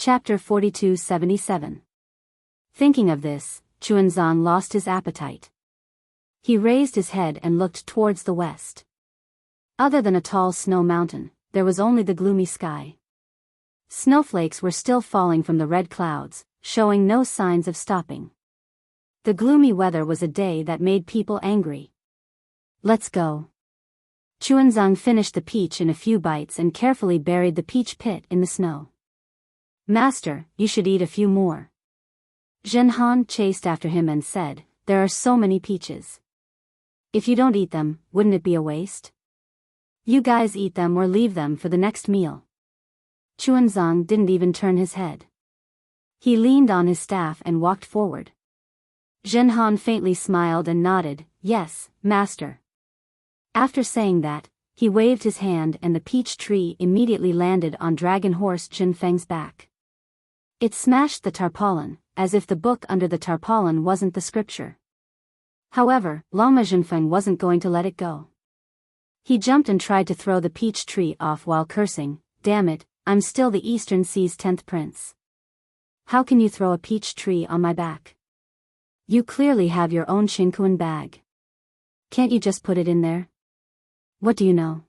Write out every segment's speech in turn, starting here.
Chapter 4277. Thinking of this, Chuanzang lost his appetite. He raised his head and looked towards the west. Other than a tall snow mountain, there was only the gloomy sky. Snowflakes were still falling from the red clouds, showing no signs of stopping. The gloomy weather was a day that made people angry. Let's go. Chuanzang finished the peach in a few bites and carefully buried the peach pit in the snow. Master, you should eat a few more. Zhenhan chased after him and said, there are so many peaches. If you don't eat them, wouldn't it be a waste? You guys eat them or leave them for the next meal. Chuanzang didn't even turn his head. He leaned on his staff and walked forward. Zhenhan faintly smiled and nodded, yes, master. After saying that, he waved his hand and the peach tree immediately landed on Dragon Horse Jinfeng's back. It smashed the tarpaulin, as if the book under the tarpaulin wasn't the scripture. However, Lama Jinfeng wasn't going to let it go. He jumped and tried to throw the peach tree off while cursing, damn it, I'm still the Eastern Sea's 10th prince. How can you throw a peach tree on my back? You clearly have your own Qinkuan bag. Can't you just put it in there? What do you know?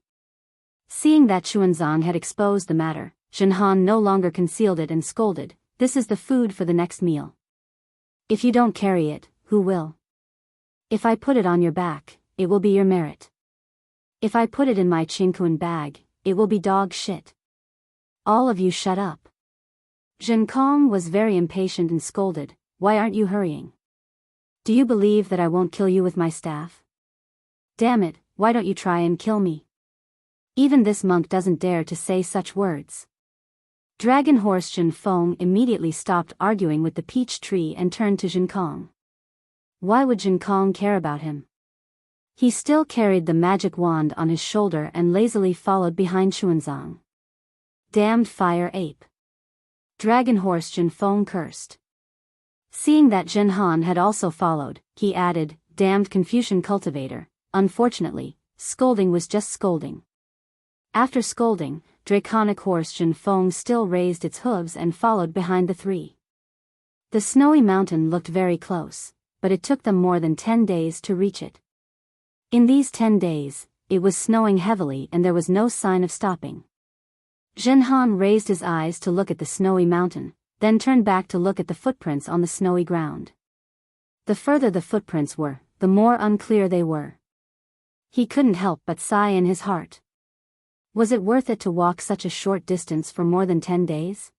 Seeing that Chuanzang had exposed the matter, Zhenhan no longer concealed it and scolded, this is the food for the next meal. If you don't carry it, who will? If I put it on your back, it will be your merit. If I put it in my Qinkuan bag, it will be dog shit. All of you shut up. Zhenkong was very impatient and scolded, why aren't you hurrying? Do you believe that I won't kill you with my staff? Damn it, why don't you try and kill me? Even this monk doesn't dare to say such words. Dragon Horse Jinfeng immediately stopped arguing with the peach tree and turned to Zhenkong. Why would Zhenkong care about him? He still carried the magic wand on his shoulder and lazily followed behind Chuanzang. Damned fire ape. Dragon Horse Jinfeng cursed. Seeing that Zhenhan had also followed, he added, damned Confucian cultivator. Unfortunately, scolding was just scolding. After scolding, Draconic Horse Jinfeng still raised its hooves and followed behind the three. The snowy mountain looked very close, but it took them more than 10 days to reach it. In these 10 days, it was snowing heavily and there was no sign of stopping. Zhenhan raised his eyes to look at the snowy mountain, then turned back to look at the footprints on the snowy ground. The further the footprints were, the more unclear they were. He couldn't help but sigh in his heart. Was it worth it to walk such a short distance for more than 10 days?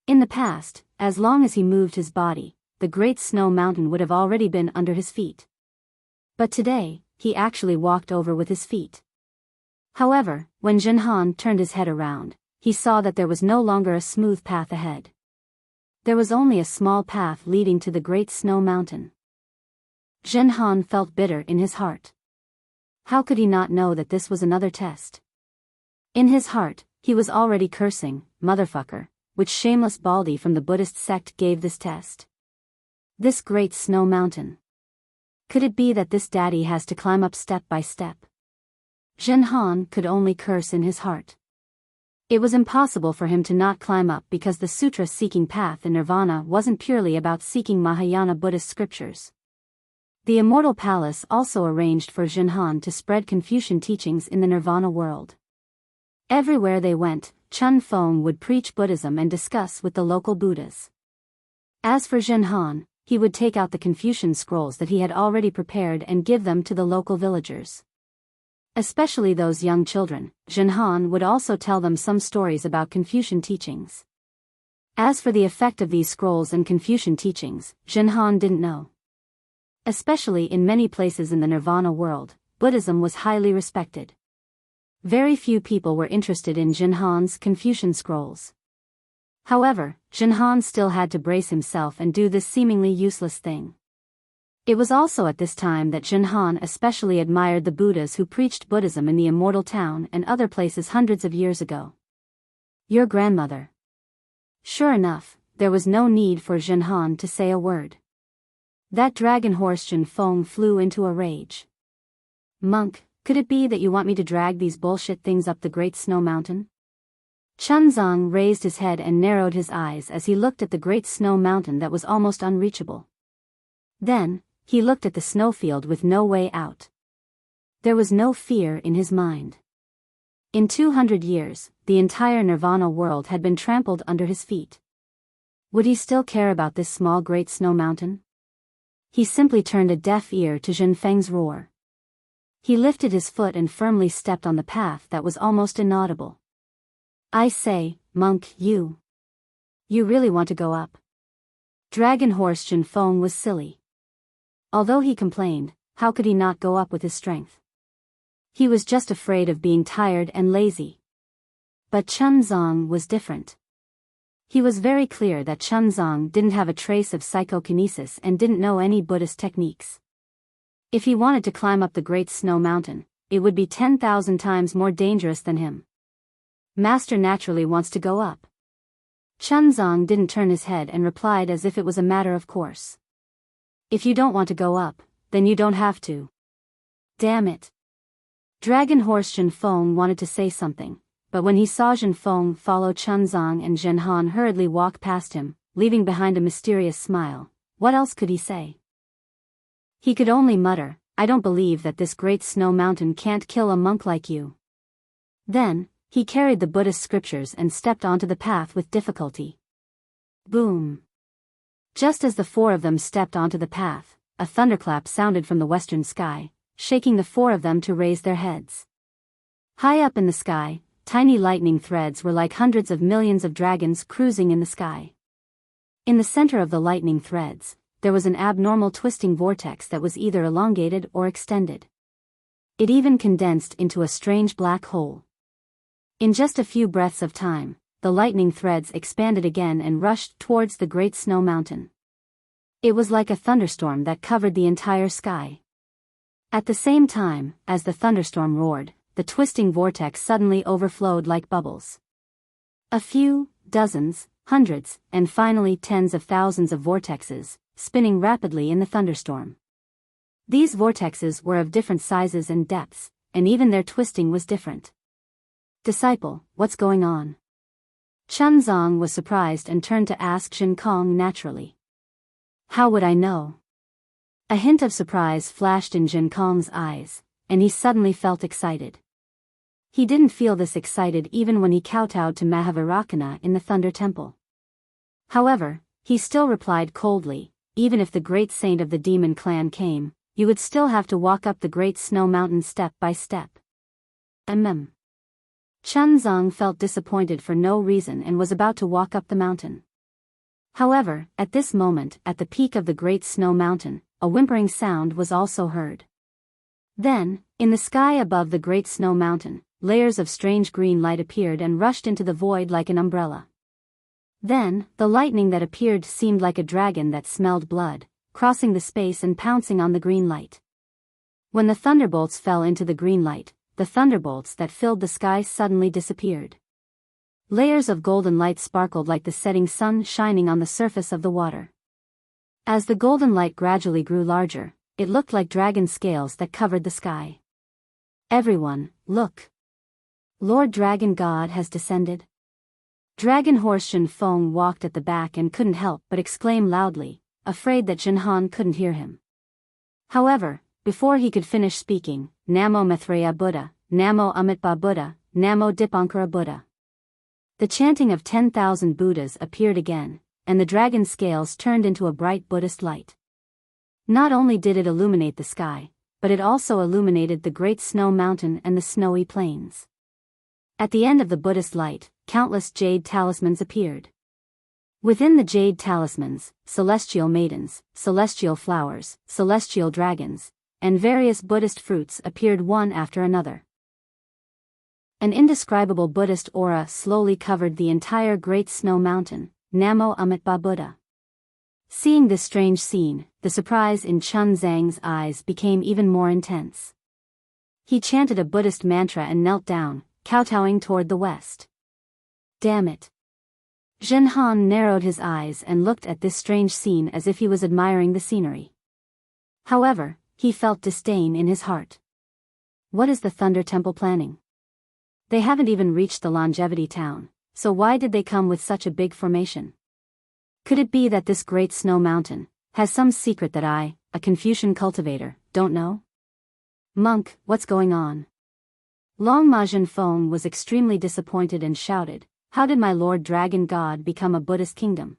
In the past, as long as he moved his body, the great snow mountain would have already been under his feet. But today, he actually walked over with his feet. However, when Zhenhan turned his head around, he saw that there was no longer a smooth path ahead. There was only a small path leading to the great snow mountain. Zhenhan felt bitter in his heart. How could he not know that this was another test? In his heart, he was already cursing, motherfucker, which shameless baldy from the Buddhist sect gave this test. This great snow mountain. Could it be that this daddy has to climb up step by step? Zhenhan could only curse in his heart. It was impossible for him to not climb up because the sutra-seeking path in nirvana wasn't purely about seeking Mahayana Buddhist scriptures. The Immortal Palace also arranged for Zhenhan to spread Confucian teachings in the nirvana world. Everywhere they went, Chun Feng would preach Buddhism and discuss with the local Buddhas. As for Zhenhan, he would take out the Confucian scrolls that he had already prepared and give them to the local villagers. Especially those young children, Zhenhan would also tell them some stories about Confucian teachings. As for the effect of these scrolls and Confucian teachings, Zhenhan didn't know. Especially in many places in the nirvana world, Buddhism was highly respected. Very few people were interested in Zhenhan's Confucian scrolls. However, Zhenhan still had to brace himself and do this seemingly useless thing. It was also at this time that Zhenhan especially admired the Buddhas who preached Buddhism in the Immortal Town and other places hundreds of years ago. Your grandmother. Sure enough, there was no need for Zhenhan to say a word. That dragon horse Jinfeng flew into a rage. Monk, could it be that you want me to drag these bullshit things up the great snow mountain? Chunzong raised his head and narrowed his eyes as he looked at the great snow mountain that was almost unreachable. Then, he looked at the snowfield with no way out. There was no fear in his mind. In 200 years, the entire Nirvana world had been trampled under his feet. Would he still care about this small great snow mountain? He simply turned a deaf ear to Zhenfeng's roar. He lifted his foot and firmly stepped on the path that was almost inaudible. I say, monk, you really want to go up? Dragon Horse Zhenfeng was silly. Although he complained, how could he not go up with his strength? He was just afraid of being tired and lazy. But Chunzong was different. He was very clear that Chunzong didn't have a trace of psychokinesis and didn't know any Buddhist techniques. If he wanted to climb up the Great Snow Mountain, it would be 10,000 times more dangerous than him. Master naturally wants to go up. Chunzong didn't turn his head and replied as if it was a matter of course. If you don't want to go up, then you don't have to. Damn it. Dragon Horse Zhenfeng wanted to say something, but when he saw Zhenfeng follow Chunzong and Zhenhan hurriedly walk past him, leaving behind a mysterious smile, what else could he say? He could only mutter, I don't believe that this great snow mountain can't kill a monk like you. Then, he carried the Buddhist scriptures and stepped onto the path with difficulty. Boom. Just as the four of them stepped onto the path, a thunderclap sounded from the western sky, shaking the four of them to raise their heads. High up in the sky, tiny lightning threads were like hundreds of millions of dragons cruising in the sky. In the center of the lightning threads, there was an abnormal twisting vortex that was either elongated or extended. It even condensed into a strange black hole. In just a few breaths of time, the lightning threads expanded again and rushed towards the Great Snow Mountain. It was like a thunderstorm that covered the entire sky. At the same time, as the thunderstorm roared, the twisting vortex suddenly overflowed like bubbles. A few, dozens, hundreds, and finally tens of thousands of vortexes, spinning rapidly in the thunderstorm. These vortexes were of different sizes and depths, and even their twisting was different. Disciple, what's going on? Chunzong was surprised and turned to ask Zhenkong naturally. How would I know? A hint of surprise flashed in Zhenkong's eyes, and he suddenly felt excited. He didn't feel this excited even when he kowtowed to Mahavirakana in the Thunder Temple. However, he still replied coldly, even if the great saint of the demon clan came, you would still have to walk up the Great Snow Mountain step by step. Chunzong felt disappointed for no reason and was about to walk up the mountain. However, at this moment, at the peak of the Great Snow Mountain, a whimpering sound was also heard. Then, in the sky above the Great Snow Mountain, layers of strange green light appeared and rushed into the void like an umbrella. Then, the lightning that appeared seemed like a dragon that smelled blood, crossing the space and pouncing on the green light. When the thunderbolts fell into the green light, the thunderbolts that filled the sky suddenly disappeared. Layers of golden light sparkled like the setting sun shining on the surface of the water. As the golden light gradually grew larger, it looked like dragon scales that covered the sky. Everyone, look! Lord Dragon God has descended. Dragon Horse Zhenfeng walked at the back and couldn't help but exclaim loudly, afraid that Zhenhan couldn't hear him. However, before he could finish speaking, Namo Maitreya Buddha, Namo Amitabha Buddha, Namo Dipankara Buddha. The chanting of 10,000 Buddhas appeared again, and the dragon scales turned into a bright Buddhist light. Not only did it illuminate the sky, but it also illuminated the Great Snow Mountain and the snowy plains. At the end of the Buddhist light, countless jade talismans appeared. Within the jade talismans, celestial maidens, celestial flowers, celestial dragons, and various Buddhist fruits appeared one after another. An indescribable Buddhist aura slowly covered the entire Great Snow Mountain, Namo Amitabha Buddha. Seeing this strange scene, the surprise in Chunzang's eyes became even more intense. He chanted a Buddhist mantra and knelt down, kowtowing toward the west. Damn it! Zhenhan narrowed his eyes and looked at this strange scene as if he was admiring the scenery. However, he felt disdain in his heart. What is the Thunder Temple planning? They haven't even reached the Longevity Town, so why did they come with such a big formation? Could it be that this great snow mountain has some secret that I, a Confucian cultivator, don't know? Monk, what's going on? Long Majin Feng was extremely disappointed and shouted, how did my Lord Dragon God become a Buddhist kingdom?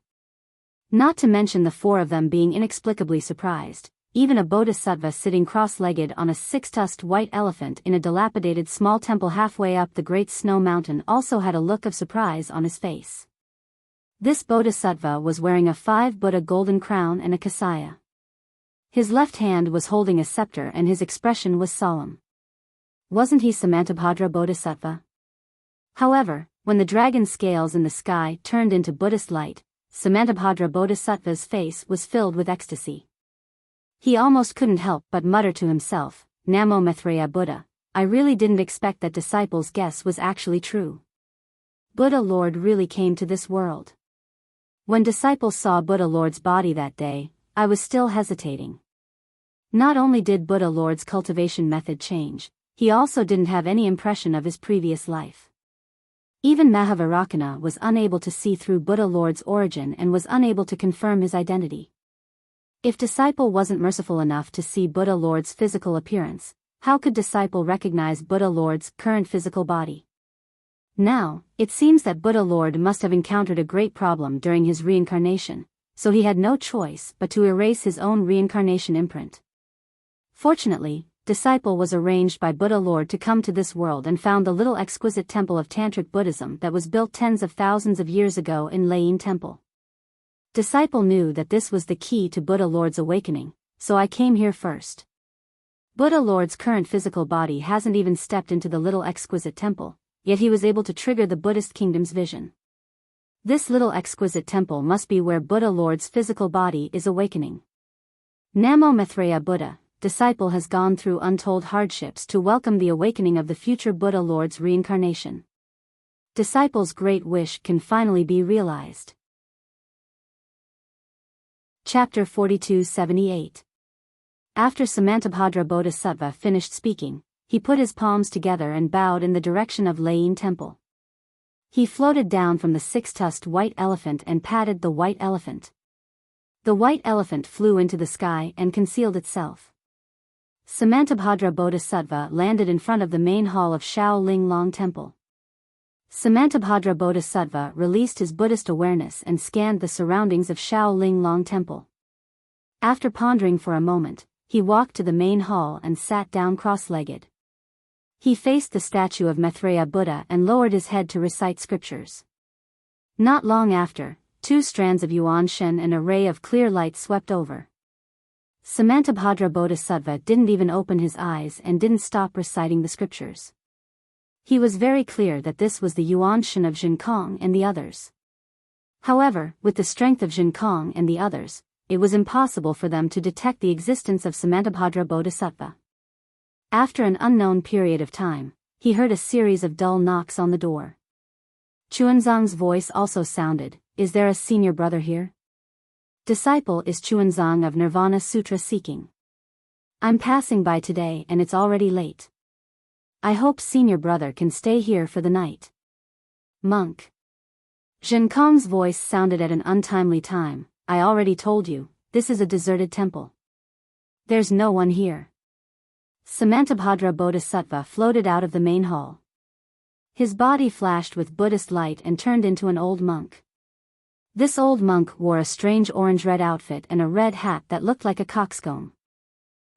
Not to mention the four of them being inexplicably surprised. Even a bodhisattva sitting cross-legged on a six-tusked white elephant in a dilapidated small temple halfway up the great snow mountain also had a look of surprise on his face. This bodhisattva was wearing a 5 Buddha golden crown and a kasaya. His left hand was holding a scepter and his expression was solemn. Wasn't he Samantabhadra Bodhisattva? However, when the dragon scales in the sky turned into Buddhist light, Samantabhadra Bodhisattva's face was filled with ecstasy. He almost couldn't help but mutter to himself, Namo Maitreya Buddha, I really didn't expect that disciple's guess was actually true. Buddha Lord really came to this world. When disciples saw Buddha Lord's body that day, I was still hesitating. Not only did Buddha Lord's cultivation method change, he also didn't have any impression of his previous life. Even Mahavarakana was unable to see through Buddha Lord's origin and was unable to confirm his identity. If disciple wasn't merciful enough to see Buddha Lord's physical appearance, how could disciple recognize Buddha Lord's current physical body? Now, it seems that Buddha Lord must have encountered a great problem during his reincarnation, so he had no choice but to erase his own reincarnation imprint. Fortunately, disciple was arranged by Buddha Lord to come to this world and found the little exquisite temple of Tantric Buddhism that was built tens of thousands of years ago in Layin Temple. Disciple knew that this was the key to Buddha Lord's awakening, so I came here first. Buddha Lord's current physical body hasn't even stepped into the little exquisite temple, yet he was able to trigger the Buddhist kingdom's vision. This little exquisite temple must be where Buddha Lord's physical body is awakening. Namo Maitreya Buddha, disciple has gone through untold hardships to welcome the awakening of the future Buddha Lord's reincarnation. Disciple's great wish can finally be realized. Chapter 4278. After Samantabhadra Bodhisattva finished speaking, he put his palms together and bowed in the direction of Layin Temple. He floated down from the six-tusked white elephant and patted the white elephant. The white elephant flew into the sky and concealed itself. Samantabhadra Bodhisattva landed in front of the main hall of Shaolin Long Temple. Samantabhadra Bodhisattva released his Buddhist awareness and scanned the surroundings of Shaolin Long Temple. After pondering for a moment, he walked to the main hall and sat down cross-legged. He faced the statue of Maitreya Buddha and lowered his head to recite scriptures. Not long after, 2 strands of Yuan Shen and a ray of clear light swept over. Samantabhadra Bodhisattva didn't even open his eyes and didn't stop reciting the scriptures. He was very clear that this was the Yuan Shen of Jin Kong and the others. However, with the strength of Jin Kong and the others, it was impossible for them to detect the existence of Samantabhadra Bodhisattva. After an unknown period of time, he heard a series of dull knocks on the door. Chuanzang's voice also sounded, is there a senior brother here? Disciple is Chuanzang of Nirvana Sutra seeking. I'm passing by today and it's already late. I hope senior brother can stay here for the night. Monk. Jin Kong's voice sounded at an untimely time, I already told you, this is a deserted temple. There's no one here. Samantabhadra Bodhisattva floated out of the main hall. His body flashed with Buddhist light and turned into an old monk. This old monk wore a strange orange-red outfit and a red hat that looked like a coxcomb.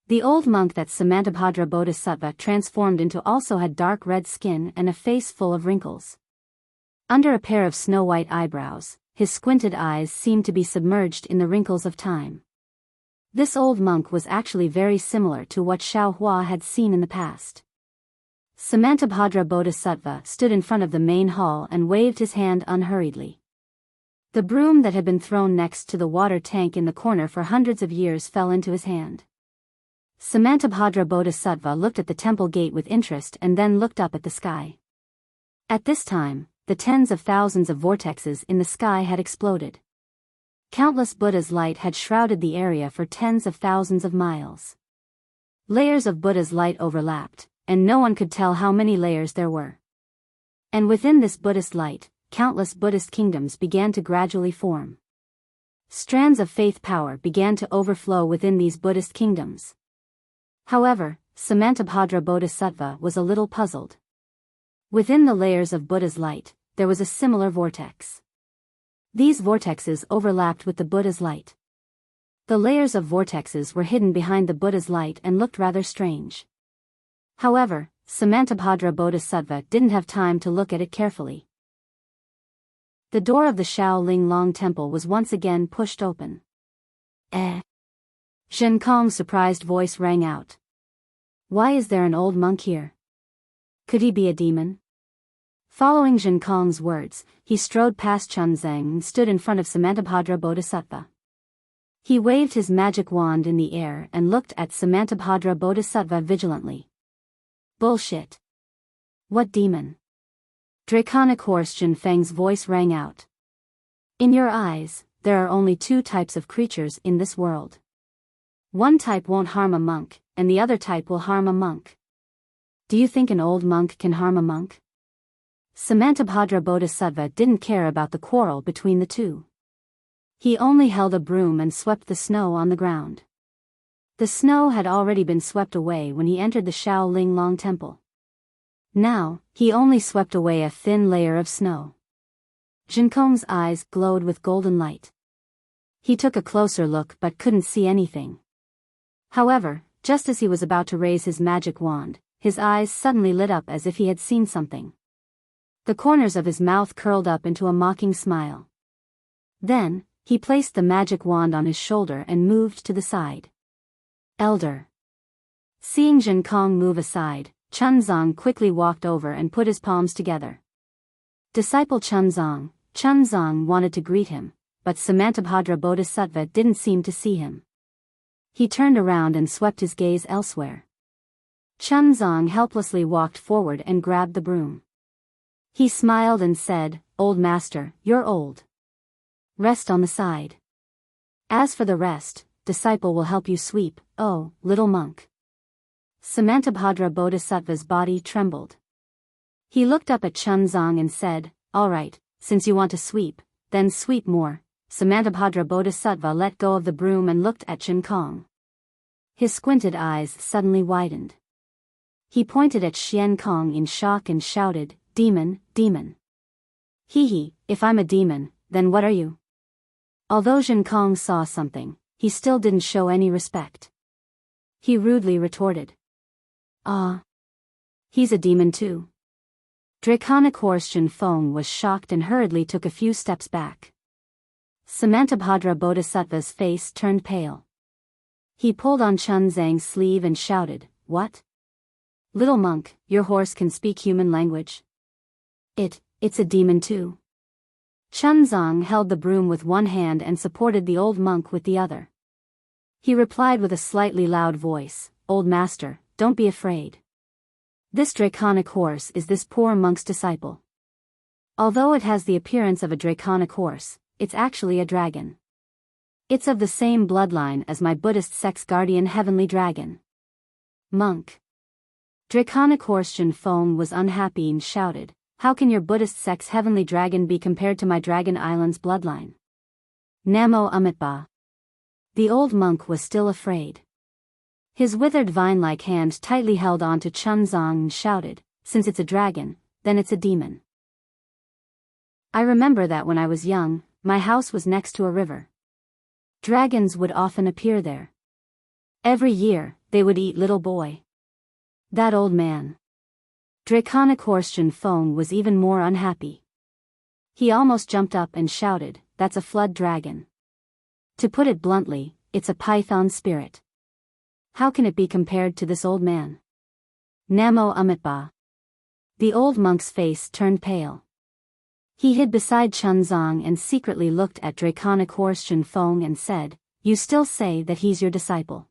The old monk that Samantabhadra Bodhisattva transformed into also had dark red skin and a face full of wrinkles. Under a pair of snow-white eyebrows, his squinted eyes seemed to be submerged in the wrinkles of time. This old monk was actually very similar to what Xiao Hua had seen in the past. Samantabhadra Bodhisattva stood in front of the main hall and waved his hand unhurriedly. The broom that had been thrown next to the water tank in the corner for hundreds of years fell into his hand. Samantabhadra Bodhisattva looked at the temple gate with interest and then looked up at the sky. At this time, the tens of thousands of vortexes in the sky had exploded. Countless Buddha's light had shrouded the area for tens of thousands of miles. Layers of Buddha's light overlapped, and no one could tell how many layers there were. And within this Buddhist light, countless Buddhist kingdoms began to gradually form. Strands of faith power began to overflow within these Buddhist kingdoms. However, Samantabhadra Bodhisattva was a little puzzled. Within the layers of Buddha's light, there was a similar vortex. These vortexes overlapped with the Buddha's light. The layers of vortexes were hidden behind the Buddha's light and looked rather strange. However, Samantabhadra Bodhisattva didn't have time to look at it carefully. The door of the Shaolin Long Temple was once again pushed open. Zhen Kong's surprised voice rang out. Why is there an old monk here? Could he be a demon? Following Zhen Kong's words, he strode past Chunzang and stood in front of Samantabhadra Bodhisattva. He waved his magic wand in the air and looked at Samantabhadra Bodhisattva vigilantly. Bullshit. What demon? Draconic Horse Jin Feng's voice rang out. In your eyes, there are only two types of creatures in this world. One type won't harm a monk, and the other type will harm a monk. Do you think an old monk can harm a monk? Samantabhadra Bodhisattva didn't care about the quarrel between the two. He only held a broom and swept the snow on the ground. The snow had already been swept away when he entered the Shaolin Long Temple. Now, he only swept away a thin layer of snow. Jinkong's eyes glowed with golden light. He took a closer look but couldn't see anything. However, just as he was about to raise his magic wand, his eyes suddenly lit up as if he had seen something. The corners of his mouth curled up into a mocking smile. Then, he placed the magic wand on his shoulder and moved to the side. Elder. Seeing Zhen Kong move aside, Chunzong quickly walked over and put his palms together. Disciple Chunzong wanted to greet him, but Samantabhadra Bodhisattva didn't seem to see him. He turned around and swept his gaze elsewhere. Chunzong helplessly walked forward and grabbed the broom. He smiled and said, "Old master, you're old. Rest on the side. As for the rest, disciple will help you sweep, oh, little monk." Samantabhadra Bodhisattva's body trembled. He looked up at Chunzong and said, "All right, since you want to sweep, then sweep more." Samantabhadra Bodhisattva let go of the broom and looked at Zhen Kong. His squinted eyes suddenly widened. He pointed at Zhen Kong in shock and shouted, "Demon, demon. Hee, if I'm a demon, then what are you?" Although Zhen Kong saw something, he still didn't show any respect. He rudely retorted, "Ah. He's a demon too." Draconic Horse Jin Feng was shocked and hurriedly took a few steps back. Samantabhadra Bodhisattva's face turned pale. He pulled on Chunzang's sleeve and shouted, "What? Little monk, your horse can speak human language? It's a demon too." Chunzong held the broom with one hand and supported the old monk with the other. He replied with a slightly loud voice, "Old master, don't be afraid. This draconic horse is this poor monk's disciple. Although it has the appearance of a draconic horse, it's actually a dragon. It's of the same bloodline as my Buddhist sex guardian heavenly dragon." Monk. Draconic Horse Jin Feng was unhappy and shouted, "How can your Buddhist sex heavenly dragon be compared to my Dragon Island's bloodline? Namo Amitba." The old monk was still afraid. His withered vine-like hand tightly held on to Chunzong and shouted, "Since it's a dragon, then it's a demon. I remember that when I was young, my house was next to a river. Dragons would often appear there. Every year, they would eat little boy." That old man. Draconic Horse Jin Feng was even more unhappy. He almost jumped up and shouted, "That's a flood dragon. To put it bluntly, it's a python spirit. How can it be compared to this old man? Namo Amitba." The old monk's face turned pale. He hid beside Chunzong and secretly looked at Draconic Horse Jin Feng and said, "You still say that he's your disciple?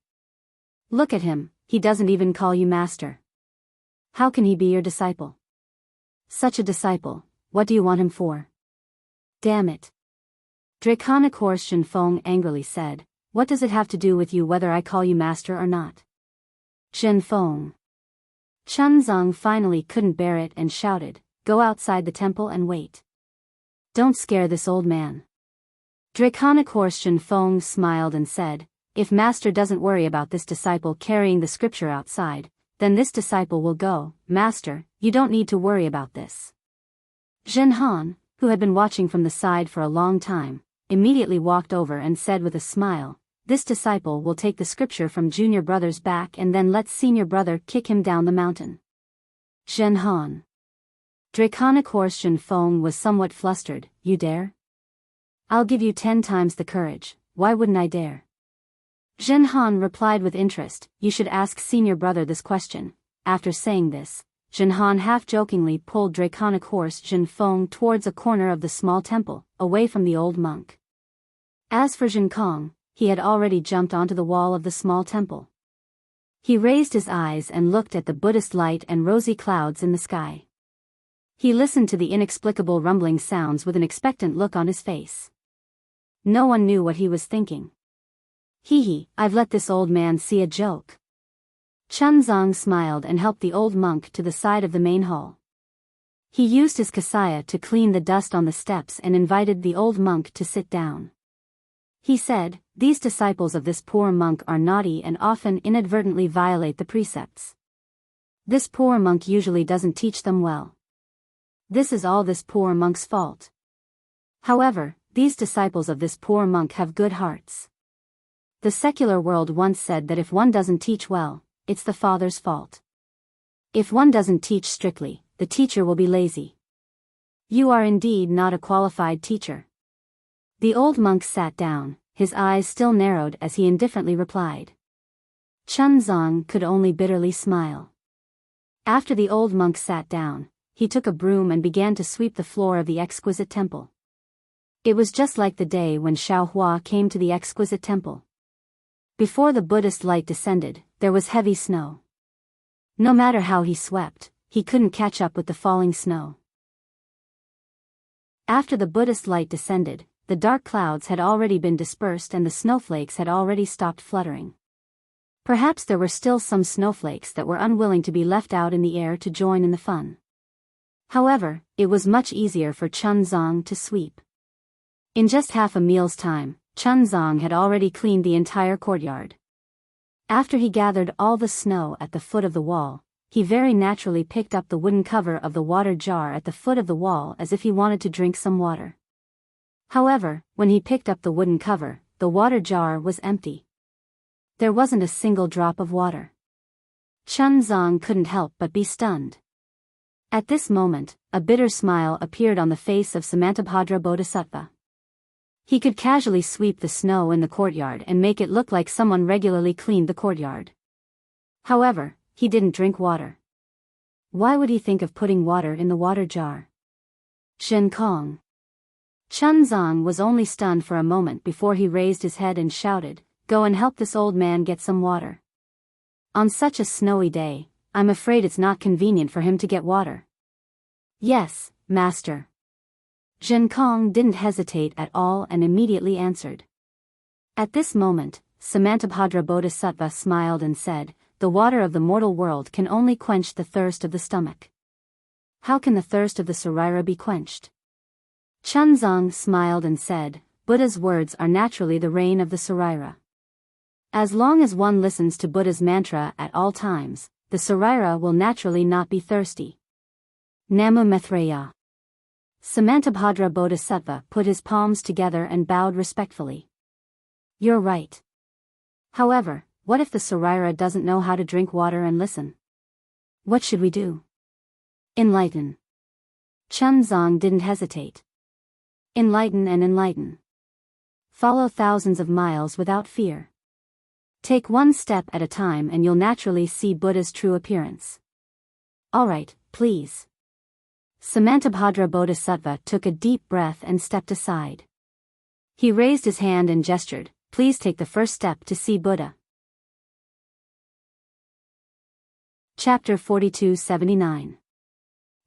Look at him, he doesn't even call you master. How can he be your disciple? Such a disciple, what do you want him for? Damn it." Draconic Horse Jin Feng angrily said, "What does it have to do with you whether I call you master or not?" Jin Feng. Chunzong finally couldn't bear it and shouted, "Go outside the temple and wait." Don't scare this old man. Draconic Horse Jinfeng smiled and said, if Master doesn't worry about this disciple carrying the scripture outside, then this disciple will go. Master, you don't need to worry about this. Zhen Han, who had been watching from the side for a long time, immediately walked over and said with a smile, this disciple will take the scripture from junior brother's back and then let senior brother kick him down the mountain. Zhen Han. Draconic Horse Jinfeng was somewhat flustered. You dare? I'll give you 10 times the courage, why wouldn't I dare? Zhen Han replied with interest, you should ask senior brother this question. After saying this, Zhen Han half-jokingly pulled Draconic Horse Jinfeng towards a corner of the small temple, away from the old monk. As for Zhen Kong, he had already jumped onto the wall of the small temple. He raised his eyes and looked at the Buddhist light and rosy clouds in the sky. He listened to the inexplicable rumbling sounds with an expectant look on his face. No one knew what he was thinking. Hee, I've let this old man see a joke. Chunzong smiled and helped the old monk to the side of the main hall. He used his kasaya to clean the dust on the steps and invited the old monk to sit down. He said, these disciples of this poor monk are naughty and often inadvertently violate the precepts. This poor monk usually doesn't teach them well. This is all this poor monk's fault. However, these disciples of this poor monk have good hearts. The secular world once said that if one doesn't teach well, it's the father's fault. If one doesn't teach strictly, the teacher will be lazy. You are indeed not a qualified teacher. The old monk sat down, his eyes still narrowed as he indifferently replied. Chunzong could only bitterly smile. After the old monk sat down, he took a broom and began to sweep the floor of the exquisite temple. It was just like the day when Xiaohua came to the exquisite temple. Before the Buddhist light descended, there was heavy snow. No matter how he swept, he couldn't catch up with the falling snow. After the Buddhist light descended, the dark clouds had already been dispersed and the snowflakes had already stopped fluttering. Perhaps there were still some snowflakes that were unwilling to be left out in the air to join in the fun. However, it was much easier for Chunzong to sweep. In just half a meal's time, Chunzong had already cleaned the entire courtyard. After he gathered all the snow at the foot of the wall, he very naturally picked up the wooden cover of the water jar at the foot of the wall as if he wanted to drink some water. However, when he picked up the wooden cover, the water jar was empty. There wasn't a single drop of water. Chunzong couldn't help but be stunned. At this moment, a bitter smile appeared on the face of Samantabhadra Bodhisattva. He could casually sweep the snow in the courtyard and make it look like someone regularly cleaned the courtyard. However, he didn't drink water. Why would he think of putting water in the water jar? Zhen Kong. Chunzong was only stunned for a moment before he raised his head and shouted, "Go and help this old man get some water. On such a snowy day, I'm afraid it's not convenient for him to get water." "Yes, master." Zhen Kong didn't hesitate at all and immediately answered. At this moment, Samantabhadra Bodhisattva smiled and said, "The water of the mortal world can only quench the thirst of the stomach. How can the thirst of the Sarira be quenched?" Chunzong smiled and said, "Buddha's words are naturally the rain of the Sarira. As long as one listens to Buddha's mantra at all times, the Sarira will naturally not be thirsty." Namu Maitreya. Samantabhadra Bodhisattva put his palms together and bowed respectfully. "You're right. However, what if the Sarira doesn't know how to drink water and listen? What should we do?" "Enlighten." Chunzong didn't hesitate. Enlighten and enlighten. Follow thousands of miles without fear. Take one step at a time and you'll naturally see Buddha's true appearance. "All right, please." Samantabhadra Bodhisattva took a deep breath and stepped aside. He raised his hand and gestured, "Please take the first step to see Buddha." Chapter 4279.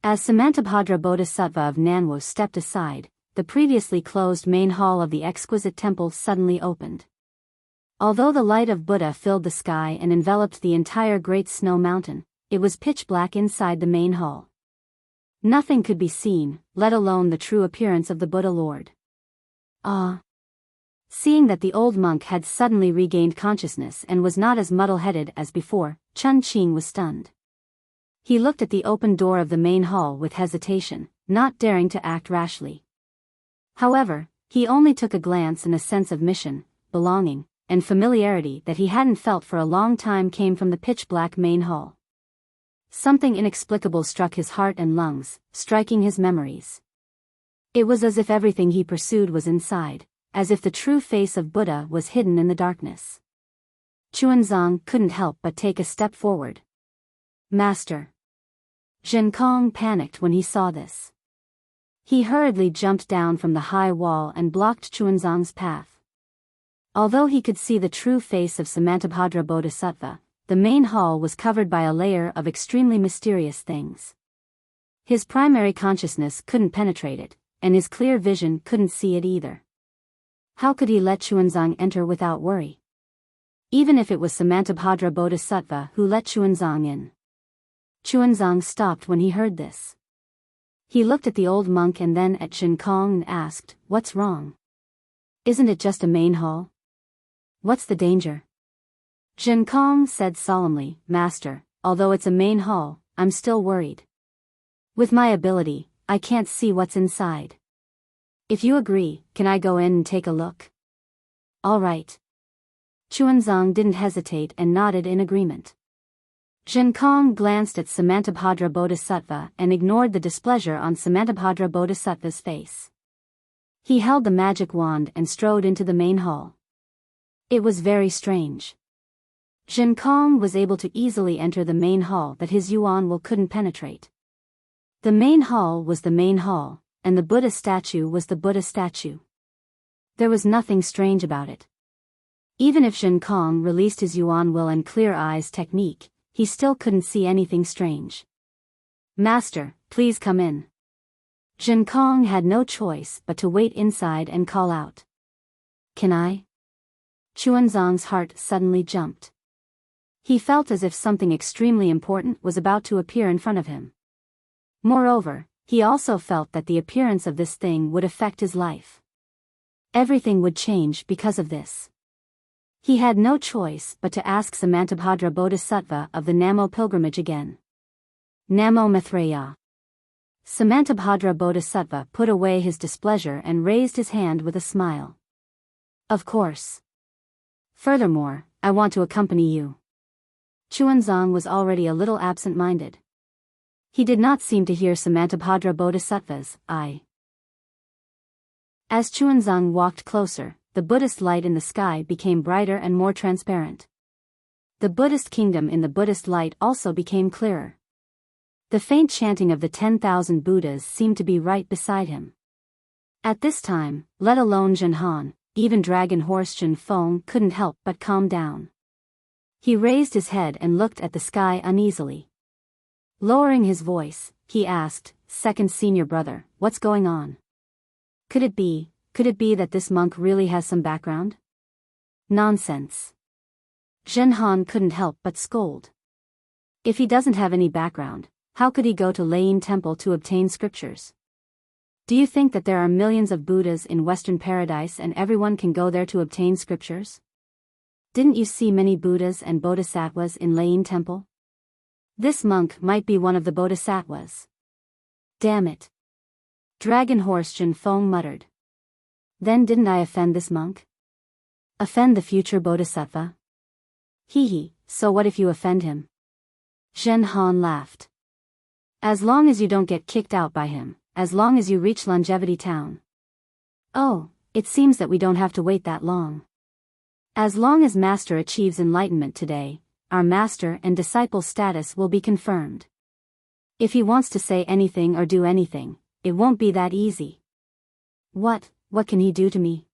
As Samantabhadra Bodhisattva of Nanwo stepped aside, the previously closed main hall of the exquisite temple suddenly opened. Although the light of Buddha filled the sky and enveloped the entire great snow mountain, it was pitch black inside the main hall. Nothing could be seen, let alone the true appearance of the Buddha Lord. Ah! Seeing that the old monk had suddenly regained consciousness and was not as muddle-headed as before, Chun Qing was stunned. He looked at the open door of the main hall with hesitation, not daring to act rashly. However, he only took a glance, and a sense of mission, belonging, and familiarity that he hadn't felt for a long time came from the pitch-black main hall. Something inexplicable struck his heart and lungs, striking his memories. It was as if everything he pursued was inside, as if the true face of Buddha was hidden in the darkness. Chuanzang couldn't help but take a step forward. Master. Zhen Kong panicked when he saw this. He hurriedly jumped down from the high wall and blocked Chuanzang's path. Although he could see the true face of Samantabhadra Bodhisattva, the main hall was covered by a layer of extremely mysterious things. His primary consciousness couldn't penetrate it, and his clear vision couldn't see it either. How could he let Chuanzang enter without worry? Even if it was Samantabhadra Bodhisattva who let Chuanzang in. Chuanzang stopped when he heard this. He looked at the old monk and then at Zhen Kong and asked, "What's wrong? Isn't it just a main hall? What's the danger?" Zhen Kong said solemnly, "Master, although it's a main hall, I'm still worried. With my ability, I can't see what's inside. If you agree, can I go in and take a look?" "All right." Chuanzang didn't hesitate and nodded in agreement. Zhen Kong glanced at Samantabhadra Bodhisattva and ignored the displeasure on Samantabhadra Bodhisattva's face. He held the magic wand and strode into the main hall. It was very strange. Zhen Kong was able to easily enter the main hall that his yuan will couldn't penetrate. The main hall was the main hall, and the Buddha statue was the Buddha statue. There was nothing strange about it. Even if Zhen Kong released his yuan will and clear eyes technique, he still couldn't see anything strange. "Master, please come in." Zhen Kong had no choice but to wait inside and call out. "Can I?" Chuanzang's heart suddenly jumped. He felt as if something extremely important was about to appear in front of him. Moreover, he also felt that the appearance of this thing would affect his life. Everything would change because of this. He had no choice but to ask Samantabhadra Bodhisattva of the Namo pilgrimage again. Namo Maitreya. Samantabhadra Bodhisattva put away his displeasure and raised his hand with a smile. "Of course. Furthermore, I want to accompany you." Chuanzang was already a little absent-minded. He did not seem to hear Samantabhadra Bodhisattva's "I." As Chuanzang walked closer, the Buddhist light in the sky became brighter and more transparent. The Buddhist kingdom in the Buddhist light also became clearer. The faint chanting of the 10,000 Buddhas seemed to be right beside him. At this time, let alone Zhen Han, even Dragon Horse Zhen Feng couldn't help but calm down. He raised his head and looked at the sky uneasily. Lowering his voice, he asked, "Second senior brother, what's going on? Could it be that this monk really has some background?" "Nonsense." Zhen Han couldn't help but scold. "If he doesn't have any background, how could he go to Lane Temple to obtain scriptures? Do you think that there are millions of Buddhas in Western Paradise and everyone can go there to obtain scriptures? Didn't you see many Buddhas and Bodhisattvas in Lane Temple? This monk might be one of the Bodhisattvas." "Damn it." Dragon Horse Zhen Feng muttered. "Then didn't I offend this monk? Offend the future Bodhisattva? Hee, so what if you offend him?" Zhen Han laughed. "As long as you don't get kicked out by him, as long as you reach Longevity Town." "Oh, it seems that we don't have to wait that long. As long as Master achieves enlightenment today, our Master and disciple status will be confirmed. If he wants to say anything or do anything, it won't be that easy." What can he do to me?"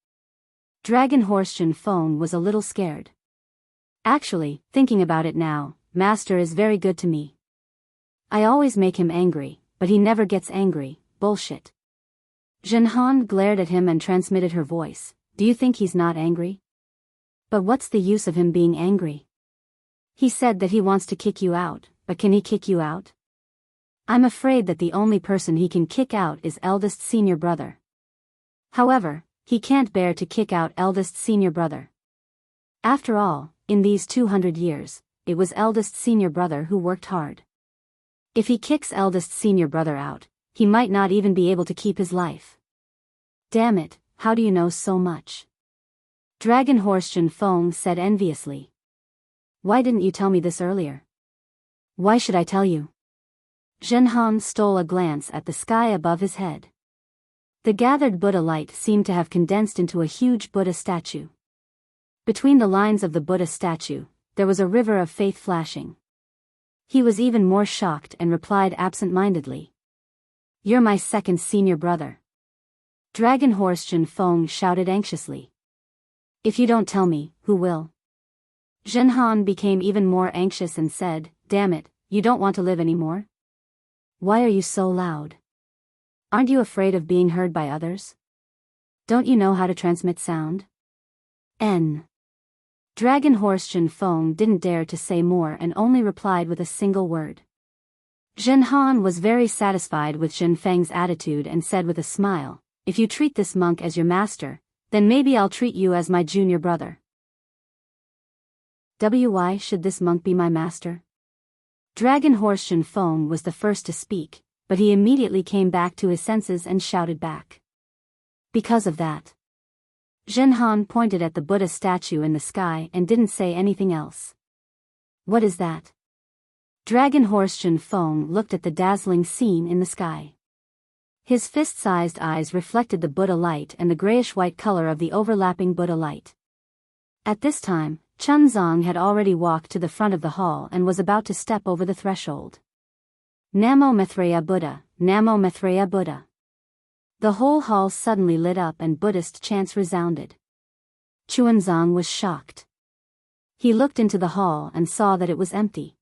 Dragon Horse Zhen Feng was a little scared. "Actually, thinking about it now, Master is very good to me. I always make him angry, but he never gets angry, bullshit." Zhen Han glared at him and transmitted her voice, "Do you think he's not angry? But what's the use of him being angry? He said that he wants to kick you out, but can he kick you out? I'm afraid that the only person he can kick out is eldest senior brother. However, he can't bear to kick out eldest senior brother. After all, in these 200 years, it was eldest senior brother who worked hard. If he kicks eldest senior brother out, he might not even be able to keep his life. Damn it, how do you know so much? Dragon Horse Junfeng said enviously. Why didn't you tell me this earlier? Why should I tell you? Zhenhan stole a glance at the sky above his head. The gathered Buddha light seemed to have condensed into a huge Buddha statue. Between the lines of the Buddha statue, there was a river of faith flashing. He was even more shocked and replied absent-mindedly. You're my second senior brother. Dragon Horse Junfeng shouted anxiously. If you don't tell me, who will? Zhenhan became even more anxious and said, damn it, you don't want to live anymore? Why are you so loud? Aren't you afraid of being heard by others? Don't you know how to transmit sound? Dragon Horse Junfeng didn't dare to say more and only replied with a single word. Zhenhan was very satisfied with Zhenfeng's attitude and said with a smile, if you treat this monk as your master, then maybe I'll treat you as my junior brother. Why should this monk be my master? Dragon Horse Junfeng was the first to speak, but he immediately came back to his senses and shouted back. Because of that. Zhenhan pointed at the Buddha statue in the sky and didn't say anything else. What is that? Dragon Horse Junfeng looked at the dazzling scene in the sky. His fist-sized eyes reflected the Buddha light and the grayish-white color of the overlapping Buddha light. At this time, Chunzong had already walked to the front of the hall and was about to step over the threshold. Namo Maitreya Buddha, Namo Maitreya Buddha. The whole hall suddenly lit up and Buddhist chants resounded. Chuanzong was shocked. He looked into the hall and saw that it was empty.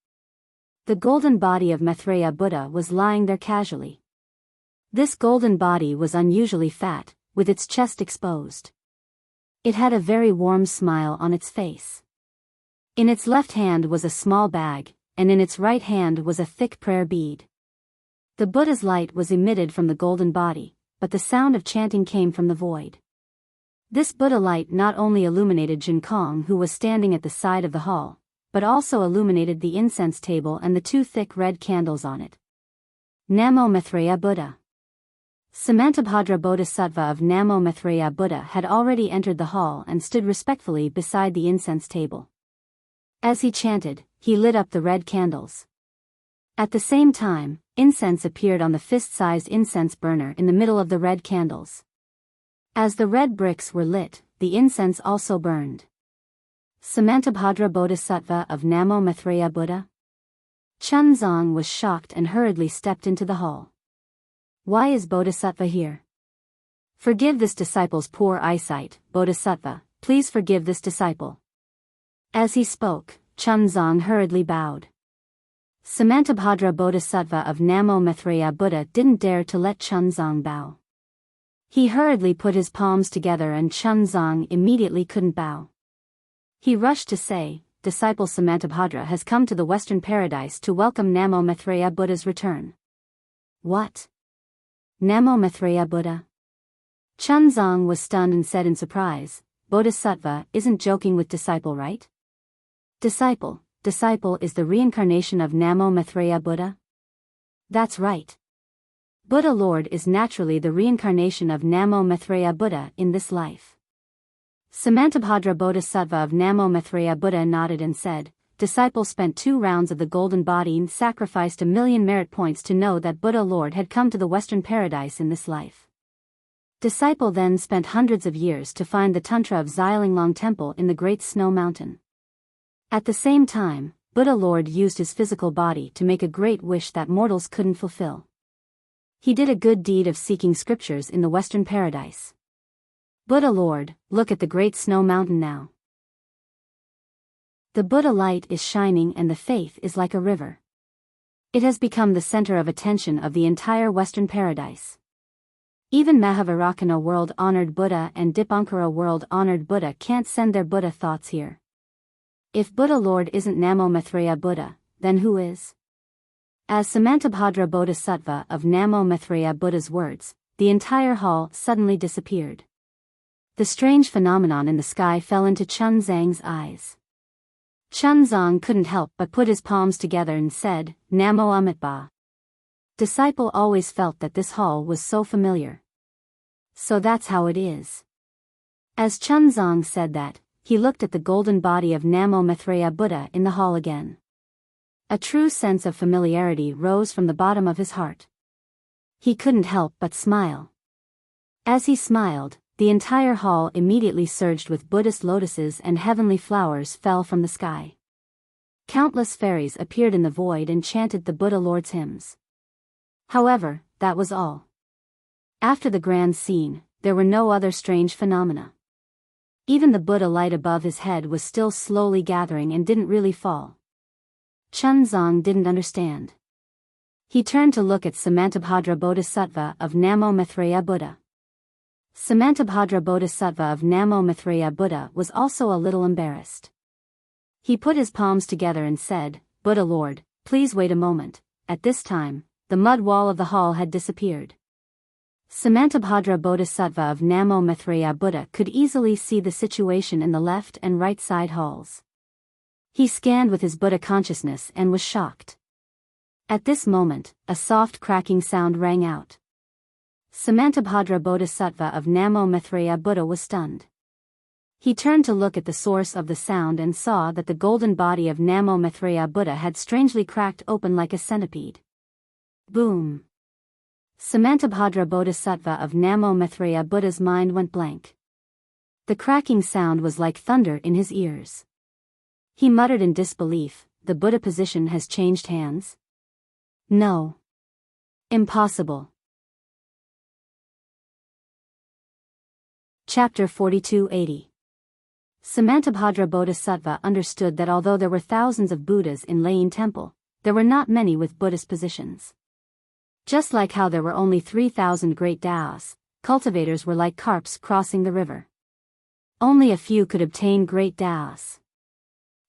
The golden body of Maitreya Buddha was lying there casually. This golden body was unusually fat, with its chest exposed. It had a very warm smile on its face. In its left hand was a small bag, and in its right hand was a thick prayer bead. The Buddha's light was emitted from the golden body, but the sound of chanting came from the void. This Buddha light not only illuminated Jinkong, who was standing at the side of the hall, but also illuminated the incense table and the two thick red candles on it. Namo Maitreya Buddha. Samantabhadra Bodhisattva of Namo Maitreya Buddha had already entered the hall and stood respectfully beside the incense table. As he chanted, he lit up the red candles. At the same time, incense appeared on the fist-sized incense burner in the middle of the red candles. As the red bricks were lit, the incense also burned. Samantabhadra Bodhisattva of Namo Maitreya Buddha? Chunzong was shocked and hurriedly stepped into the hall. Why is Bodhisattva here? Forgive this disciple's poor eyesight, Bodhisattva, please forgive this disciple. As he spoke, Chunzong hurriedly bowed. Samantabhadra Bodhisattva of Namo Maitreya Buddha didn't dare to let Chunzong bow. He hurriedly put his palms together and Chunzong immediately couldn't bow. He rushed to say, Disciple Samantabhadra has come to the Western Paradise to welcome Namo Maitreya Buddha's return. What? Namo Maitreya Buddha? Chunzong was stunned and said in surprise, Bodhisattva isn't joking with disciple, right? Disciple is the reincarnation of Namo Maitreya Buddha? That's right. Buddha Lord is naturally the reincarnation of Namo Maitreya Buddha in this life. Samantabhadra Bodhisattva of Namo Maitreya Buddha nodded and said, Disciple spent 2 rounds of the golden body and sacrificed 1,000,000 merit points to know that Buddha Lord had come to the Western Paradise in this life. Disciple then spent hundreds of years to find the Tantra of Xilinglong Temple in the Great Snow Mountain. At the same time, Buddha Lord used his physical body to make a great wish that mortals couldn't fulfill. He did a good deed of seeking scriptures in the Western Paradise. Buddha Lord, look at the Great Snow Mountain now. The Buddha light is shining and the faith is like a river. It has become the center of attention of the entire Western Paradise. Even Mahavairakana world-honored Buddha and Dipankara world-honored Buddha can't send their Buddha thoughts here. If Buddha Lord isn't Namo Maitreya Buddha, then who is? As Samantabhadra Bodhisattva of Namo Maitreya Buddha's words, the entire hall suddenly disappeared. The strange phenomenon in the sky fell into Chunzang's eyes. Chunzang couldn't help but put his palms together and said, Namo Amitabha. Disciple always felt that this hall was so familiar. So that's how it is. As Chunzang said that, he looked at the golden body of Namo Maitreya Buddha in the hall again. A true sense of familiarity rose from the bottom of his heart. He couldn't help but smile. As he smiled, the entire hall immediately surged with Buddhist lotuses and heavenly flowers fell from the sky. Countless fairies appeared in the void and chanted the Buddha Lord's hymns. However, that was all. After the grand scene, there were no other strange phenomena. Even the Buddha light above his head was still slowly gathering and didn't really fall. Chunzang didn't understand. He turned to look at Samantabhadra Bodhisattva of Namo Maitreya Buddha. Samantabhadra Bodhisattva of Namo Maitreya Buddha was also a little embarrassed. He put his palms together and said, Buddha Lord, please wait a moment. At this time, the mud wall of the hall had disappeared. Samantabhadra Bodhisattva of Namo Maitreya Buddha could easily see the situation in the left and right side halls. He scanned with his Buddha consciousness and was shocked. At this moment, a soft cracking sound rang out. Samantabhadra Bodhisattva of Namo Maitreya Buddha was stunned. He turned to look at the source of the sound and saw that the golden body of Namo Maitreya Buddha had strangely cracked open like a centipede. Boom! Samantabhadra Bodhisattva of Namo Maitreya Buddha's mind went blank. The cracking sound was like thunder in his ears. He muttered in disbelief, the Buddha position has changed hands? No. Impossible. Chapter 4280. Samantabhadra Bodhisattva understood that although there were thousands of Buddhas in Layin Temple, there were not many with Buddhist positions. Just like how there were only 3,000 great Taoists, cultivators were like carps crossing the river. Only a few could obtain great Taoists.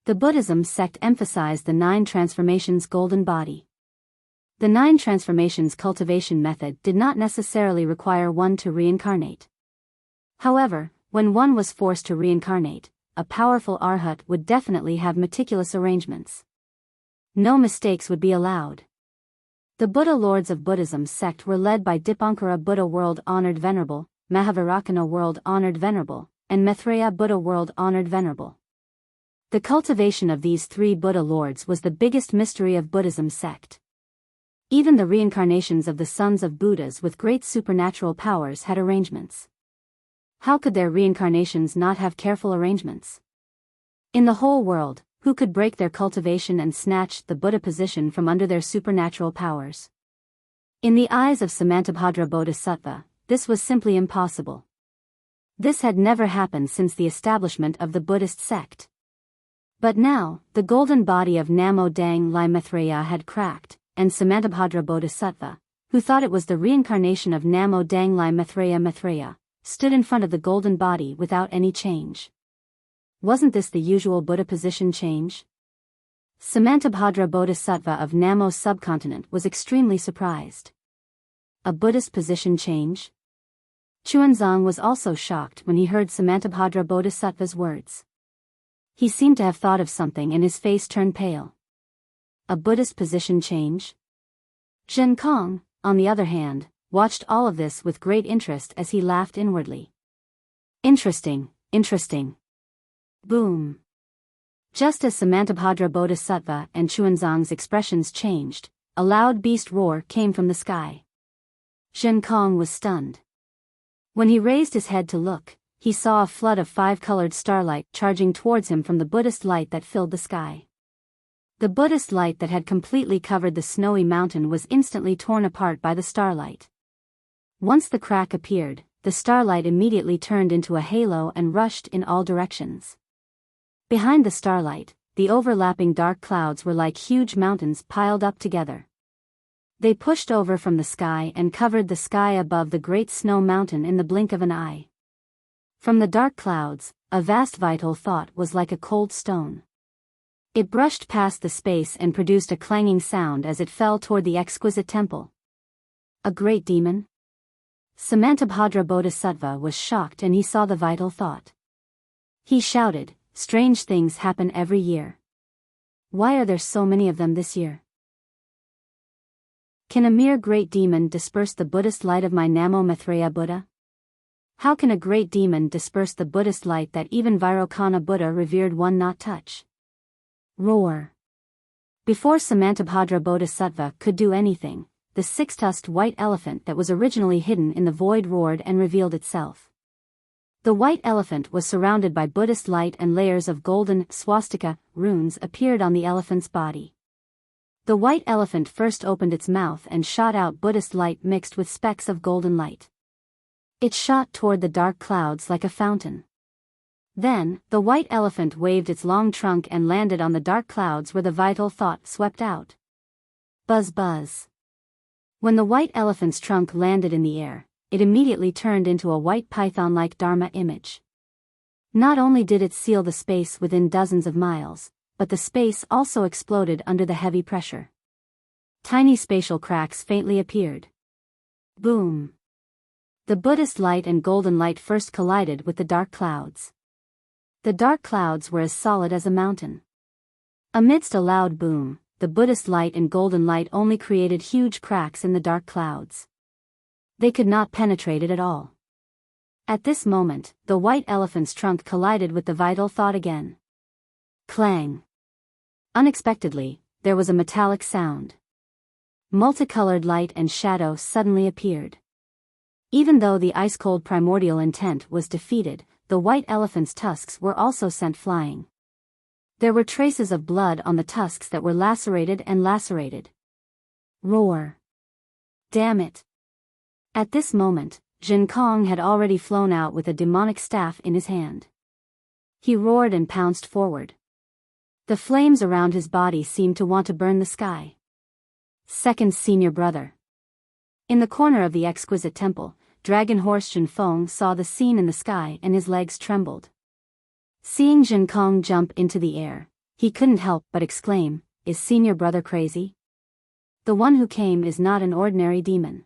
The Buddhism sect emphasized the 9 transformations golden body. The 9 transformations cultivation method did not necessarily require one to reincarnate. However, when one was forced to reincarnate, a powerful arhat would definitely have meticulous arrangements. No mistakes would be allowed. The Buddha Lords of Buddhism sect were led by Dipankara Buddha World Honored Venerable, Mahavirakana World Honored Venerable, and Maitreya Buddha World Honored Venerable. The cultivation of these 3 Buddha Lords was the biggest mystery of Buddhism sect. Even the reincarnations of the sons of Buddhas with great supernatural powers had arrangements. How could their reincarnations not have careful arrangements? In the whole world, who could break their cultivation and snatch the Buddha position from under their supernatural powers? In the eyes of Samantabhadra Bodhisattva, this was simply impossible. This had never happened since the establishment of the Buddhist sect. But now, the golden body of Namo Dang Lai Maitreya had cracked, and Samantabhadra Bodhisattva, who thought it was the reincarnation of Namo Dang Lai Maitreya, stood in front of the golden body without any change. Wasn't this the usual Buddha position change? Samantabhadra Bodhisattva of Namo subcontinent was extremely surprised. A Buddhist position change? Chuanzang was also shocked when he heard Samantabhadra Bodhisattva's words. He seemed to have thought of something and his face turned pale. A Buddhist position change? Zhen Kong, on the other hand, watched all of this with great interest as he laughed inwardly. Interesting. Boom. Just as Samantabhadra Bodhisattva and Chuanzang's expressions changed, a loud beast roar came from the sky. Zhen Kong was stunned. When he raised his head to look, he saw a flood of 5-colored starlight charging towards him from the Buddhist light that filled the sky. The Buddhist light that had completely covered the snowy mountain was instantly torn apart by the starlight. Once the crack appeared, the starlight immediately turned into a halo and rushed in all directions. Behind the starlight, the overlapping dark clouds were like huge mountains piled up together. They pushed over from the sky and covered the sky above the great snow mountain in the blink of an eye. From the dark clouds, a vast vital thought was like a cold stone. It brushed past the space and produced a clanging sound as it fell toward the exquisite temple. A great demon? Samantabhadra Bodhisattva was shocked and he saw the vital thought. He shouted, "Strange things happen every year. Why are there so many of them this year? Can a mere great demon disperse the Buddhist light of my Namo Maitreya Buddha? How can a great demon disperse the Buddhist light that even Vairocana Buddha revered one not touch?" Roar. Before Samantabhadra Bodhisattva could do anything, the six-tusked white elephant that was originally hidden in the void roared and revealed itself. The white elephant was surrounded by Buddhist light and layers of golden swastika runes appeared on the elephant's body. The white elephant first opened its mouth and shot out Buddhist light mixed with specks of golden light. It shot toward the dark clouds like a fountain. Then, the white elephant waved its long trunk and landed on the dark clouds where the vital thought swept out. Buzz buzz. When the white elephant's trunk landed in the air, it immediately turned into a white python-like Dharma image. Not only did it seal the space within dozens of miles, but the space also exploded under the heavy pressure. Tiny spatial cracks faintly appeared. Boom. The Buddhist light and golden light first collided with the dark clouds. The dark clouds were as solid as a mountain. Amidst a loud boom, the Buddhist light and golden light only created huge cracks in the dark clouds. They could not penetrate it at all. At this moment, the white elephant's trunk collided with the vital thought again. Clang. Unexpectedly, there was a metallic sound. Multicolored light and shadow suddenly appeared. Even though the ice-cold primordial intent was defeated, the white elephant's tusks were also sent flying. There were traces of blood on the tusks that were lacerated and lacerated. Roar. Damn it. At this moment, Jin Kong had already flown out with a demonic staff in his hand. He roared and pounced forward. The flames around his body seemed to want to burn the sky. Second senior brother. In the corner of the exquisite temple, Dragon Horse Jin Feng saw the scene in the sky and his legs trembled. Seeing Jin Kong jump into the air, he couldn't help but exclaim, "Is senior brother crazy? The one who came is not an ordinary demon.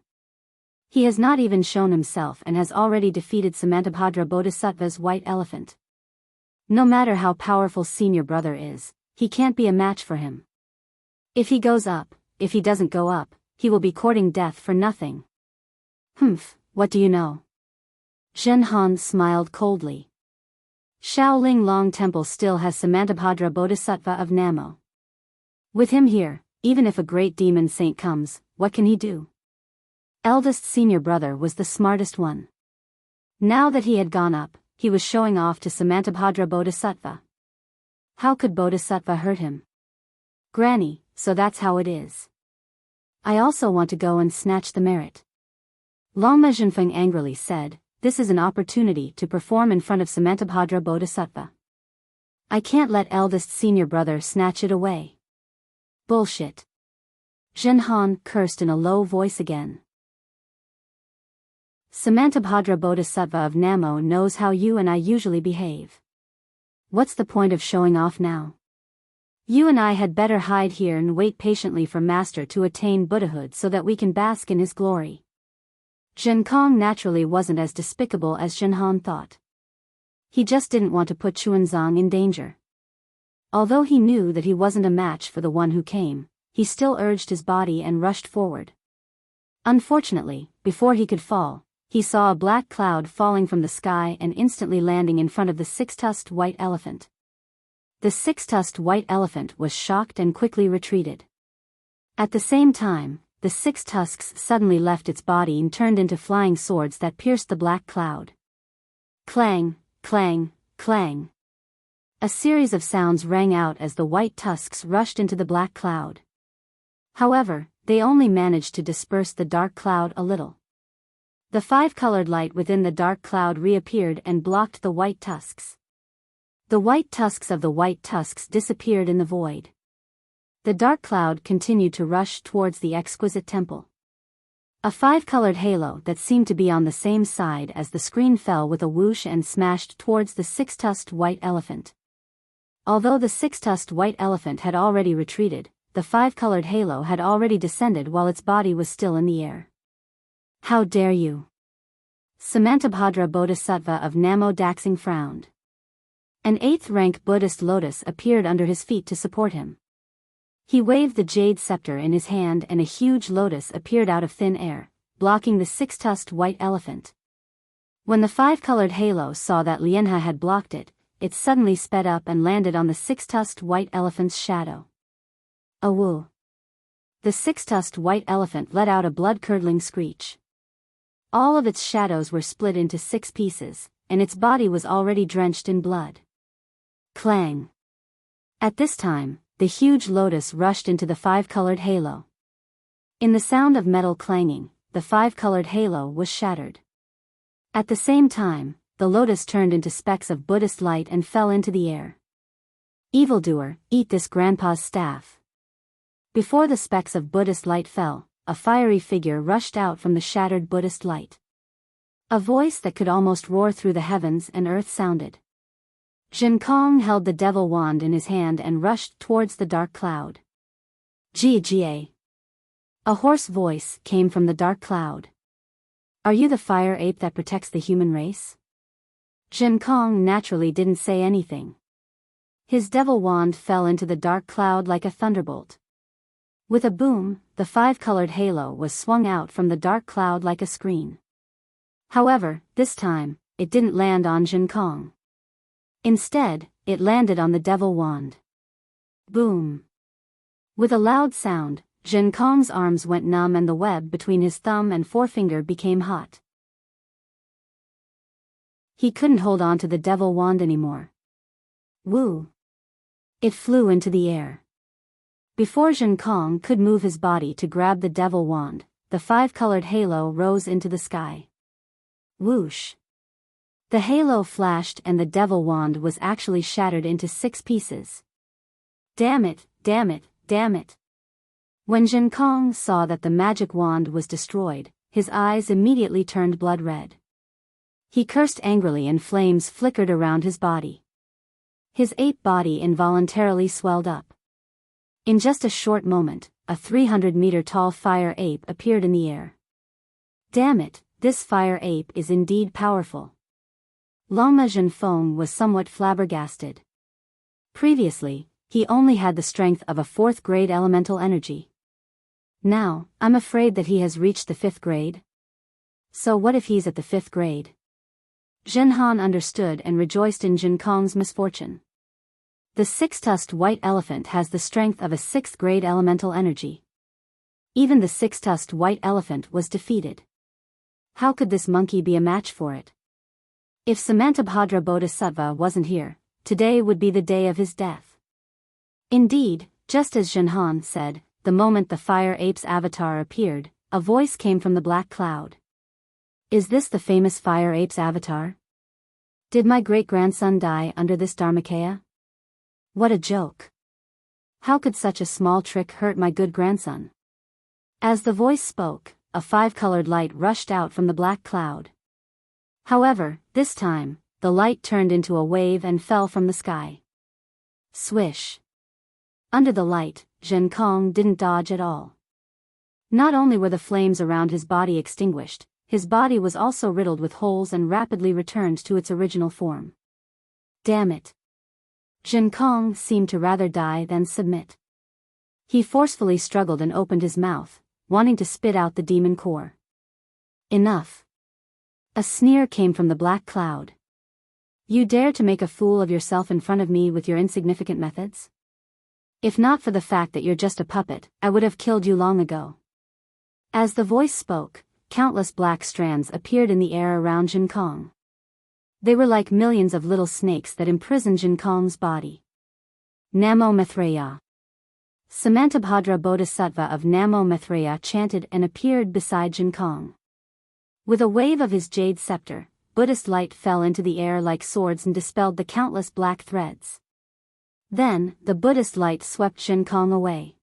He has not even shown himself and has already defeated Samantabhadra Bodhisattva's white elephant. No matter how powerful senior brother is, he can't be a match for him. If he goes up, if he doesn't go up, he will be courting death for nothing." "Humph, what do you know?" Zhen Han smiled coldly. "Shaoling Long Temple still has Samantabhadra Bodhisattva of Namo. With him here, even if a great demon saint comes, what can he do?" Eldest senior brother was the smartest one. Now that he had gone up, he was showing off to Samantabhadra Bodhisattva. How could Bodhisattva hurt him? "Granny, so that's how it is. I also want to go and snatch the merit." Lama Zhenfeng angrily said, "This is an opportunity to perform in front of Samantabhadra Bodhisattva. I can't let eldest senior brother snatch it away." "Bullshit." Zhen Han cursed in a low voice again. "Samantabhadra Bodhisattva of Namo knows how you and I usually behave. What's the point of showing off now? You and I had better hide here and wait patiently for Master to attain Buddhahood so that we can bask in his glory." Jin Kong naturally wasn't as despicable as Zhen Han thought. He just didn't want to put Chuanzang in danger. Although he knew that he wasn't a match for the one who came, he still urged his body and rushed forward. Unfortunately, before he could fall, he saw a black cloud falling from the sky and instantly landing in front of the six-tusked white elephant. The six-tusked white elephant was shocked and quickly retreated. At the same time, the six tusks suddenly left its body and turned into flying swords that pierced the black cloud. Clang, clang, clang. A series of sounds rang out as the white tusks rushed into the black cloud. However, they only managed to disperse the dark cloud a little. The five-colored light within the dark cloud reappeared and blocked the white tusks. The white tusks of the white tusks disappeared in the void. The dark cloud continued to rush towards the exquisite temple. A five-colored halo that seemed to be on the same side as the screen fell with a whoosh and smashed towards the six-tusked white elephant. Although the six-tusked white elephant had already retreated, the five-colored halo had already descended while its body was still in the air. How dare you? Samantabhadra Bodhisattva of Namo Daxing frowned. An 8th-rank Buddhist lotus appeared under his feet to support him. He waved the jade scepter in his hand and a huge lotus appeared out of thin air, blocking the six-tusked white elephant. When the five-colored halo saw that Lianhe had blocked it, it suddenly sped up and landed on the six-tusked white elephant's shadow. Awoo! The six-tusked white elephant let out a blood-curdling screech. All of its shadows were split into 6 pieces, and its body was already drenched in blood. Clang! At this time, the huge lotus rushed into the five-colored halo. In the sound of metal clanging, the five-colored halo was shattered. At the same time, the lotus turned into specks of Buddhist light and fell into the air. Evildoer, eat this grandpa's staff. Before the specks of Buddhist light fell, a fiery figure rushed out from the shattered Buddhist light. A voice that could almost roar through the heavens and earth sounded. Jin Kong held the devil wand in his hand and rushed towards the dark cloud. Jia. A hoarse voice came from the dark cloud. Are you the fire ape that protects the human race? Jin Kong naturally didn't say anything. His devil wand fell into the dark cloud like a thunderbolt. With a boom, the five-colored halo was swung out from the dark cloud like a screen. However, this time, it didn't land on Jin Kong. Instead, it landed on the devil wand. Boom! With a loud sound, Jin Kong's arms went numb and the web between his thumb and forefinger became hot. He couldn't hold on to the devil wand anymore. Woo! It flew into the air. Before Jin Kong could move his body to grab the devil wand, the five-colored halo rose into the sky. Whoosh! The halo flashed and the devil wand was actually shattered into 6 pieces. Damn it, damn it, damn it! When Jin Kong saw that the magic wand was destroyed, his eyes immediately turned blood red. He cursed angrily and flames flickered around his body. His ape body involuntarily swelled up. In just a short moment, a 300-meter-tall fire ape appeared in the air. Damn it, this fire ape is indeed powerful. Lama Jinfeng was somewhat flabbergasted. Previously, he only had the strength of a 4th-grade elemental energy. Now, I'm afraid that he has reached the 5th grade. So what if he's at the 5th grade? Jin Han understood and rejoiced in Jin Kong's misfortune. The six-tusked white elephant has the strength of a 6th-grade elemental energy. Even the six-tusked white elephant was defeated. How could this monkey be a match for it? If Samantabhadra Bodhisattva wasn't here, today would be the day of his death. Indeed, just as Jin Han said, the moment the fire ape's avatar appeared, a voice came from the black cloud. Is this the famous fire ape's avatar? Did my great-grandson die under this Dharmakaya? What a joke. How could such a small trick hurt my good grandson? As the voice spoke, a 5-colored light rushed out from the black cloud. However, this time, the light turned into a wave and fell from the sky. Swish! Under the light, Jin Kong didn't dodge at all. Not only were the flames around his body extinguished, his body was also riddled with holes and rapidly returned to its original form. Damn it! Jin Kong seemed to rather die than submit. He forcefully struggled and opened his mouth, wanting to spit out the demon core. Enough! A sneer came from the black cloud. You dare to make a fool of yourself in front of me with your insignificant methods? If not for the fact that you're just a puppet, I would have killed you long ago. As the voice spoke, countless black strands appeared in the air around Jin Kong. They were like millions of little snakes that imprisoned Jin Kong's body. Namo Maitreya. Samantabhadra Bodhisattva of Namo Maitreya chanted and appeared beside Jin Kong. With a wave of his jade scepter, Buddhist light fell into the air like swords and dispelled the countless black threads. Then, the Buddhist light swept Jin Kong away.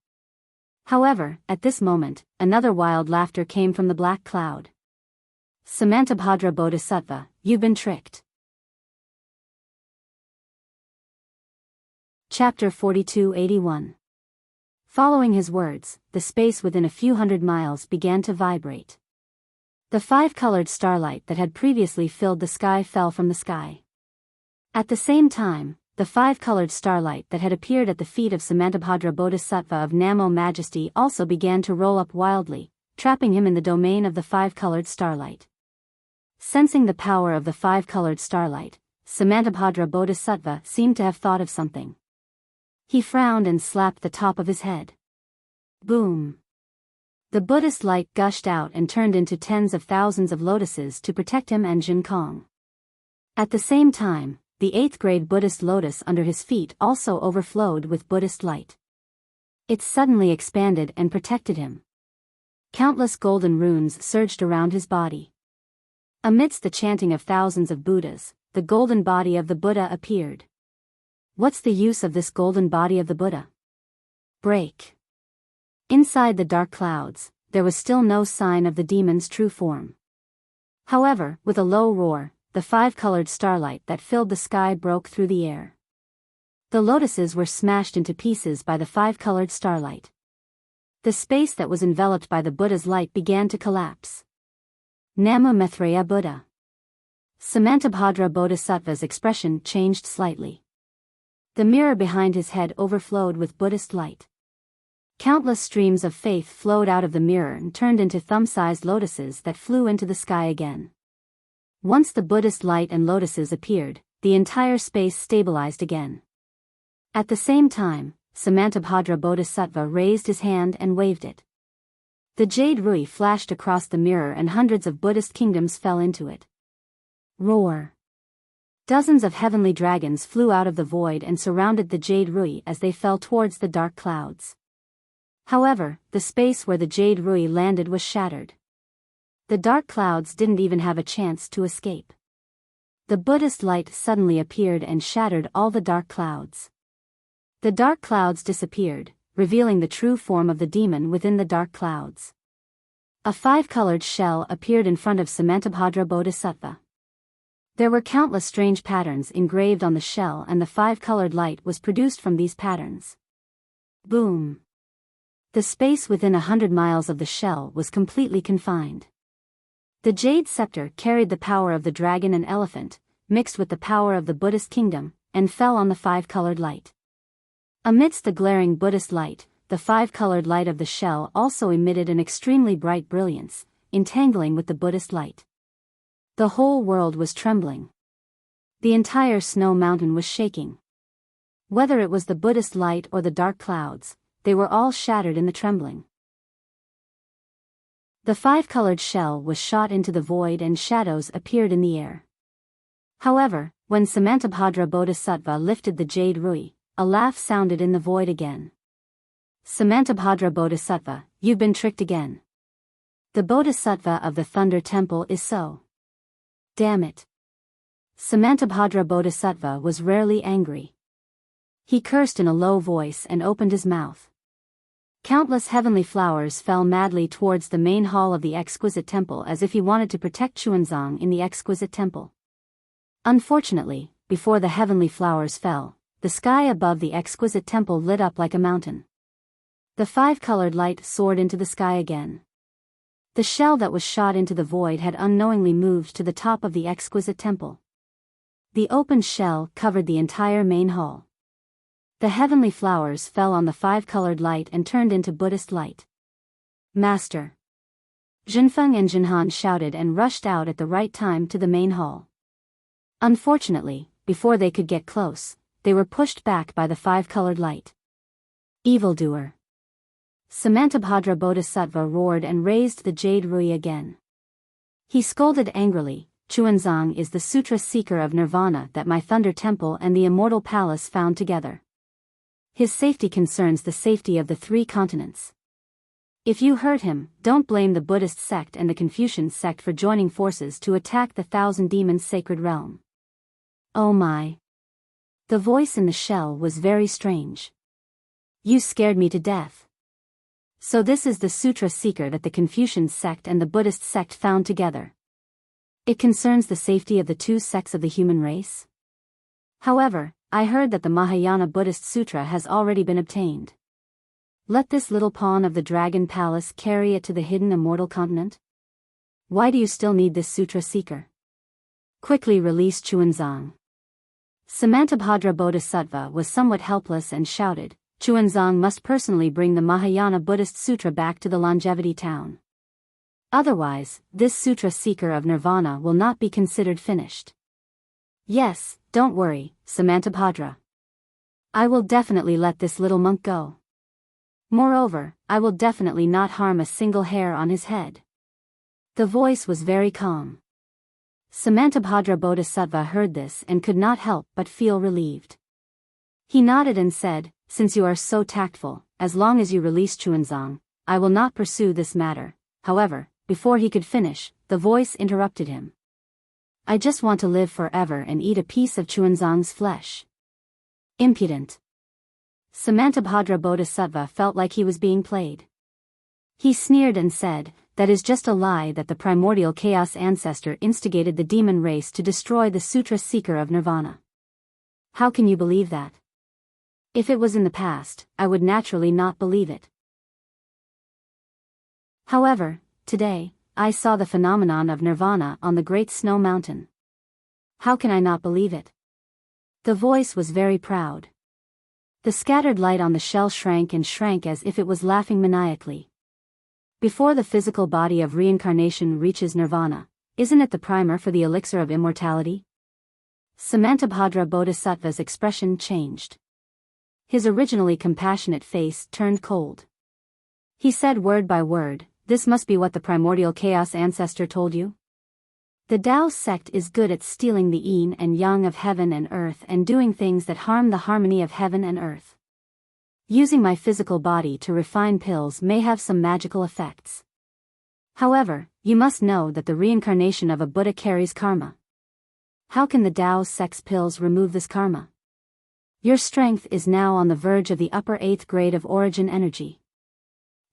However, at this moment, another wild laughter came from the black cloud. Samantabhadra Bodhisattva, you've been tricked. Chapter 4281. Following his words, the space within a few hundred miles began to vibrate. The five-colored starlight that had previously filled the sky fell from the sky. At the same time, the five-colored starlight that had appeared at the feet of Samantabhadra Bodhisattva of Namo Majesty also began to roll up wildly, trapping him in the domain of the five-colored starlight. Sensing the power of the five-colored starlight, Samantabhadra Bodhisattva seemed to have thought of something. He frowned and slapped the top of his head. Boom! The Buddhist light gushed out and turned into tens of thousands of lotuses to protect him and Jin Kong. At the same time, the 8th-grade Buddhist lotus under his feet also overflowed with Buddhist light. It suddenly expanded and protected him. Countless golden runes surged around his body. Amidst the chanting of thousands of Buddhas, the golden body of the Buddha appeared. What's the use of this golden body of the Buddha? Break. Inside the dark clouds, there was still no sign of the demon's true form. However, with a low roar, the five-colored starlight that filled the sky broke through the air. The lotuses were smashed into pieces by the five-colored starlight. The space that was enveloped by the Buddha's light began to collapse. Namo Maitreya Buddha. Samantabhadra Bodhisattva's expression changed slightly. The mirror behind his head overflowed with Buddhist light. Countless streams of faith flowed out of the mirror and turned into thumb-sized lotuses that flew into the sky again. Once the Buddhist light and lotuses appeared, the entire space stabilized again. At the same time, Samantabhadra Bodhisattva raised his hand and waved it. The jade rui flashed across the mirror and hundreds of Buddhist kingdoms fell into it. Roar! Dozens of heavenly dragons flew out of the void and surrounded the jade rui as they fell towards the dark clouds. However, the space where the jade rui landed was shattered. The dark clouds didn't even have a chance to escape. The Buddhist light suddenly appeared and shattered all the dark clouds. The dark clouds disappeared, revealing the true form of the demon within the dark clouds. A five-colored shell appeared in front of Samantabhadra Bodhisattva. There were countless strange patterns engraved on the shell, and the five-colored light was produced from these patterns. Boom! The space within 100 miles of the shell was completely confined. The jade scepter carried the power of the dragon and elephant, mixed with the power of the Buddhist kingdom, and fell on the five-colored light. Amidst the glaring Buddhist light, the five-colored light of the shell also emitted an extremely bright brilliance, entangling with the Buddhist light. The whole world was trembling. The entire snow mountain was shaking. Whether it was the Buddhist light or the dark clouds, they were all shattered in the trembling. The five-colored shell was shot into the void and shadows appeared in the air. However, when Samantabhadra Bodhisattva lifted the jade rui, a laugh sounded in the void again. Samantabhadra Bodhisattva, you've been tricked again. The Bodhisattva of the Thunder Temple is so. Damn it. Samantabhadra Bodhisattva was rarely angry. He cursed in a low voice and opened his mouth. Countless heavenly flowers fell madly towards the main hall of the exquisite temple as if he wanted to protect Xuanzang in the exquisite temple. Unfortunately, before the heavenly flowers fell, the sky above the exquisite temple lit up like a mountain. The five-colored light soared into the sky again. The shell that was shot into the void had unknowingly moved to the top of the exquisite temple. The open shell covered the entire main hall. The heavenly flowers fell on the five-colored light and turned into Buddhist light. Master! Jinfeng and Jinhan shouted and rushed out at the right time to the main hall. Unfortunately, before they could get close, they were pushed back by the five-colored light. Evildoer! Samantabhadra Bodhisattva roared and raised the jade rui again. He scolded angrily, Xuanzang is the sutra seeker of nirvana that my Thunder Temple and the Immortal Palace found together. His safety concerns the safety of the 3 continents. If you hurt him, don't blame the Buddhist sect and the Confucian sect for joining forces to attack the Thousand Demons' sacred realm. Oh my! The voice in the shell was very strange. You scared me to death. So this is the sutra seeker that the Confucian sect and the Buddhist sect found together. It concerns the safety of the 2 sects of the human race? However, I heard that the Mahayana Buddhist Sutra has already been obtained. Let this little pawn of the Dragon Palace carry it to the hidden Immortal continent? Why do you still need this sutra, seeker? Quickly release Chuanzang. Samantabhadra Bodhisattva was somewhat helpless and shouted, Chuanzang must personally bring the Mahayana Buddhist Sutra back to the Longevity Town. Otherwise, this sutra seeker of nirvana will not be considered finished. Yes, don't worry, Samantabhadra. I will definitely let this little monk go. Moreover, I will definitely not harm a single hair on his head. The voice was very calm. Samantabhadra Bodhisattva heard this and could not help but feel relieved. He nodded and said, since you are so tactful, as long as you release Chuanzang, I will not pursue this matter. However, before he could finish, the voice interrupted him. I just want to live forever and eat a piece of Chuanzang's flesh. Impudent. Samantabhadra Bodhisattva felt like he was being played. He sneered and said, that is just a lie that the primordial chaos ancestor instigated the demon race to destroy the sutra seeker of nirvana. How can you believe that? If it was in the past, I would naturally not believe it. However, today, I saw the phenomenon of nirvana on the great snow mountain. How can I not believe it? The voice was very proud. The scattered light on the shell shrank and shrank as if it was laughing maniacally. Before the physical body of reincarnation reaches nirvana, isn't it the primer for the elixir of immortality? Samantabhadra Bodhisattva's expression changed. His originally compassionate face turned cold. He said word by word, this must be what the primordial chaos ancestor told you? The Tao sect is good at stealing the yin and yang of heaven and earth and doing things that harm the harmony of heaven and earth. Using my physical body to refine pills may have some magical effects. However, you must know that the reincarnation of a Buddha carries karma. How can the Tao sect's pills remove this karma? Your strength is now on the verge of the upper 8th grade of origin energy.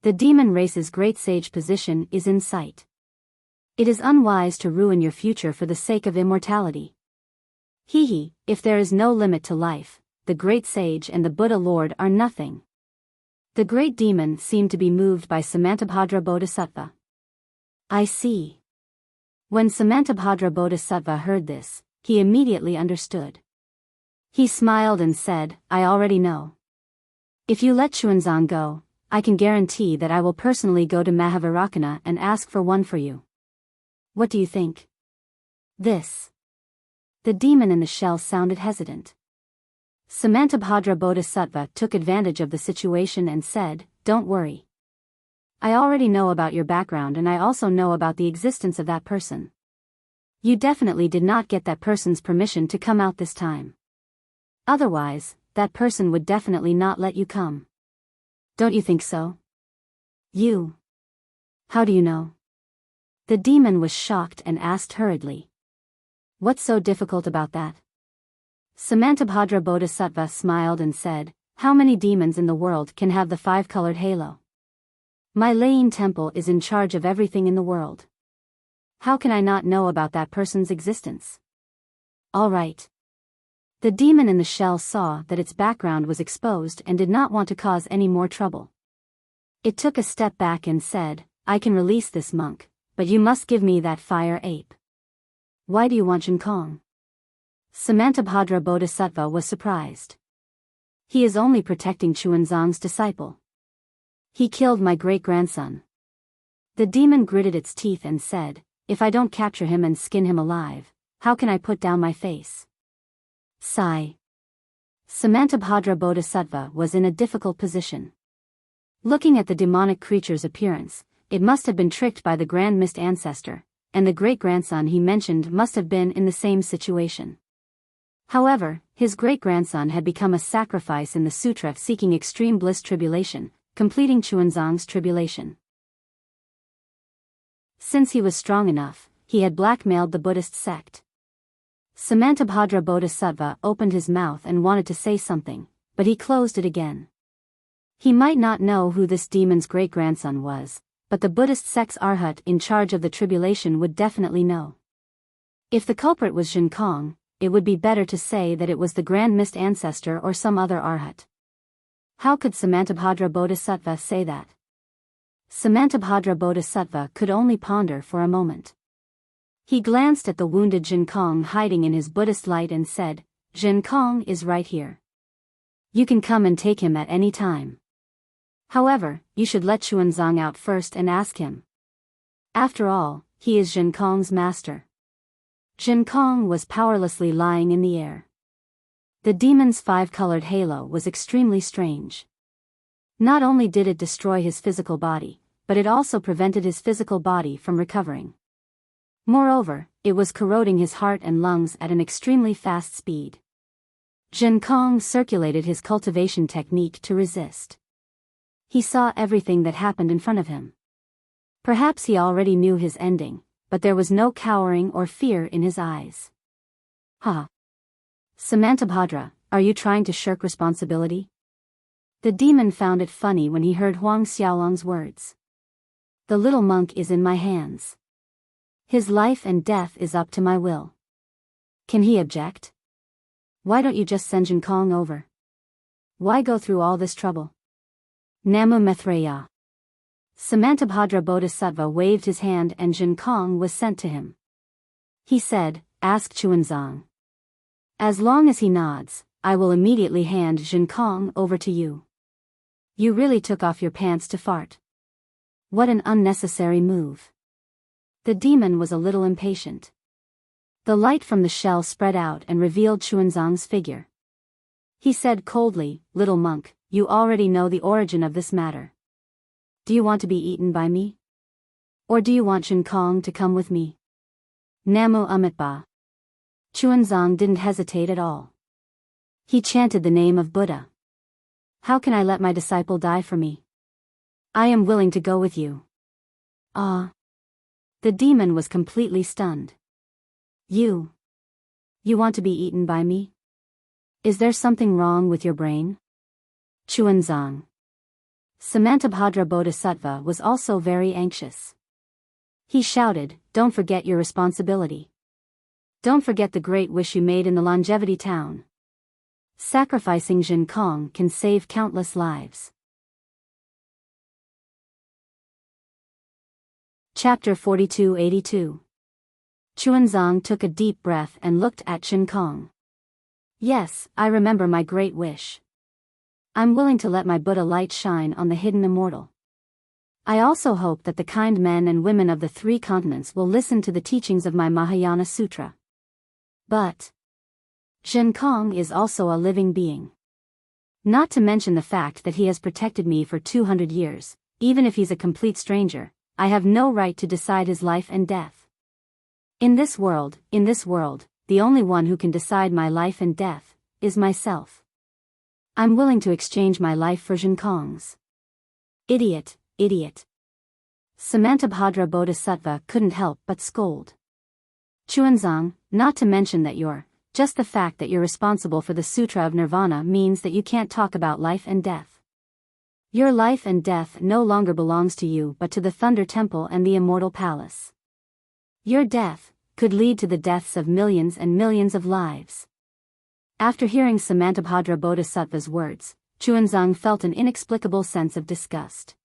The demon race's great sage position is in sight. It is unwise to ruin your future for the sake of immortality. If there is no limit to life, the great sage and the Buddha Lord are nothing. The great demon seemed to be moved by Samantabhadra Bodhisattva. I see. When Samantabhadra Bodhisattva heard this, he immediately understood. He smiled and said, I already know. If you let Chuanzang go, I can guarantee that I will personally go to Mahavirakana and ask for one for you. What do you think? This. The demon in the shell sounded hesitant. Samantabhadra Bodhisattva took advantage of the situation and said, don't worry. I already know about your background and I also know about the existence of that person. You definitely did not get that person's permission to come out this time. Otherwise, that person would definitely not let you come. Don't you think so? You. How do you know? The demon was shocked and asked hurriedly. What's so difficult about that? Samantabhadra Bodhisattva smiled and said, how many demons in the world can have the 5-colored halo? My Layin temple is in charge of everything in the world. How can I not know about that person's existence? All right. The demon in the shell saw that its background was exposed and did not want to cause any more trouble. It took a step back and said, I can release this monk, but you must give me that fire ape. Why do you want Jinkong? Samantabhadra Bodhisattva was surprised. He is only protecting Chuanzang's disciple. He killed my great-grandson. The demon gritted its teeth and said, if I don't capture him and skin him alive, how can I put down my face? Sigh. Samantabhadra Bodhisattva was in a difficult position. Looking at the demonic creature's appearance, it must have been tricked by the Grand Mist ancestor, and the great-grandson he mentioned must have been in the same situation. However, his great-grandson had become a sacrifice in the sutra seeking extreme bliss tribulation, completing Chuanzang's tribulation. Since he was strong enough, he had blackmailed the Buddhist sect. Samantabhadra Bodhisattva opened his mouth and wanted to say something, but he closed it again. He might not know who this demon's great-grandson was, but the Buddhist sect's arhat in charge of the tribulation would definitely know. If the culprit was Jinkong, it would be better to say that it was the Grand Mist Ancestor or some other Arhat. How could Samantabhadra Bodhisattva say that? Samantabhadra Bodhisattva could only ponder for a moment. He glanced at the wounded Jin Kong hiding in his Buddhist light and said, Jin Kong is right here. You can come and take him at any time. However, you should let Xuanzang out first and ask him. After all, he is Jin Kong's master. Jin Kong was powerlessly lying in the air. The demon's five-colored halo was extremely strange. Not only did it destroy his physical body, but it also prevented his physical body from recovering. Moreover, it was corroding his heart and lungs at an extremely fast speed. Jin Kong circulated his cultivation technique to resist. He saw everything that happened in front of him. Perhaps he already knew his ending, but there was no cowering or fear in his eyes. Ha! Samantabhadra, are you trying to shirk responsibility? The demon found it funny when he heard Huang Xiaolong's words. The little monk is in my hands. His life and death is up to my will. Can he object? Why don't you just send Jin Kong over? Why go through all this trouble? Namo Maitreya. Samantabhadra Bodhisattva waved his hand and Jin Kong was sent to him. He said, ask Xuanzang. As long as he nods, I will immediately hand Jin Kong over to you. You really took off your pants to fart. What an unnecessary move. The demon was a little impatient. The light from the shell spread out and revealed Xuanzang's figure. He said coldly, little monk, you already know the origin of this matter. Do you want to be eaten by me? Or do you want Jin Kong to come with me? Namo Amitabha. Xuanzang didn't hesitate at all. He chanted the name of Buddha. How can I let my disciple die for me? I am willing to go with you. Ah. The demon was completely stunned. You want to be eaten by me? Is there something wrong with your brain? Xuanzang. Samantabhadra Bodhisattva was also very anxious. He shouted, don't forget your responsibility. Don't forget the great wish you made in the longevity town. Sacrificing Jin Kong can save countless lives. Chapter 4282. Xuanzang took a deep breath and looked at Jin Kong. Yes, I remember my great wish. I'm willing to let my Buddha light shine on the hidden immortal. I also hope that the kind men and women of the three continents will listen to the teachings of my Mahayana Sutra. But Jin Kong is also a living being. Not to mention the fact that he has protected me for 200 years, even if he's a complete stranger, I have no right to decide his life and death. In this world, the only one who can decide my life and death is myself. I'm willing to exchange my life for Jin Kong's. Idiot. Samantabhadra Bodhisattva couldn't help but scold. Xuanzang, not to mention that just the fact that you're responsible for the Sutra of Nirvana means that you can't talk about life and death. Your life and death no longer belongs to you but to the Thunder Temple and the Immortal Palace. Your death could lead to the deaths of millions and millions of lives. After hearing Samantabhadra Bodhisattva's words, Xuanzang felt an inexplicable sense of disgust.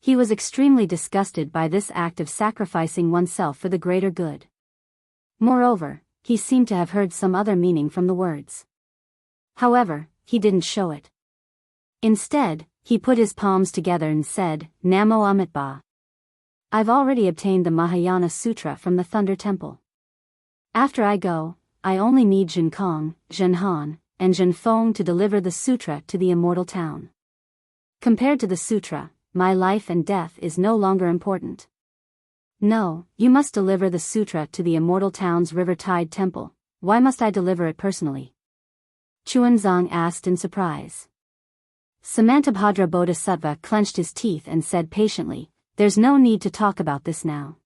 He was extremely disgusted by this act of sacrificing oneself for the greater good. Moreover, he seemed to have heard some other meaning from the words. However, he didn't show it. Instead, he put his palms together and said, Namo Amitabha. I've already obtained the Mahayana Sutra from the Thunder Temple. After I go, I only need Jin Kong, Jin Han, and Jin Feng to deliver the sutra to the immortal town. Compared to the sutra, my life and death is no longer important. No, you must deliver the sutra to the immortal town's river tide temple. Why must I deliver it personally? Xuanzang asked in surprise. Samantabhadra Bodhisattva clenched his teeth and said patiently, there's no need to talk about this now.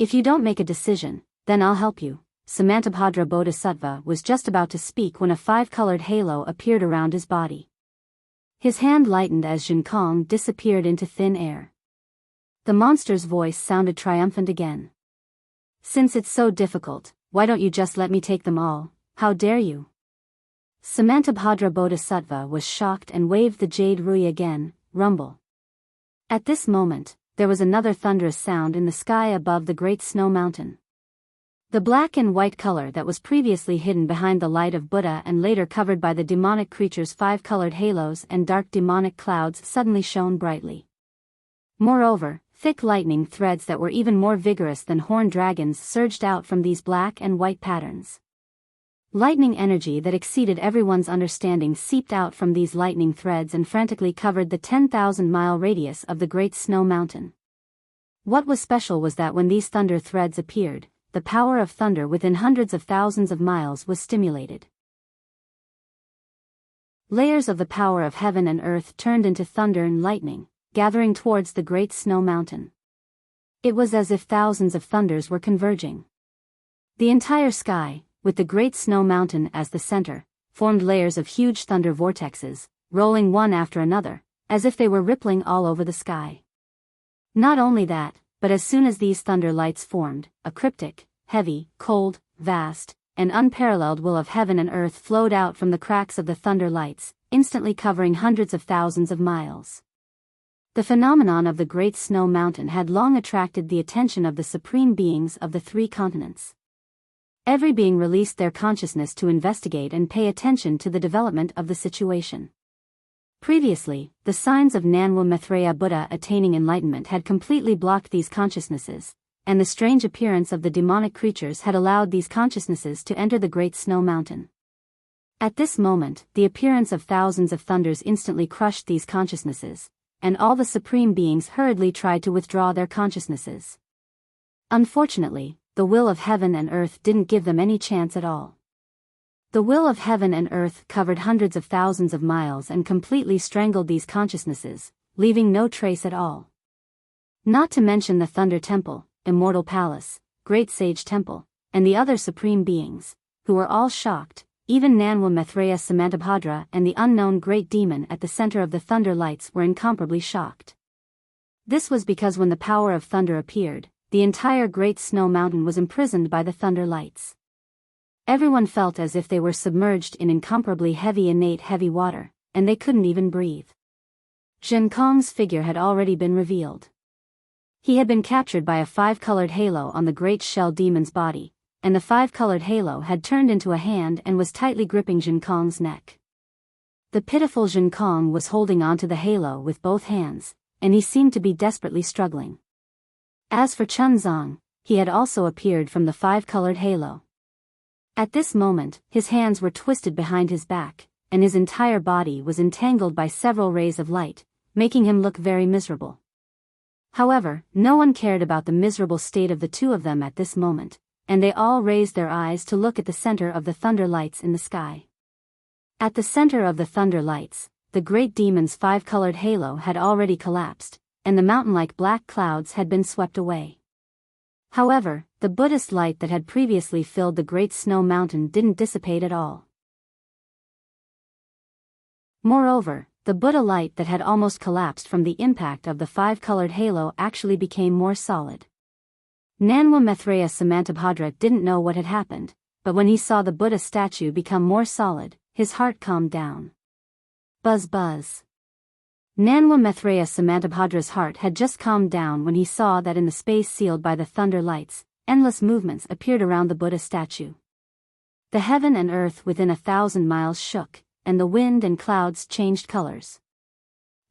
If you don't make a decision, then I'll help you. Samantabhadra Bodhisattva was just about to speak when a five-colored halo appeared around his body. His hand lightened as Jin Kong disappeared into thin air. The monster's voice sounded triumphant again. Since it's so difficult, why don't you just let me take them all? How dare you? Samantabhadra Bodhisattva was shocked and waved the jade rui again, rumble. At this moment, there was another thunderous sound in the sky above the great snow mountain. The black and white color that was previously hidden behind the light of Buddha and later covered by the demonic creature's 5-colored halos and dark demonic clouds suddenly shone brightly. Moreover, thick lightning threads that were even more vigorous than horned dragons surged out from these black and white patterns. Lightning energy that exceeded everyone's understanding seeped out from these lightning threads and frantically covered the 10,000-mile radius of the great snow mountain. What was special was that when these thunder threads appeared, the power of thunder within hundreds of thousands of miles was stimulated. Layers of the power of heaven and earth turned into thunder and lightning, gathering towards the great snow mountain. It was as if thousands of thunders were converging. The entire sky, with the great snow mountain as the center, formed layers of huge thunder vortexes, rolling one after another, as if they were rippling all over the sky. Not only that, but as soon as these thunder lights formed, a cryptic, heavy, cold, vast, and unparalleled will of heaven and earth flowed out from the cracks of the thunder lights, instantly covering hundreds of thousands of miles. The phenomenon of the great snow mountain had long attracted the attention of the supreme beings of the 3 continents. Every being released their consciousness to investigate and pay attention to the development of the situation. Previously, the signs of Nanwa Maitreya Buddha attaining enlightenment had completely blocked these consciousnesses, and the strange appearance of the demonic creatures had allowed these consciousnesses to enter the great snow mountain. At this moment, the appearance of thousands of thunders instantly crushed these consciousnesses, and all the supreme beings hurriedly tried to withdraw their consciousnesses. Unfortunately, the will of heaven and earth didn't give them any chance at all. The will of heaven and earth covered hundreds of thousands of miles and completely strangled these consciousnesses, leaving no trace at all. Not to mention the Thunder Temple, Immortal Palace, Great Sage Temple, and the other supreme beings, who were all shocked. Even Nanwa Maitreya Samantabhadra and the unknown great demon at the center of the thunder lights were incomparably shocked. This was because when the power of thunder appeared, the entire great snow mountain was imprisoned by the thunder lights. Everyone felt as if they were submerged in incomparably heavy water, and they couldn't even breathe. Zhen Kong's figure had already been revealed. He had been captured by a 5-colored halo on the great shell demon's body, and the 5-colored halo had turned into a hand and was tightly gripping Zhen Kong's neck. The pitiful Zhen Kong was holding onto the halo with both hands, and he seemed to be desperately struggling. As for Chunzong, he had also appeared from the 5-colored halo. At this moment, his hands were twisted behind his back, and his entire body was entangled by several rays of light, making him look very miserable. However, no one cared about the miserable state of the two of them at this moment, and they all raised their eyes to look at the center of the thunder lights in the sky. At the center of the thunder lights, the great demon's 5-colored halo had already collapsed, and the mountain-like black clouds had been swept away. However, the Buddhist light that had previously filled the great snow mountain didn't dissipate at all. Moreover, the Buddha light that had almost collapsed from the impact of the 5-colored halo actually became more solid. Nanwa Maitreya Samantabhadra didn't know what had happened, but when he saw the Buddha statue become more solid, his heart calmed down. Buzz buzz. Nanwa Maitreya Samantabhadra's heart had just calmed down when he saw that in the space sealed by the thunder lights, endless movements appeared around the Buddha statue. The heaven and earth within 1,000 miles shook, and the wind and clouds changed colors.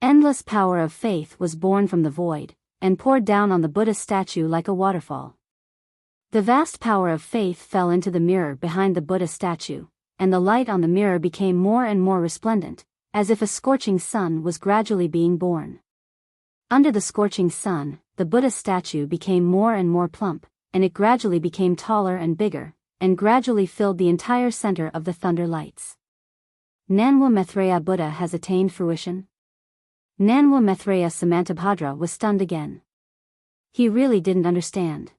Endless power of faith was born from the void, and poured down on the Buddha statue like a waterfall. The vast power of faith fell into the mirror behind the Buddha statue, and the light on the mirror became more and more resplendent, as if a scorching sun was gradually being born. Under the scorching sun, the Buddha statue became more and more plump, and it gradually became taller and bigger, and gradually filled the entire center of the thunder lights. Nanwa Maitreya Buddha has attained fruition? Nanwa Maitreya Samantabhadra was stunned again. He really didn't understand.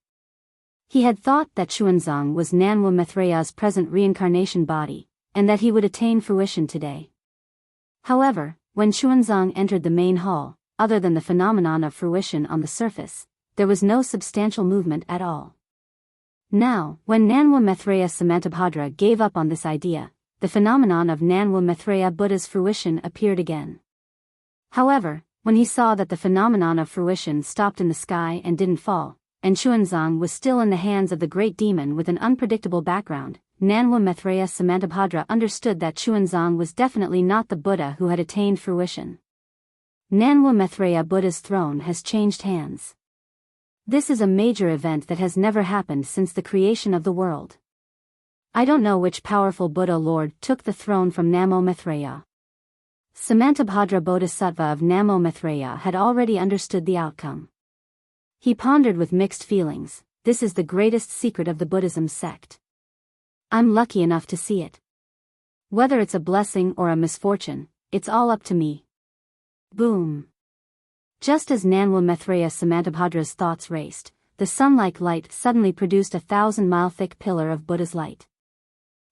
He had thought that Xuanzang was Nanwa Maitreya's present reincarnation body, and that he would attain fruition today. However, when Xuanzang entered the main hall, other than the phenomenon of fruition on the surface, there was no substantial movement at all. Now, when Nanwa Maitreya Samantabhadra gave up on this idea, the phenomenon of Nanwa Maitreya Buddha's fruition appeared again. However, when he saw that the phenomenon of fruition stopped in the sky and didn't fall, and Chuanzang was still in the hands of the great demon with an unpredictable background, Nanwa Maitreya Samantabhadra understood that Chuanzang was definitely not the Buddha who had attained fruition. Nanwa Maitreya Buddha's throne has changed hands. This is a major event that has never happened since the creation of the world. I don't know which powerful Buddha Lord took the throne from Namo Maitreya. Samantabhadra Bodhisattva of Namo Maitreya had already understood the outcome. He pondered with mixed feelings, this is the greatest secret of the Buddhism sect. I'm lucky enough to see it. Whether it's a blessing or a misfortune, it's all up to me. Boom. Just as Nanwa Maitreya Samantabhadra's thoughts raced, the sun-like light suddenly produced 1,000-mile-thick pillar of Buddha's light.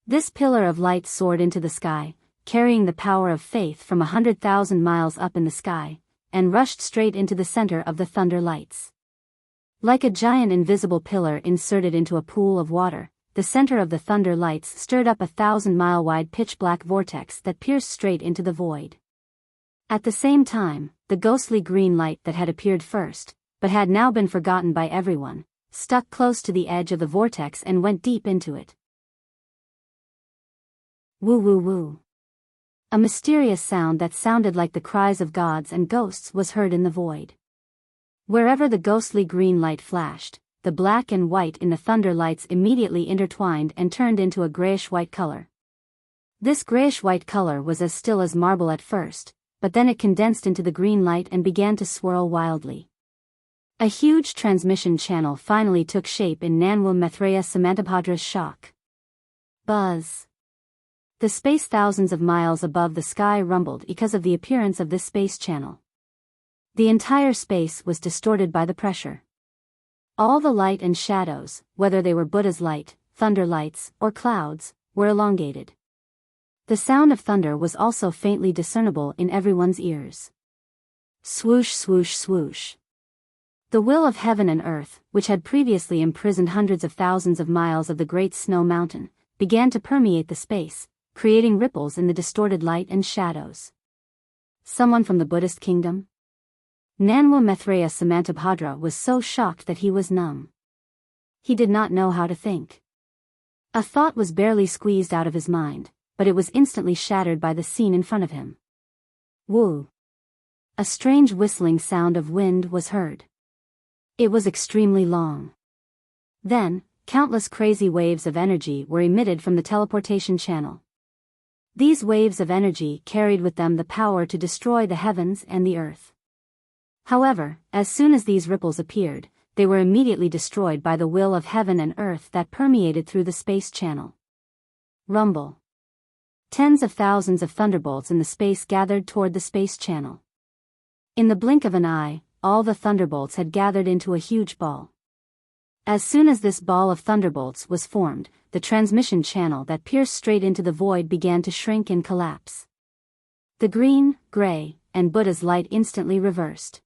This pillar of light soared into the sky, carrying the power of faith from 100,000 miles up in the sky, and rushed straight into the center of the thunder lights. Like a giant invisible pillar inserted into a pool of water, the center of the thunder lights stirred up 1,000-mile-wide pitch-black vortex that pierced straight into the void. At the same time, the ghostly green light that had appeared first, but had now been forgotten by everyone, stuck close to the edge of the vortex and went deep into it. Woo woo woo. A mysterious sound that sounded like the cries of gods and ghosts was heard in the void. Wherever the ghostly green light flashed, the black and white in the thunder lights immediately intertwined and turned into a grayish-white color. This grayish-white color was as still as marble at first, but then it condensed into the green light and began to swirl wildly. A huge transmission channel finally took shape in Nanwa Maitreya Samantabhadra's shock. Buzz. The space thousands of miles above the sky rumbled because of the appearance of this space channel. The entire space was distorted by the pressure. All the light and shadows, whether they were Buddha's light, thunder lights, or clouds, were elongated. The sound of thunder was also faintly discernible in everyone's ears. Swoosh swoosh swoosh. The will of heaven and earth, which had previously imprisoned hundreds of thousands of miles of the great snow mountain, began to permeate the space, creating ripples in the distorted light and shadows. Someone from the Buddhist kingdom? Nanwa Maitreya Samantabhadra was so shocked that he was numb. He did not know how to think. A thought was barely squeezed out of his mind, but it was instantly shattered by the scene in front of him. Woo! A strange whistling sound of wind was heard. It was extremely long. Then, countless crazy waves of energy were emitted from the teleportation channel. These waves of energy carried with them the power to destroy the heavens and the earth. However, as soon as these ripples appeared, they were immediately destroyed by the will of heaven and earth that permeated through the space channel. Rumble. Tens of thousands of thunderbolts in the space gathered toward the space channel. In the blink of an eye, all the thunderbolts had gathered into a huge ball. As soon as this ball of thunderbolts was formed, the transmission channel that pierced straight into the void began to shrink and collapse. The green, gray, and Buddha's light instantly reversed.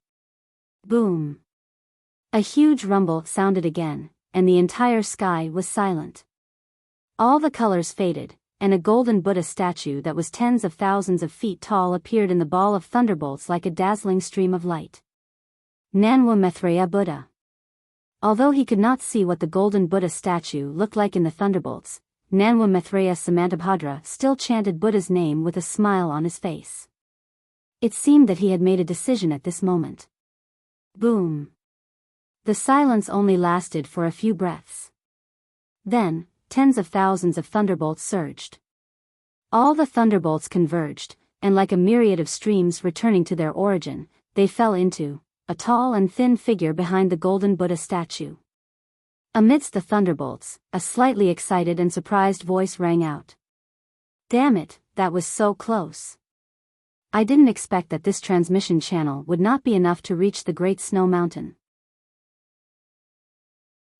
Boom! A huge rumble sounded again, and the entire sky was silent. All the colors faded, and a golden Buddha statue that was tens of thousands of feet tall appeared in the ball of thunderbolts like a dazzling stream of light. Nanwa Maitreya Buddha. Although he could not see what the golden Buddha statue looked like in the thunderbolts, Nanwa Maitreya Samantabhadra still chanted Buddha's name with a smile on his face. It seemed that he had made a decision at this moment. Boom! The silence only lasted for a few breaths. Then, tens of thousands of thunderbolts surged. All the thunderbolts converged, and like a myriad of streams returning to their origin, they fell into a tall and thin figure behind the golden Buddha statue. Amidst the thunderbolts, a slightly excited and surprised voice rang out. Damn it, that was so close. I didn't expect that this transmission channel would not be enough to reach the Great Snow Mountain.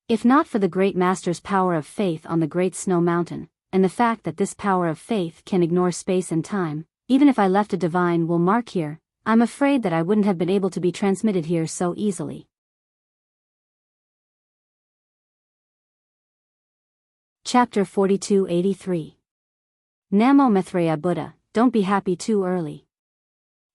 If not for the Great Master's power of faith on the Great Snow Mountain, and the fact that this power of faith can ignore space and time, even if I left a divine will mark here, I'm afraid that I wouldn't have been able to be transmitted here so easily. Chapter 4283. Namo Maitreya Buddha, don't be happy too early.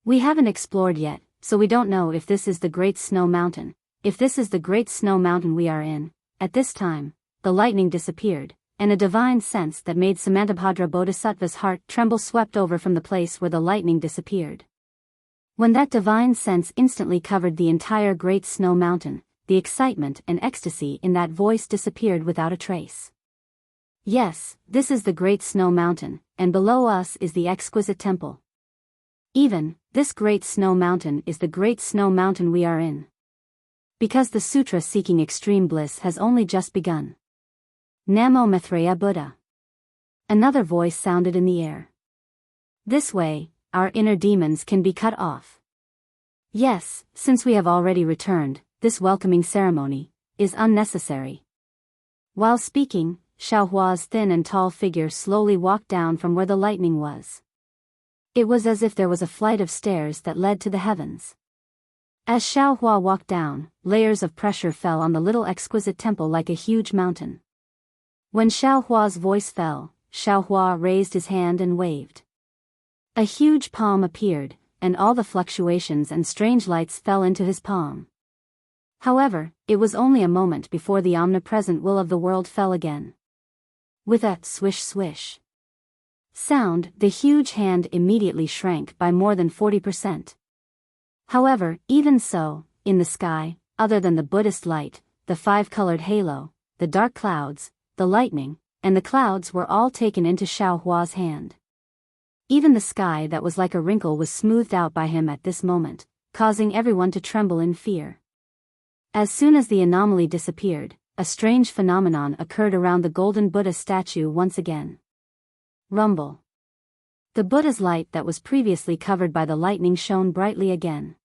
We haven't explored yet, so we don't know if this is the Great Snow Mountain. If this is the Great Snow Mountain we are in, at this time, the lightning disappeared, and a divine sense that made Samantabhadra Bodhisattva's heart tremble swept over from the place where the lightning disappeared. When that divine sense instantly covered the entire Great Snow Mountain, the excitement and ecstasy in that voice disappeared without a trace. Yes, this is the Great Snow Mountain, and below us is the exquisite temple. Even, this Great Snow Mountain is the Great Snow Mountain we are in. Because the sutra seeking extreme bliss has only just begun. Namo Maitreya Buddha. Another voice sounded in the air. This way, our inner demons can be cut off. Yes, since we have already returned, this welcoming ceremony is unnecessary. While speaking, Xiaohua's thin and tall figure slowly walked down from where the lightning was. It was as if there was a flight of stairs that led to the heavens. As Xiaohua walked down, layers of pressure fell on the little exquisite temple like a huge mountain. When Xiaohua's voice fell, Xiaohua raised his hand and waved. A huge palm appeared, and all the fluctuations and strange lights fell into his palm. However, it was only a moment before the omnipresent will of the world fell again. With a swish swish sound, the huge hand immediately shrank by more than 40%. However, even so, in the sky, other than the Buddhist light, the five-colored halo, the dark clouds, the lightning, and the clouds were all taken into Xiaohua's hand. Even the sky that was like a wrinkle was smoothed out by him at this moment, causing everyone to tremble in fear. As soon as the anomaly disappeared, a strange phenomenon occurred around the golden Buddha statue once again. Rumble. The Buddha's light that was previously covered by the lightning shone brightly again.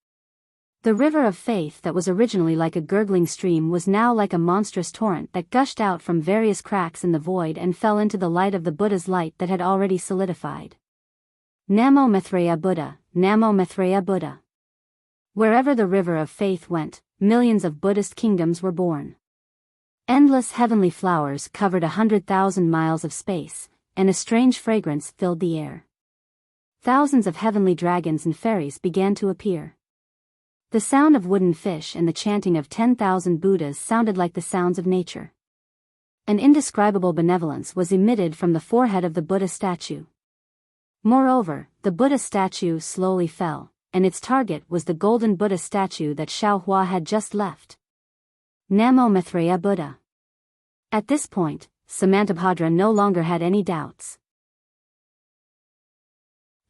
The river of faith that was originally like a gurgling stream was now like a monstrous torrent that gushed out from various cracks in the void and fell into the light of the Buddha's light that had already solidified. Namo Maitreya Buddha, Namo Maitreya Buddha. Wherever the river of faith went, millions of Buddhist kingdoms were born. Endless heavenly flowers covered 100,000 miles of space, and a strange fragrance filled the air. Thousands of heavenly dragons and fairies began to appear. The sound of wooden fish and the chanting of 10,000 Buddhas sounded like the sounds of nature. An indescribable benevolence was emitted from the forehead of the Buddha statue. Moreover, the Buddha statue slowly fell, and its target was the golden Buddha statue that Xiaohua had just left. Namo Maitreya Buddha. At this point, Samantabhadra no longer had any doubts.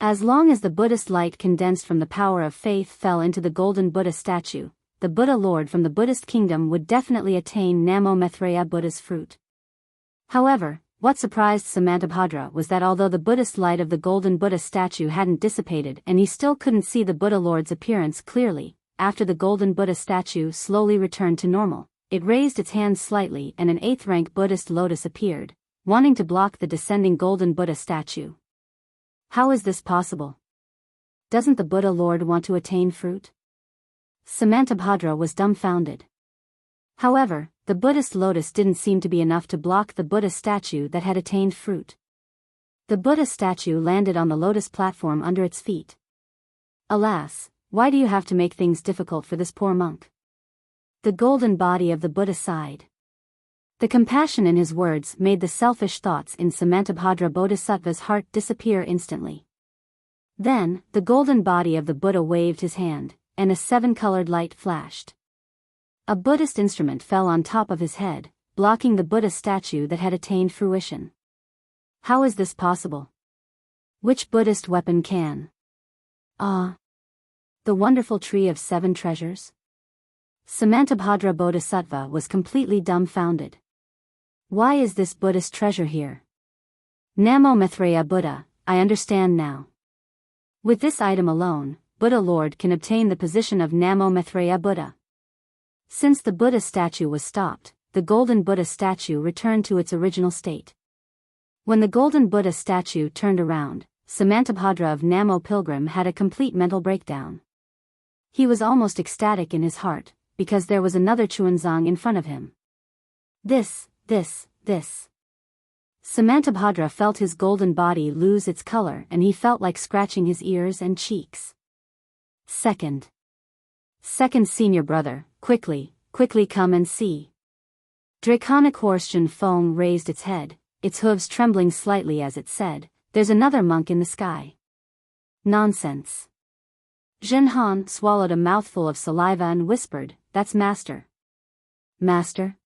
As long as the Buddhist light condensed from the power of faith fell into the golden Buddha statue, the Buddha Lord from the Buddhist kingdom would definitely attain Namo Maitreya Buddha's fruit. However, what surprised Samantabhadra was that although the Buddhist light of the golden Buddha statue hadn't dissipated and he still couldn't see the Buddha Lord's appearance clearly, after the golden Buddha statue slowly returned to normal, it raised its hand slightly and an 8th-rank Buddhist lotus appeared, wanting to block the descending golden Buddha statue. How is this possible? Doesn't the Buddha Lord want to attain fruit? Samantabhadra was dumbfounded. However, the Buddhist lotus didn't seem to be enough to block the Buddha statue that had attained fruit. The Buddha statue landed on the lotus platform under its feet. Alas, why do you have to make things difficult for this poor monk? The golden body of the Buddha sighed. The compassion in his words made the selfish thoughts in Samantabhadra Bodhisattva's heart disappear instantly. Then, the golden body of the Buddha waved his hand, and a 7-colored light flashed. A Buddhist instrument fell on top of his head, blocking the Buddha statue that had attained fruition. How is this possible? Which Buddhist weapon can? The wonderful tree of 7 treasures? Samantabhadra Bodhisattva was completely dumbfounded. Why is this Buddhist treasure here? Namo Maitreya Buddha, I understand now. With this item alone, Buddha Lord can obtain the position of Namo Maitreya Buddha. Since the Buddha statue was stopped, the golden Buddha statue returned to its original state. When the golden Buddha statue turned around, Samantabhadra of Namo Pilgrim had a complete mental breakdown. He was almost ecstatic in his heart, because there was another Chuanzang in front of him. This. Samantabhadra felt his golden body lose its color and he felt like scratching his ears and cheeks. Second senior brother, quickly come and see. Draconic horse Jinfeng raised its head, its hooves trembling slightly as it said, "There's another monk in the sky." Nonsense. Jinhan swallowed a mouthful of saliva and whispered, "That's Master." Master?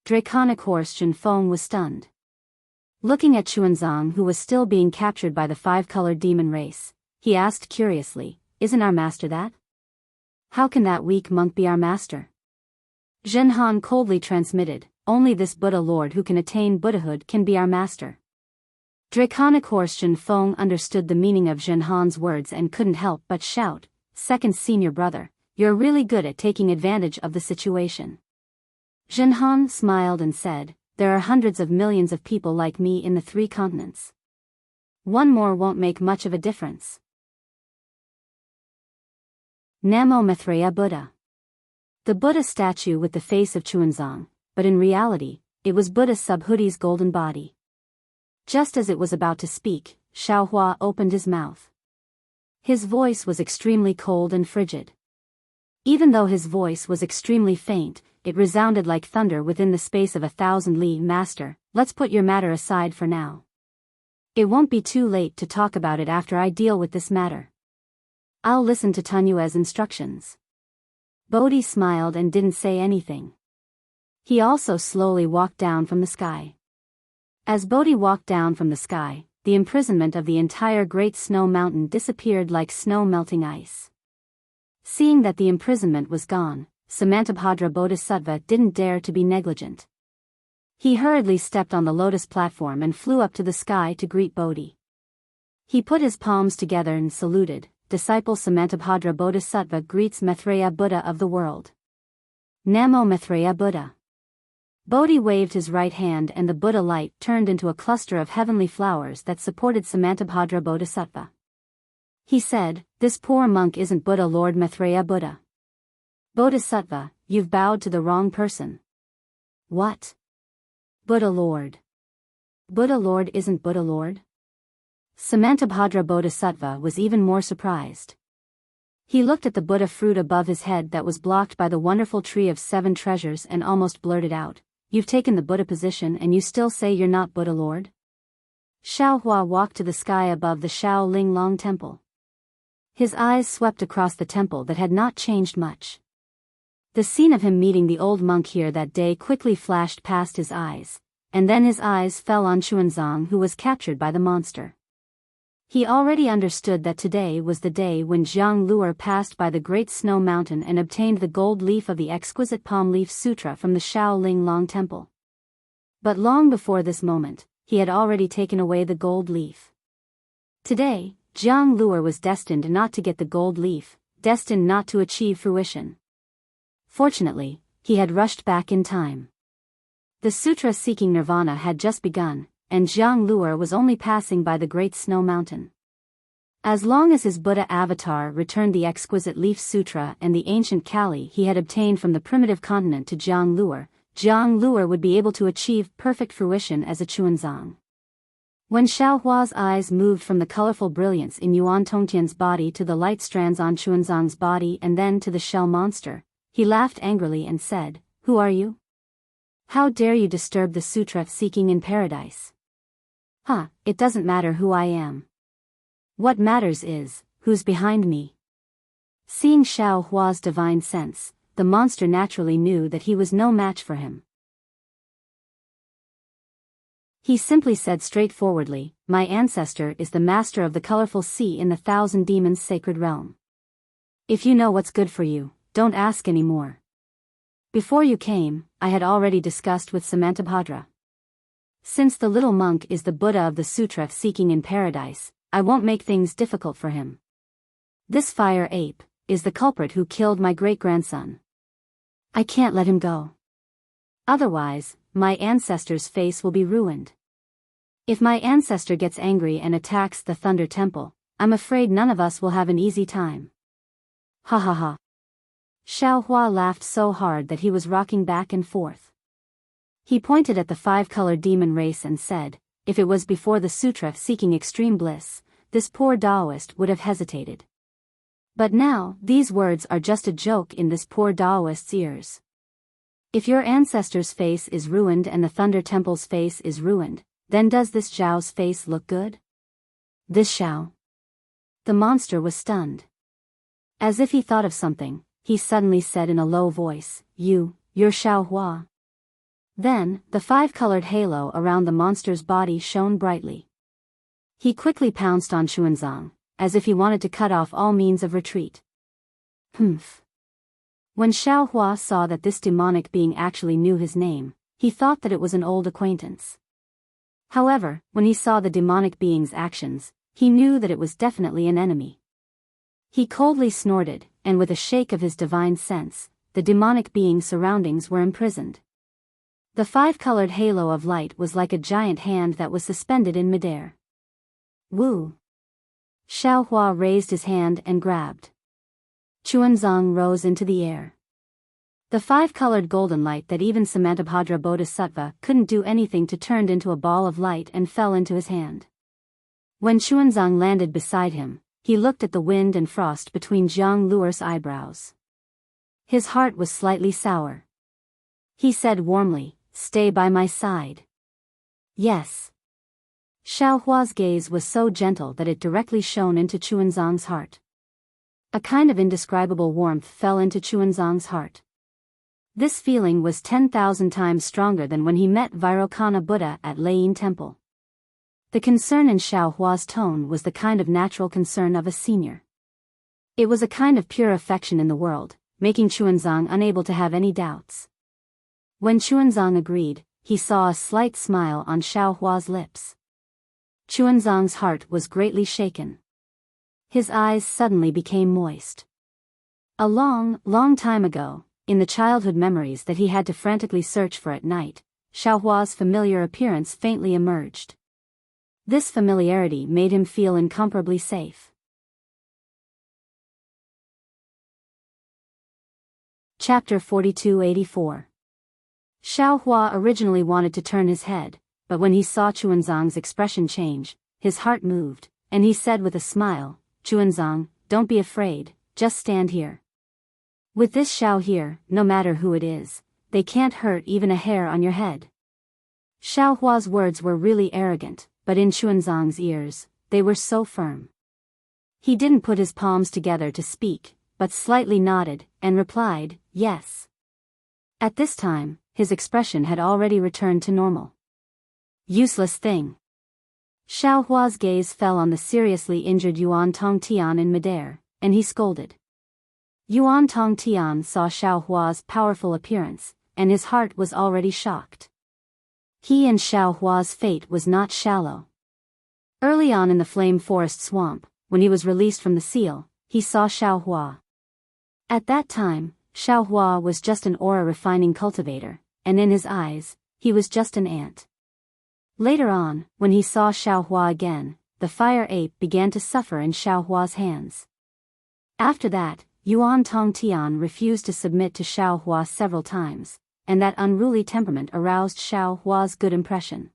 Draconic horse Jinfeng was stunned. Looking at Chuanzang, who was still being captured by the five-colored demon race, he asked curiously, "Isn't our master that? How can that weak monk be our master?" Jinhan coldly transmitted, "Only this Buddha Lord who can attain Buddhahood can be our master." Draconic horse Jinfeng understood the meaning of Jinhan's words and couldn't help but shout, "Second senior brother, you're really good at taking advantage of the situation." Jinhan smiled and said, "There are hundreds of millions of people like me in the 3 continents. One more won't make much of a difference." Namo Maitreya Buddha. The Buddha statue with the face of Chuanzang, but in reality, it was Buddha Subhudi's golden body. Just as it was about to speak, Xiaohua opened his mouth. His voice was extremely cold and frigid. Even though his voice was extremely faint, it resounded like thunder within the space of 1,000 li. "Master, let's put your matter aside for now. It won't be too late to talk about it after I deal with this matter. I'll listen to Tunyue's instructions." Bodhi smiled and didn't say anything. He also slowly walked down from the sky. As Bodhi walked down from the sky, the imprisonment of the entire Great Snow Mountain disappeared like snow melting ice. Seeing that the imprisonment was gone, Samantabhadra Bodhisattva didn't dare to be negligent. He hurriedly stepped on the lotus platform and flew up to the sky to greet Bodhi. He put his palms together and saluted, "Disciple Samantabhadra Bodhisattva greets Maitreya Buddha of the world." Namo Maitreya Buddha. Bodhi waved his right hand and the Buddha light turned into a cluster of heavenly flowers that supported Samantabhadra Bodhisattva. He said, "This poor monk isn't Buddha Lord Maitreya Buddha. Bodhisattva, you've bowed to the wrong person." "What? Buddha Lord? Buddha Lord isn't Buddha Lord?" Samantabhadra Bodhisattva was even more surprised. He looked at the Buddha fruit above his head that was blocked by the wonderful tree of 7 treasures and almost blurted out, "You've taken the Buddha position and you still say you're not Buddha Lord?" Xiaohua walked to the sky above the Shaoling Long Temple. His eyes swept across the temple that had not changed much. The scene of him meeting the old monk here that day quickly flashed past his eyes, and then his eyes fell on Chuanzang, who was captured by the monster. He already understood that today was the day when Zhang Luer passed by the Great Snow Mountain and obtained the gold leaf of the exquisite Palm Leaf Sutra from the Shaoling Long Temple. But long before this moment, he had already taken away the gold leaf. Today, Zhang Luer was destined not to get the gold leaf, destined not to achieve fruition. Fortunately, he had rushed back in time. The sutra seeking nirvana had just begun, and Zhang Luer was only passing by the Great Snow Mountain. As long as his Buddha avatar returned the exquisite Leaf Sutra and the ancient Kali he had obtained from the primitive continent to Zhang Luer would be able to achieve perfect fruition as a Chuanzang. When Xiaohua's eyes moved from the colorful brilliance in Yuan Tongtian's body to the light strands on Chuanzang's body and then to the shell monster, he laughed angrily and said, "Who are you? How dare you disturb the sutra seeking in paradise?" It doesn't matter who I am. What matters is, who's behind me." Seeing Xiaohua's divine sense, the monster naturally knew that he was no match for him. He simply said straightforwardly, "My ancestor is the master of the colorful sea in the 1,000 demons' sacred realm. If you know what's good for you, don't ask any more. Before you came, I had already discussed with Samantabhadra. Since the little monk is the Buddha of the sutra seeking in paradise, I won't make things difficult for him. This fire ape is the culprit who killed my great-grandson. I can't let him go. Otherwise, my ancestor's face will be ruined. If my ancestor gets angry and attacks the Thunder Temple, I'm afraid none of us will have an easy time." Ha ha ha. Xiaohua laughed so hard that he was rocking back and forth. He pointed at the five-colored demon race and said, if it was before the sutra seeking extreme bliss, this poor Taoist would have hesitated. But now, these words are just a joke in this poor Taoist's ears. If your ancestor's face is ruined and the Thunder Temple's face is ruined, then does this Zhao's face look good? This Zhao? The monster was stunned. As if he thought of something, he suddenly said in a low voice, you're Xiao Hua. Then, the five-colored halo around the monster's body shone brightly. He quickly pounced on Xuanzang, as if he wanted to cut off all means of retreat. Humph. When Xiao Hua saw that this demonic being actually knew his name, he thought that it was an old acquaintance. However, when he saw the demonic being's actions, he knew that it was definitely an enemy. He coldly snorted, and with a shake of his divine sense, the demonic being's surroundings were imprisoned. The five-colored halo of light was like a giant hand that was suspended in midair. Wu! Xiao Hua raised his hand and grabbed. Xuanzang rose into the air. The five-colored golden light that even Samantabhadra Bodhisattva couldn't do anything to turned into a ball of light and fell into his hand. When Xuanzang landed beside him, he looked at the wind and frost between Zhang Luer's eyebrows. His heart was slightly sour. He said warmly, stay by my side. Yes. Xiao Hua's gaze was so gentle that it directly shone into Xuanzang's heart. A kind of indescribable warmth fell into Xuanzang's heart. This feeling was 10,000 times stronger than when he met Vairocana Buddha at Lei Temple. The concern in Xiao Hua's tone was the kind of natural concern of a senior. It was a kind of pure affection in the world, making Xuanzang unable to have any doubts. When Xuanzang agreed, he saw a slight smile on Xiao Hua's lips. Xuanzang's heart was greatly shaken. His eyes suddenly became moist. A long, long time ago, in the childhood memories that he had to frantically search for at night, Xiao Hua's familiar appearance faintly emerged. This familiarity made him feel incomparably safe. Chapter 4284. Xiao Hua originally wanted to turn his head, but when he saw Xuanzang's expression change, his heart moved, and he said with a smile, Xuanzang, don't be afraid, just stand here. With this Xiao here, no matter who it is, they can't hurt even a hair on your head. Xiao Hua's words were really arrogant, but in Xuanzang's ears, they were so firm. He didn't put his palms together to speak, but slightly nodded, and replied, yes. At this time, his expression had already returned to normal. Useless thing. Xiao Hua's gaze fell on the seriously injured Yuan Tongtian in midair, and he scolded. Yuan Tongtian saw Xiao Hua's powerful appearance, and his heart was already shocked. He and Xiao Hua's fate was not shallow. Early on in the Flame Forest Swamp, when he was released from the seal, he saw Xiao Hua. At that time, Xiao Hua was just an aura-refining cultivator, and in his eyes, he was just an ant. Later on, when he saw Xiao Hua again, the fire ape began to suffer in Xiao Hua's hands. After that, Yuan Tongtian refused to submit to Xiao Hua several times, and that unruly temperament aroused Xiao Hua's good impression.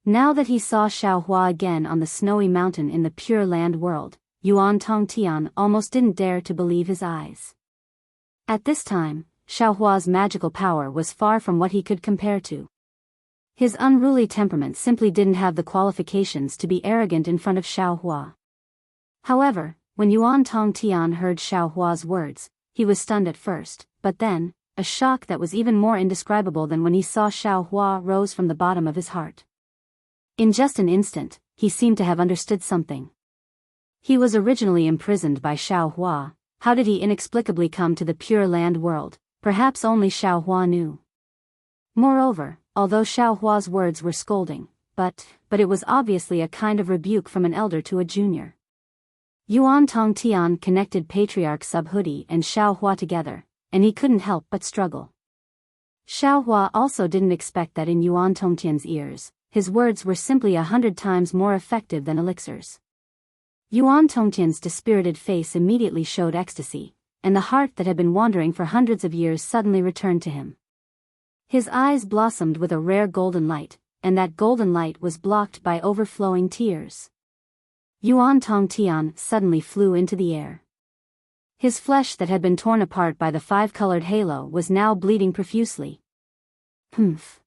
Now that he saw Xiao Hua again on the snowy mountain in the Pure Land world, Yuan Tongtian almost didn't dare to believe his eyes. At this time, Xiao Hua's magical power was far from what he could compare to. His unruly temperament simply didn't have the qualifications to be arrogant in front of Xiao Hua. However, when Yuan Tongtian heard Xiao Hua's words, he was stunned at first, but then, a shock that was even more indescribable than when he saw Xiao Hua rose from the bottom of his heart. In just an instant, he seemed to have understood something. He was originally imprisoned by Xiao Hua. How did he inexplicably come to the Pure Land world? Perhaps only Xiao Hua knew. Moreover, although Xiao Hua's words were scolding, but it was obviously a kind of rebuke from an elder to a junior. Yuan Tongtian connected Patriarch Subhuti and Xiao Hua together, and he couldn't help but struggle. Xiao Hua also didn't expect that in Yuan Tongtian's ears, his words were simply 100 times more effective than elixirs. Yuan Tongtian's dispirited face immediately showed ecstasy, and the heart that had been wandering for hundreds of years suddenly returned to him. His eyes blossomed with a rare golden light, and that golden light was blocked by overflowing tears. Yuan Tongtian suddenly flew into the air. His flesh that had been torn apart by the five-colored halo was now bleeding profusely. Humph.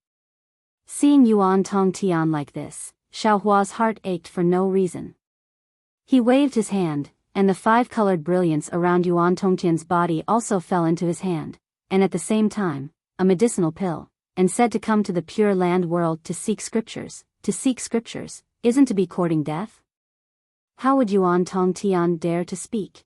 Seeing Yuan Tongtian like this, Xiaohua's heart ached for no reason. He waved his hand, and the five-colored brilliance around Yuan Tongtian's body also fell into his hand, and at the same time, a medicinal pill, and said to come to the Pure Land world to seek scriptures. To seek scriptures isn't to be courting death? How would Yuan Tongtian dare to speak?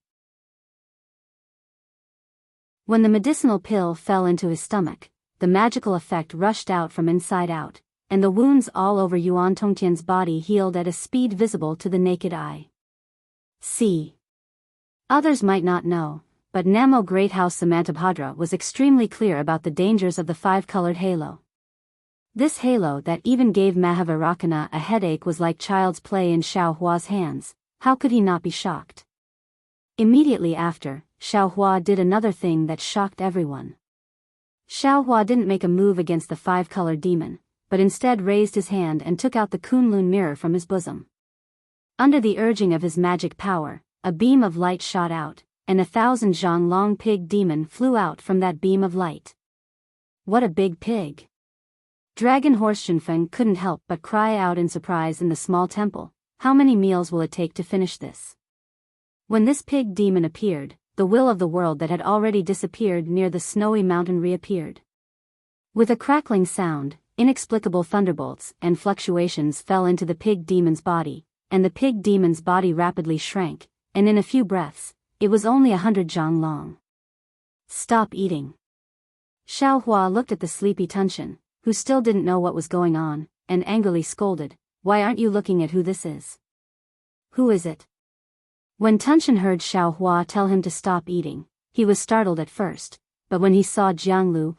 When the medicinal pill fell into his stomach, the magical effect rushed out from inside out, and the wounds all over Yuan Tongtian's body healed at a speed visible to the naked eye. See. Others might not know, but Namo Great House Samantabhadra was extremely clear about the dangers of the five-colored halo. This halo that even gave Mahavirakana a headache was like child's play in Xiaohua's hands. How could he not be shocked? Immediately after, Xiaohua did another thing that shocked everyone. Xiaohua didn't make a move against the five-colored demon, but instead raised his hand and took out the Kunlun mirror from his bosom. Under the urging of his magic power, a beam of light shot out, and 1,000 Zhonglong pig demon flew out from that beam of light. What a big pig! Dragon Horse Shenfeng couldn't help but cry out in surprise in the small temple. How many meals will it take to finish this? When this pig demon appeared, the will of the world that had already disappeared near the snowy mountain reappeared. With a crackling sound, inexplicable thunderbolts and fluctuations fell into the pig demon's body, and the pig demon's body rapidly shrank, and in a few breaths, it was only 100 zhang long. Stop eating. Xiaohua looked at the sleepy Tunshin, who still didn't know what was going on, and angrily scolded, "Why aren't you looking at who this is? Who is it?" When Tunshin heard Xiaohua tell him to stop eating, he was startled at first, but when he saw Jianglu,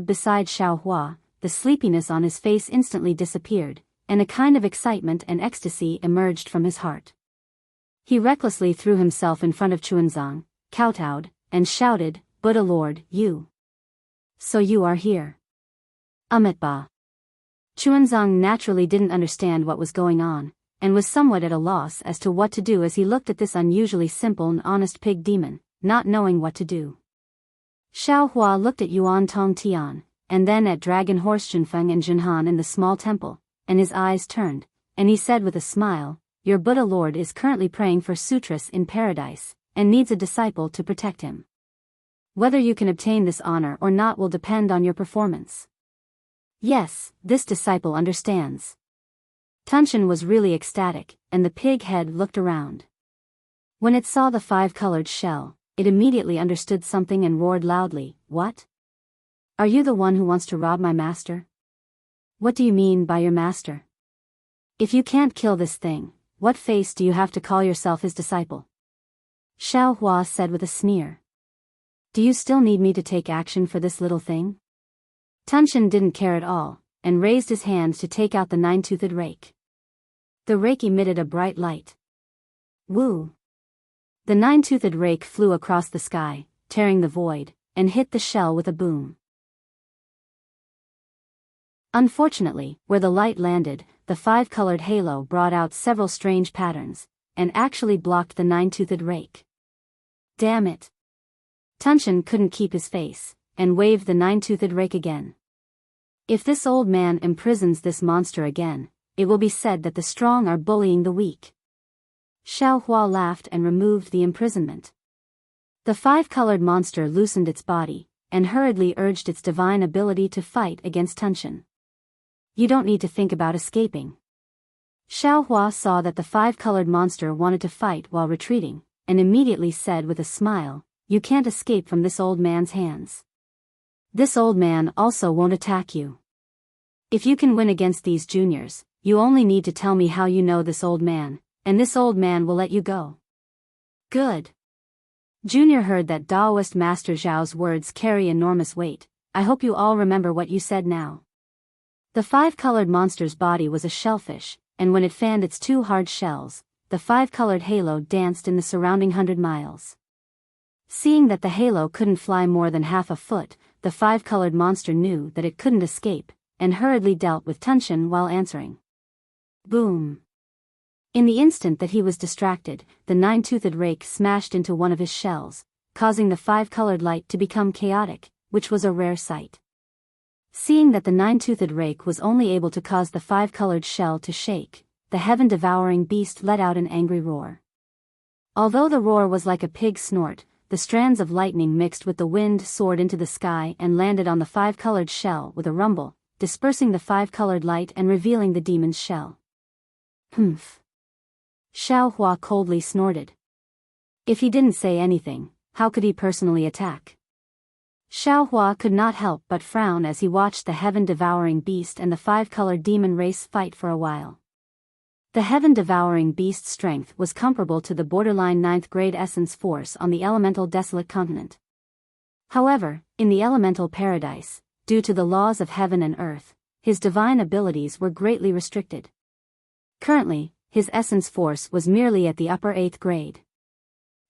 beside Xiaohua, the sleepiness on his face instantly disappeared, and a kind of excitement and ecstasy emerged from his heart. He recklessly threw himself in front of Chuanzang, kowtowed, and shouted, "Buddha Lord, you! So you are here. Amitabha." Chuanzang naturally didn't understand what was going on, and was somewhat at a loss as to what to do as he looked at this unusually simple and honest pig demon, not knowing what to do. Xiaohua looked at Yuan Tongtian, and then at Dragon Horse Shenfeng and Jinhan in the small temple, and his eyes turned, and he said with a smile, "Your Buddha Lord is currently praying for sutras in paradise, and needs a disciple to protect him. Whether you can obtain this honor or not will depend on your performance." Yes, this disciple understands. Tunshin was really ecstatic, and the pig head looked around. When it saw the five-colored shell, it immediately understood something and roared loudly, "What? Are you the one who wants to rob my master? What do you mean by your master? If you can't kill this thing, what face do you have to call yourself his disciple?" Xiaohua said with a sneer. "Do you still need me to take action for this little thing?" Tunshin didn't care at all, and raised his hand to take out the nine-toothed rake. The rake emitted a bright light. Woo! The nine-toothed rake flew across the sky, tearing the void, and hit the shell with a boom. Unfortunately, where the light landed, the five-colored halo brought out several strange patterns, and actually blocked the nine-toothed rake. Damn it! Tunshin couldn't keep his face, and waved the nine-toothed rake again. If this old man imprisons this monster again, it will be said that the strong are bullying the weak. Xiaohua laughed and removed the imprisonment. The five-colored monster loosened its body, and hurriedly urged its divine ability to fight against Tunshin. "You don't need to think about escaping." Xiaohua saw that the five-colored monster wanted to fight while retreating, and immediately said with a smile, "You can't escape from this old man's hands. This old man also won't attack you. If you can win against these juniors, you only need to tell me how you know this old man, and this old man will let you go." Good. Junior heard that Taoist Master Zhao's words carry enormous weight. "I hope you all remember what you said now." The five-colored monster's body was a shellfish, and when it fanned its two hard shells, the five-colored halo danced in the surrounding 100 miles. Seeing that the halo couldn't fly more than half a foot, the five-colored monster knew that it couldn't escape, and hurriedly dealt with tension while answering. Boom! In the instant that he was distracted, the nine-toothed rake smashed into one of his shells, causing the five-colored light to become chaotic, which was a rare sight. Seeing that the nine-toothed rake was only able to cause the five-colored shell to shake, the heaven-devouring beast let out an angry roar. Although the roar was like a pig's snort, the strands of lightning mixed with the wind soared into the sky and landed on the five-colored shell with a rumble, dispersing the five-colored light and revealing the demon's shell. Humph! Xiao Hua coldly snorted. If he didn't say anything, how could he personally attack? Xiao Hua could not help but frown as he watched the heaven-devouring beast and the five-colored demon race fight for a while. The heaven-devouring beast's strength was comparable to the borderline 9th grade essence force on the elemental desolate continent. However, in the elemental paradise, due to the laws of heaven and earth, his divine abilities were greatly restricted. Currently, his essence force was merely at the upper 8th grade.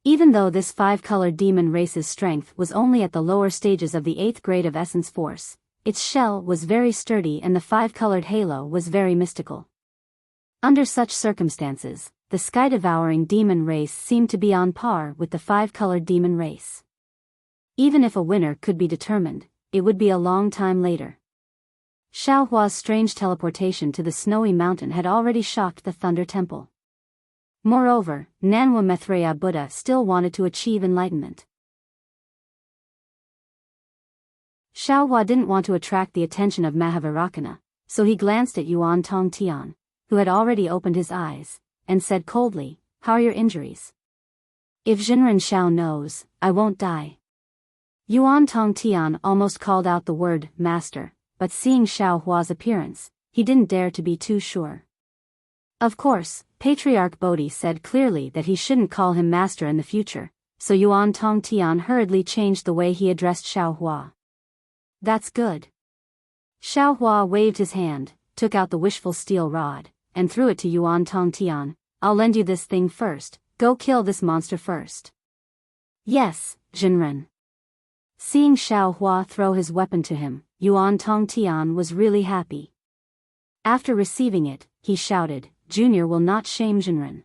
Even though this five-colored demon race's strength was only at the lower stages of the 8th grade of essence force, its shell was very sturdy and the five-colored halo was very mystical. Under such circumstances, the sky-devouring demon race seemed to be on par with the five-colored demon race. Even if a winner could be determined, it would be a long time later. Xiao Hua's strange teleportation to the snowy mountain had already shocked the Thunder Temple. Moreover, Nanwa Maitreya Buddha still wanted to achieve enlightenment. Xiao Hua didn't want to attract the attention of Mahavairakana, so he glanced at Yuan Tongtian, who had already opened his eyes, and said coldly, "How are your injuries?" "If Jinren Xiao knows, I won't die." Yuan Tongtian almost called out the word, "Master," but seeing Xiao Hua's appearance, he didn't dare to be too sure. Of course, Patriarch Bodhi said clearly that he shouldn't call him master in the future, so Yuan Tongtian hurriedly changed the way he addressed Xiao Hua. "That's good." Xiao Hua waved his hand, took out the wishful steel rod, and threw it to Yuan Tongtian. "I'll lend you this thing first, go kill this monster first." "Yes, Jinren." Seeing Xiao Hua throw his weapon to him, Yuan Tongtian was really happy. After receiving it, he shouted, "Junior will not shame Jinren."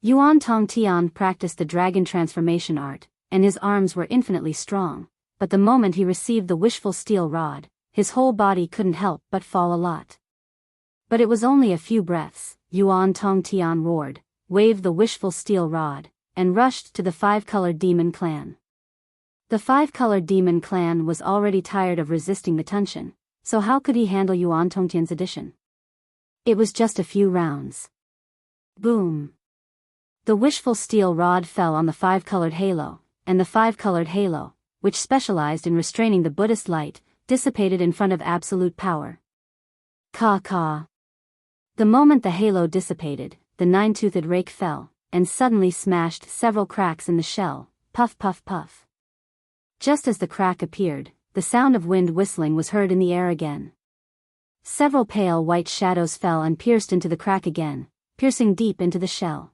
Yuan Tongtian practiced the dragon transformation art, and his arms were infinitely strong, but the moment he received the wishful steel rod, his whole body couldn't help but fall a lot. But it was only a few breaths. Yuan Tongtian roared, waved the wishful steel rod, and rushed to the five-colored demon clan. The five-colored demon clan was already tired of resisting the tension, so how could he handle Yuan Tongtian's addition? It was just a few rounds. Boom! The wishful steel rod fell on the five-colored halo, and the five-colored halo, which specialized in restraining the Buddhist light, dissipated in front of absolute power. Ka-ka! The moment the halo dissipated, the nine-toothed rake fell, and suddenly smashed several cracks in the shell. Puff puff puff. Just as the crack appeared, the sound of wind whistling was heard in the air again. Several pale white shadows fell and pierced into the crack again, piercing deep into the shell.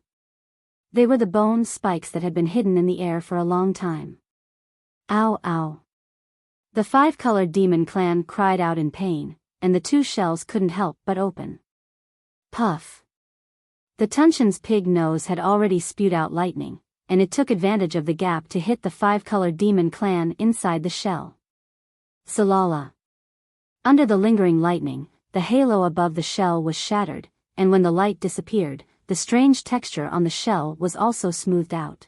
They were the bone spikes that had been hidden in the air for a long time. Ow ow. The five-colored demon clan cried out in pain, and the two shells couldn't help but open. Puff. The Tunshin's pig nose had already spewed out lightning, and it took advantage of the gap to hit the five-colored demon clan inside the shell. Salala. Under the lingering lightning, the halo above the shell was shattered, and when the light disappeared, the strange texture on the shell was also smoothed out.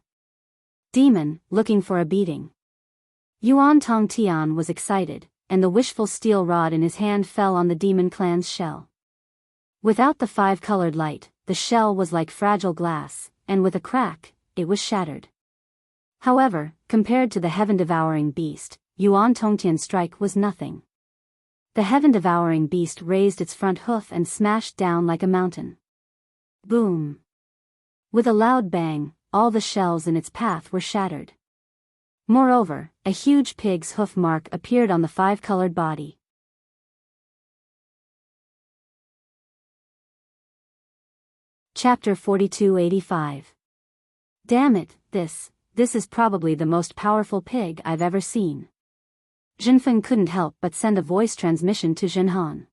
Demon, looking for a beating. Yuan Tongtian was excited, and the wishful steel rod in his hand fell on the demon clan's shell. Without the five-colored light, the shell was like fragile glass, and with a crack, it was shattered. However, compared to the heaven-devouring beast, Yuan Tongtian's strike was nothing. The heaven-devouring beast raised its front hoof and smashed down like a mountain. Boom! With a loud bang, all the shells in its path were shattered. Moreover, a huge pig's hoof mark appeared on the five-colored body. Chapter 4285. Damn it, this is probably the most powerful pig I've ever seen. Jinfeng couldn't help but send a voice transmission to Jinhan.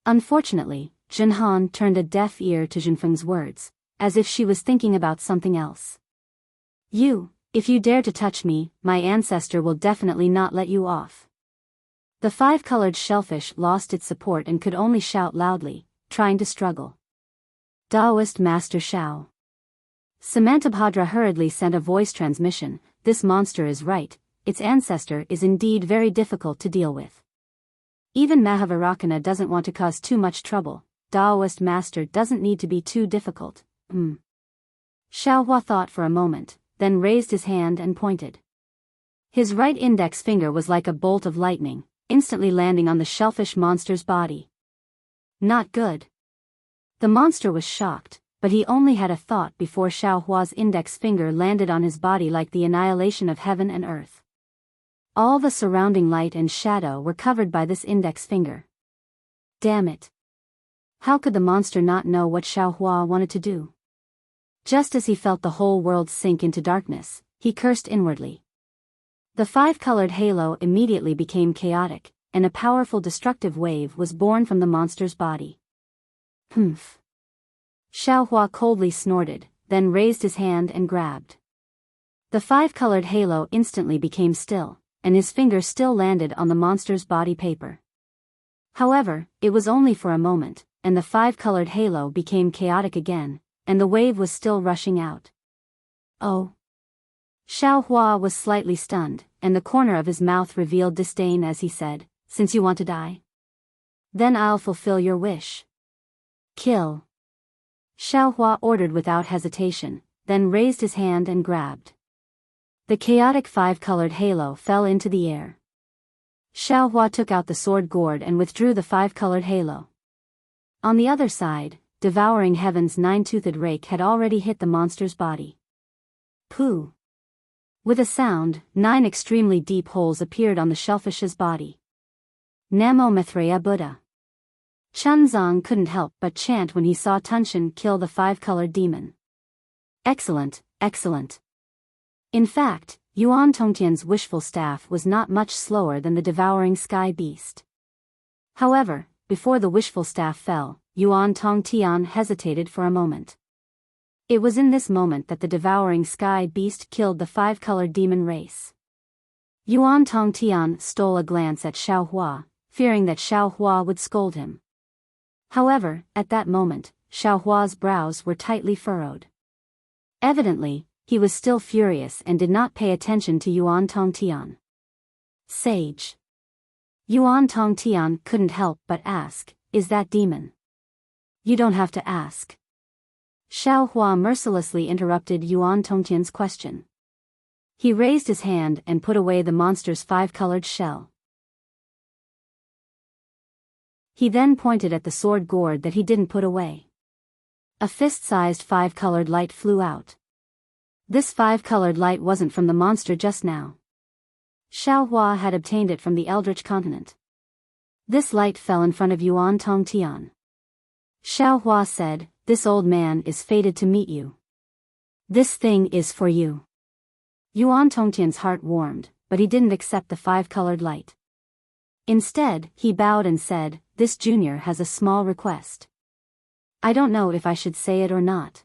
Unfortunately, Jinhan turned a deaf ear to Jinfeng's words, as if she was thinking about something else. If you dare to touch me, my ancestor will definitely not let you off. The five-colored shellfish lost its support and could only shout loudly, trying to struggle. Taoist Master Shao. Samantabhadra hurriedly sent a voice transmission. This monster is right, its ancestor is indeed very difficult to deal with. Even Mahavarakana doesn't want to cause too much trouble. Taoist Master doesn't need to be too difficult. Xiaohua thought for a moment, then raised his hand and pointed. His right index finger was like a bolt of lightning, instantly landing on the shellfish monster's body. Not good. The monster was shocked, but he only had a thought before Xiaohua's index finger landed on his body like the annihilation of heaven and earth. All the surrounding light and shadow were covered by this index finger. Damn it. How could the monster not know what Xiaohua wanted to do? Just as he felt the whole world sink into darkness, he cursed inwardly. The five-colored halo immediately became chaotic, and a powerful destructive wave was born from the monster's body. Humph. Xiaohua coldly snorted, then raised his hand and grabbed. The five-colored halo instantly became still, and his finger still landed on the monster's body paper. However, it was only for a moment, and the five-colored halo became chaotic again, and the wave was still rushing out. Oh. Xiaohua was slightly stunned, and the corner of his mouth revealed disdain as he said, "Since you want to die? Then I'll fulfill your wish. Kill." Xiaohua ordered without hesitation, then raised his hand and grabbed. The chaotic five-colored halo fell into the air. Xiaohua took out the sword gourd and withdrew the five-colored halo. On the other side, devouring heaven's nine-toothed rake had already hit the monster's body. Pooh! With a sound, 9 extremely deep holes appeared on the shellfish's body. Namo Maitreya Buddha. Chunzong couldn't help but chant when he saw Tunshin kill the five-colored demon. Excellent, excellent. In fact, Yuan Tongtian's wishful staff was not much slower than the devouring sky beast. However, before the wishful staff fell, Yuan Tongtian hesitated for a moment. It was in this moment that the devouring sky beast killed the five-colored demon race. Yuan Tongtian stole a glance at Xiaohua, fearing that Xiaohua would scold him. However, at that moment, Xiaohua's brows were tightly furrowed. Evidently, he was still furious and did not pay attention to Yuan Tongtian. Sage. Yuan Tongtian couldn't help but ask, "Is that demon?" "You don't have to ask." Xiaohua mercilessly interrupted Yuan Tongtian's question. He raised his hand and put away the monster's five-colored shell. He then pointed at the sword gourd that he didn't put away. A fist-sized five-colored light flew out. This five-colored light wasn't from the monster just now. Xiaohua had obtained it from the Eldritch continent. This light fell in front of Yuan Tongtian. Xiaohua said, "This old man is fated to meet you. This thing is for you." Yuan Tongtian's heart warmed, but he didn't accept the five-colored light. Instead, he bowed and said, "This junior has a small request. I don't know if I should say it or not."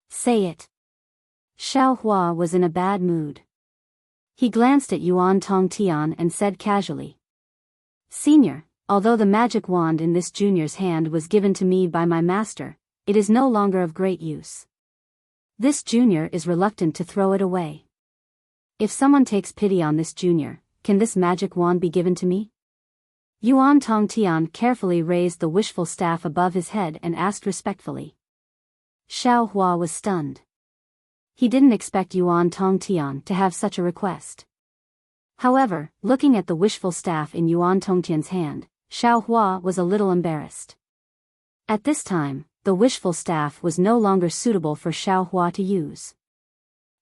"Say it." Xiaohua was in a bad mood. He glanced at Yuan Tongtian and said casually, "Senior, although the magic wand in this junior's hand was given to me by my master, it is no longer of great use. This junior is reluctant to throw it away. If someone takes pity on this junior, can this magic wand be given to me?" Yuan Tongtian carefully raised the wishful staff above his head and asked respectfully. Xiaohua was stunned. He didn't expect Yuan Tongtian to have such a request. However, looking at the wishful staff in Yuan Tongtian's hand, Xiaohua was a little embarrassed. At this time, the wishful staff was no longer suitable for Xiaohua to use.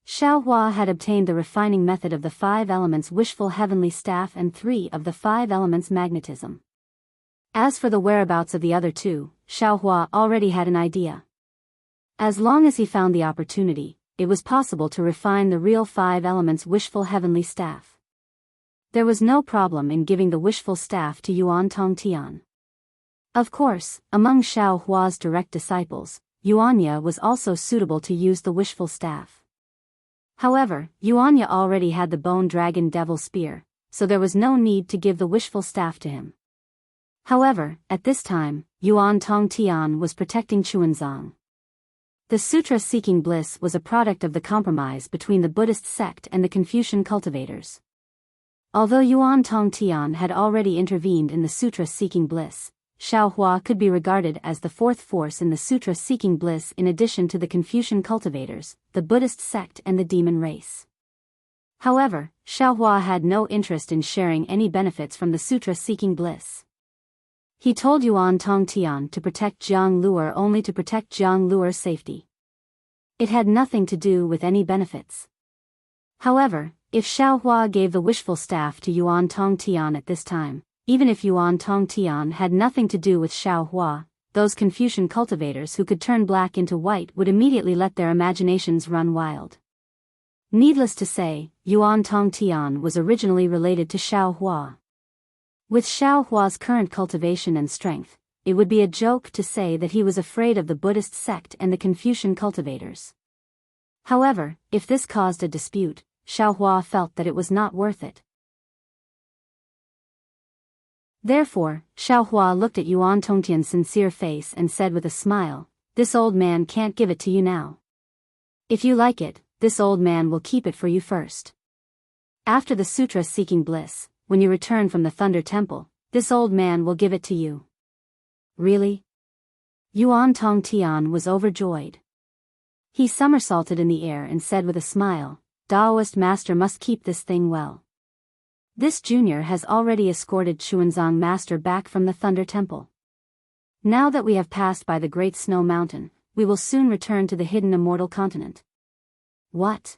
Xiaohua had obtained the refining method of the 5 elements wishful heavenly staff and 3 of the 5 elements magnetism. As for the whereabouts of the other 2, Xiaohua already had an idea. As long as he found the opportunity, it was possible to refine the real 5 elements wishful heavenly staff. There was no problem in giving the wishful staff to Yuan Tongtian. Of course, among Xiao Hua's direct disciples, Yuanya was also suitable to use the wishful staff. However, Yuanya already had the bone dragon devil spear, so there was no need to give the wishful staff to him. However, at this time, Yuan Tongtian was protecting Chuanzang. The Sutra Seeking Bliss was a product of the compromise between the Buddhist sect and the Confucian cultivators. Although Yuan Tongtian had already intervened in the Sutra Seeking Bliss, Xiao Hua could be regarded as the fourth force in the Sutra Seeking Bliss in addition to the Confucian cultivators, the Buddhist sect and the demon race. However, Xiao Hua had no interest in sharing any benefits from the Sutra Seeking Bliss. He told Yuan Tongtian to protect Jiang Luer only to protect Jiang Luer's safety. It had nothing to do with any benefits. However, if Xiao Hua gave the wishful staff to Yuan Tongtian at this time, even if Yuan Tongtian had nothing to do with Xiao Hua, those Confucian cultivators who could turn black into white would immediately let their imaginations run wild. Needless to say, Yuan Tongtian was originally related to Xiao Hua. With Xiao Hua's current cultivation and strength, it would be a joke to say that he was afraid of the Buddhist sect and the Confucian cultivators. However, if this caused a dispute, Xiao Hua felt that it was not worth it. Therefore, Xiao Hua looked at Yuan Tongtian's sincere face and said with a smile, "This old man can't give it to you now. If you like it, this old man will keep it for you first. After the Sutra Seeking Bliss, when you return from the Thunder Temple, this old man will give it to you." Really? Yuan Tongtian was overjoyed. He somersaulted in the air and said with a smile, "Taoist master must keep this thing well. This junior has already escorted Chuanzang master back from the Thunder Temple. Now that we have passed by the Great Snow Mountain, we will soon return to the hidden Immortal continent." What?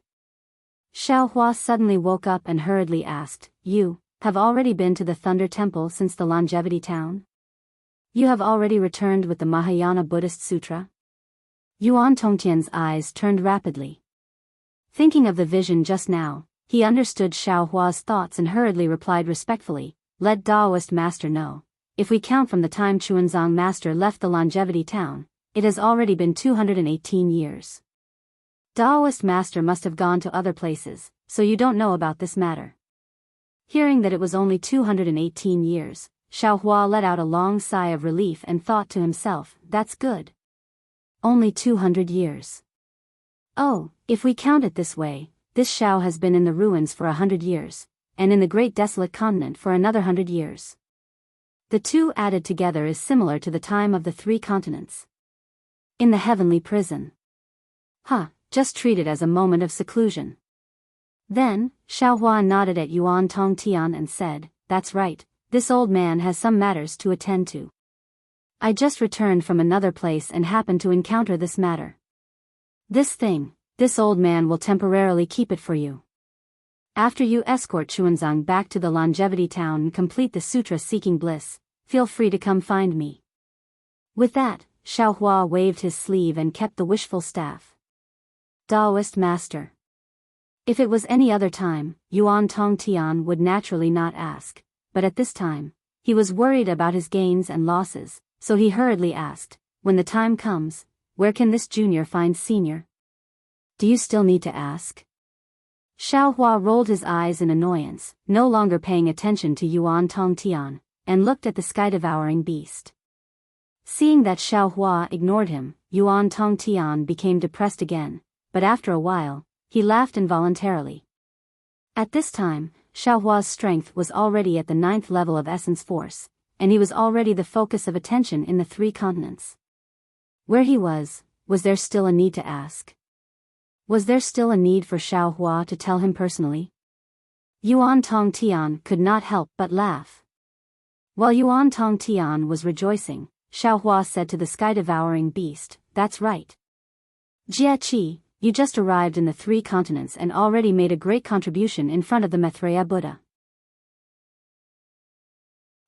Xiao Hua suddenly woke up and hurriedly asked, "You have already been to the Thunder Temple since the Longevity Town? You have already returned with the Mahayana Buddhist Sutra?" Yuan Tongtian's eyes turned rapidly. Thinking of the vision just now, he understood Xiao Hua's thoughts and hurriedly replied respectfully, "Let Taoist master know. If we count from the time Chuanzang master left the Longevity Town, it has already been 218 years. Taoist master must have gone to other places, so you don't know about this matter." Hearing that it was only 218 years, Xiao Hua let out a long sigh of relief and thought to himself, "That's good. Only 200 years. Oh, if we count it this way, this Xiao has been in the ruins for 100 years, and in the great desolate continent for another 100 years. The two added together is similar to the time of the 3 continents. In the heavenly prison. Just treat it as a moment of seclusion." Then, Xiao Hua nodded at Yuan Tongtian and said, "That's right, this old man has some matters to attend to. I just returned from another place and happened to encounter this matter. This old man will temporarily keep it for you. After you escort Chuanzang back to the Longevity Town and complete the Sutra Seeking Bliss, feel free to come find me." With that, Xiao Hua waved his sleeve and kept the wishful staff. Taoist master. If it was any other time, Yuan Tongtian would naturally not ask, but at this time, he was worried about his gains and losses, so he hurriedly asked, "When the time comes, where can this junior find senior?" "Do you still need to ask?" Xiao Hua rolled his eyes in annoyance, no longer paying attention to Yuan Tongtian, and looked at the sky-devouring beast. Seeing that Xiao Hua ignored him, Yuan Tongtian became depressed again, but after a while, he laughed involuntarily. At this time, Xiao Hua's strength was already at the 9th level of essence force, and he was already the focus of attention in the 3 continents. Where he was there still a need to ask? Was there still a need for Xiao Hua to tell him personally? Yuan Tongtian could not help but laugh. While Yuan Tongtian was rejoicing, Xiao Hua said to the sky-devouring beast, "That's right. Jie Qi, you just arrived in the 3 continents and already made a great contribution in front of the Maitreya Buddha.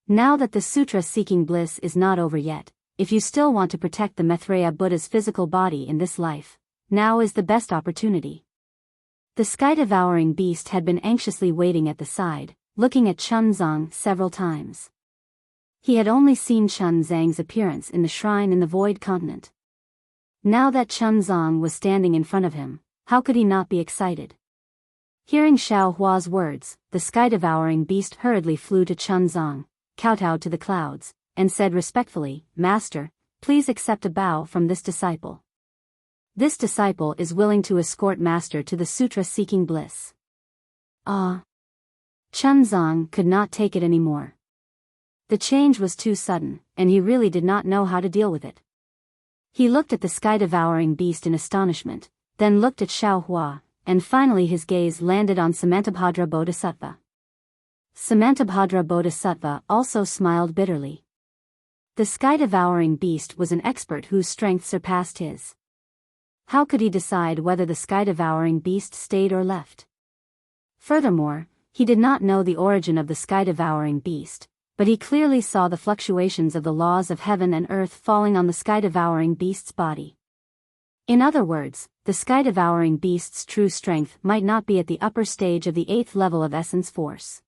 Now that the Sutra Seeking Bliss is not over yet, if you still want to protect the Maitreya Buddha's physical body in this life, now is the best opportunity." The sky-devouring beast had been anxiously waiting at the side, looking at Chunzang several times. He had only seen Chunzang's appearance in the shrine in the Void Continent. Now that Chunzang was standing in front of him, how could he not be excited? Hearing Xiao Hua's words, the sky-devouring beast hurriedly flew to Chunzang, kowtowed to the clouds, and said respectfully, "Master, please accept a bow from this disciple. This disciple is willing to escort Master to the sutra-seeking bliss." Ah! Chunzang could not take it anymore. The change was too sudden, and he really did not know how to deal with it. He looked at the sky-devouring beast in astonishment, then looked at Xiao Hua, and finally his gaze landed on Samantabhadra Bodhisattva. Samantabhadra Bodhisattva also smiled bitterly. The sky-devouring beast was an expert whose strength surpassed his. How could he decide whether the sky-devouring beast stayed or left? Furthermore, he did not know the origin of the sky-devouring beast, but he clearly saw the fluctuations of the laws of heaven and earth falling on the sky-devouring beast's body. In other words, the sky-devouring beast's true strength might not be at the upper stage of the 8th level of essence force.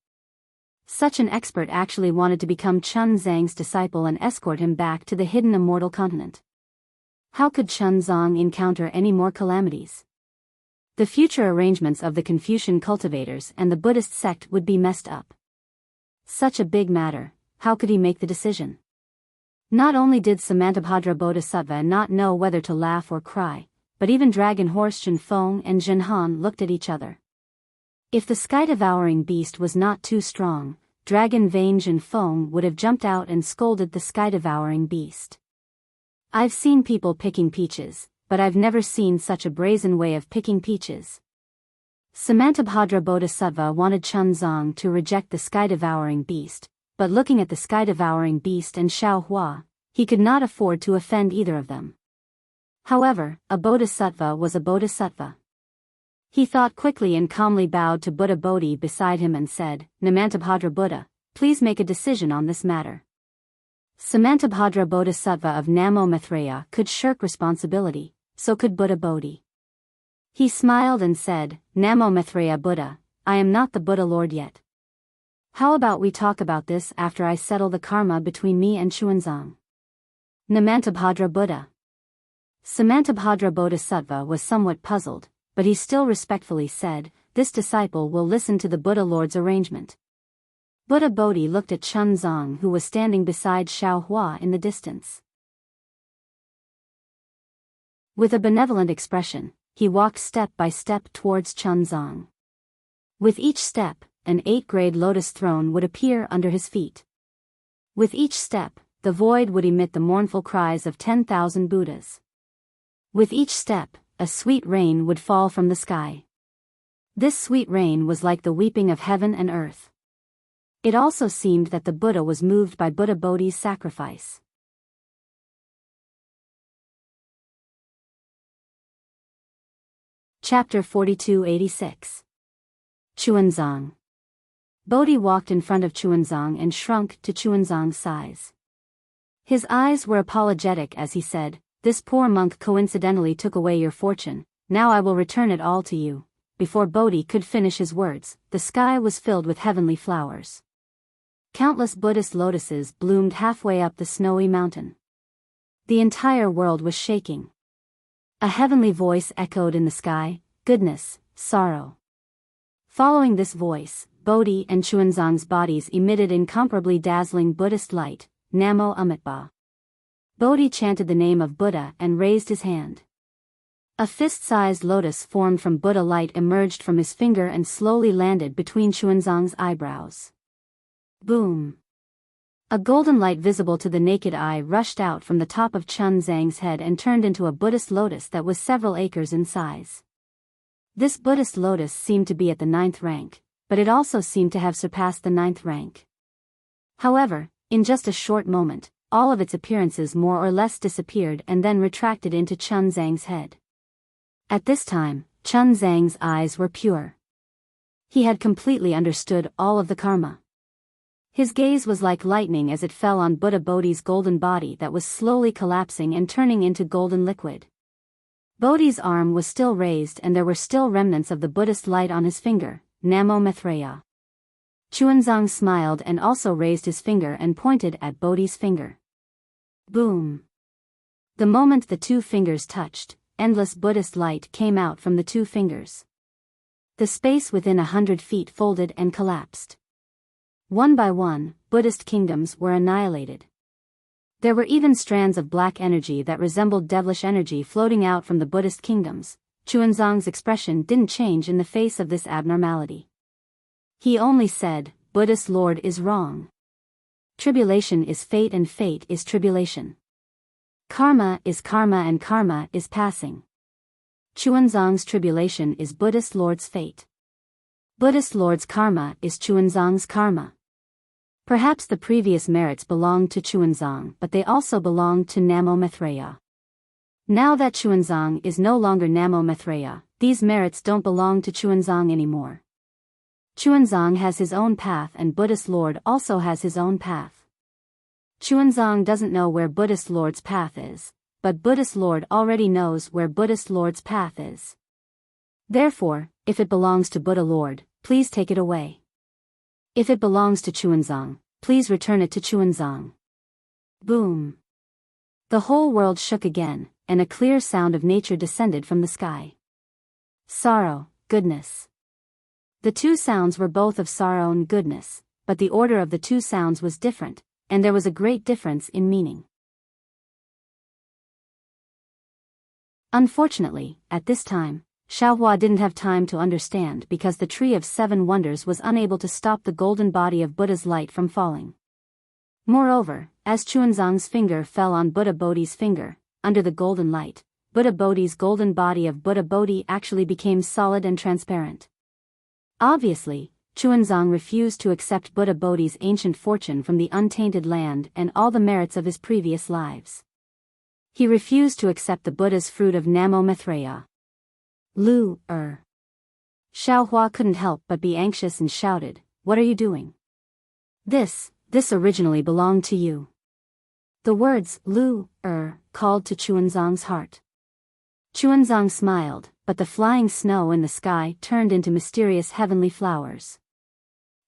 Such an expert actually wanted to become Chunzang's disciple and escort him back to the hidden Immortal Continent. How could Chunzang encounter any more calamities? The future arrangements of the Confucian cultivators and the Buddhist sect would be messed up. Such a big matter, how could he make the decision? Not only did Samantabhadra Bodhisattva not know whether to laugh or cry, but even Dragon Horse Zhenfeng and Zhenhan looked at each other. If the sky-devouring beast was not too strong, Dragon Vein Zhenfeng would have jumped out and scolded the sky-devouring beast. "I've seen people picking peaches, but I've never seen such a brazen way of picking peaches." Samantabhadra Bodhisattva wanted Chunzang to reject the sky-devouring beast, but looking at the sky-devouring beast and Xiao Hua, he could not afford to offend either of them. However, a bodhisattva was a bodhisattva. He thought quickly and calmly bowed to Buddha Bodhi beside him and said, "Namantabhadra Buddha, please make a decision on this matter." Samantabhadra Bodhisattva of Namo Maitreya could shirk responsibility, so could Buddha Bodhi. He smiled and said, "Namo Maitreya Buddha, I am not the Buddha Lord yet. How about we talk about this after I settle the karma between me and Chuanzang?" Namantabhadra Buddha. Samantabhadra Bodhisattva was somewhat puzzled, but he still respectfully said, "This disciple will listen to the Buddha Lord's arrangement." Buddha Bodhi looked at Chunzang, who was standing beside Xiao Hua in the distance. With a benevolent expression, he walked step by step towards Chunzang. With each step, an 8-grade lotus throne would appear under his feet. With each step, the void would emit the mournful cries of 10,000 Buddhas. With each step, a sweet rain would fall from the sky. This sweet rain was like the weeping of heaven and earth. It also seemed that the Buddha was moved by Buddha Bodhi's sacrifice. Chapter 4286. Chuanzang. Bodhi walked in front of Chuanzang and shrunk to Chuanzang's size. His eyes were apologetic as he said, "This poor monk coincidentally took away your fortune, now I will return it all to you." Before Bodhi could finish his words, the sky was filled with heavenly flowers. Countless Buddhist lotuses bloomed halfway up the snowy mountain. The entire world was shaking. A heavenly voice echoed in the sky, "Goodness, sorrow." Following this voice, Bodhi and Chuanzang's bodies emitted incomparably dazzling Buddhist light, Namo Amitabha. Bodhi chanted the name of Buddha and raised his hand. A fist-sized lotus formed from Buddha light emerged from his finger and slowly landed between Chuanzang's eyebrows. Boom! A golden light visible to the naked eye rushed out from the top of Chunzang's head and turned into a Buddhist lotus that was several acres in size. This Buddhist lotus seemed to be at the 9th rank, but it also seemed to have surpassed the 9th rank. However, in just a short moment, all of its appearances more or less disappeared and then retracted into Chunzang's head. At this time, Chunzang's eyes were pure. He had completely understood all of the karma. His gaze was like lightning as it fell on Buddha Bodhi's golden body that was slowly collapsing and turning into golden liquid. Bodhi's arm was still raised and there were still remnants of the Buddhist light on his finger, Namo Maitreya. Chuanzang smiled and also raised his finger and pointed at Bodhi's finger. Boom! The moment the two fingers touched, endless Buddhist light came out from the two fingers. The space within 100 feet folded and collapsed. One by one, Buddhist kingdoms were annihilated. There were even strands of black energy that resembled devilish energy floating out from the Buddhist kingdoms. Chuanzang's expression didn't change in the face of this abnormality. He only said, Buddhist Lord is wrong. Tribulation is fate and fate is tribulation. Karma is karma and karma is passing. Chuanzang's tribulation is Buddhist Lord's fate. Buddhist Lord's karma is Chuanzang's karma. Perhaps the previous merits belonged to Chuanzang, but they also belonged to Namo Maitreya. Now that Chuanzang is no longer Namo Maitreya, these merits don't belong to Chuanzang anymore. Chuanzang has his own path and Buddhist Lord also has his own path. Chuanzang doesn't know where Buddhist Lord's path is, but Buddhist Lord already knows where Buddhist Lord's path is. Therefore, if it belongs to Buddha Lord, please take it away. If it belongs to Chuanzang, please return it to Chuanzang. Boom! The whole world shook again, and a clear sound of nature descended from the sky. Sorrow, goodness. The two sounds were both of sorrow and goodness, but the order of the two sounds was different, and there was a great difference in meaning. Unfortunately, at this time, Xiaohua didn't have time to understand because the Tree of Seven Wonders was unable to stop the golden body of Buddha's light from falling. Moreover, as Chuanzang's finger fell on Buddha Bodhi's finger, under the golden light, Buddha Bodhi's golden body of Buddha Bodhi actually became solid and transparent. Obviously, Chuanzang refused to accept Buddha Bodhi's ancient fortune from the untainted land and all the merits of his previous lives. He refused to accept the Buddha's fruit of Namo Maitreya. Xiaohua couldn't help but be anxious and shouted, What are you doing? This originally belonged to you. The words, called to Chuanzang's heart. Chuanzang smiled, but the flying snow in the sky turned into mysterious heavenly flowers.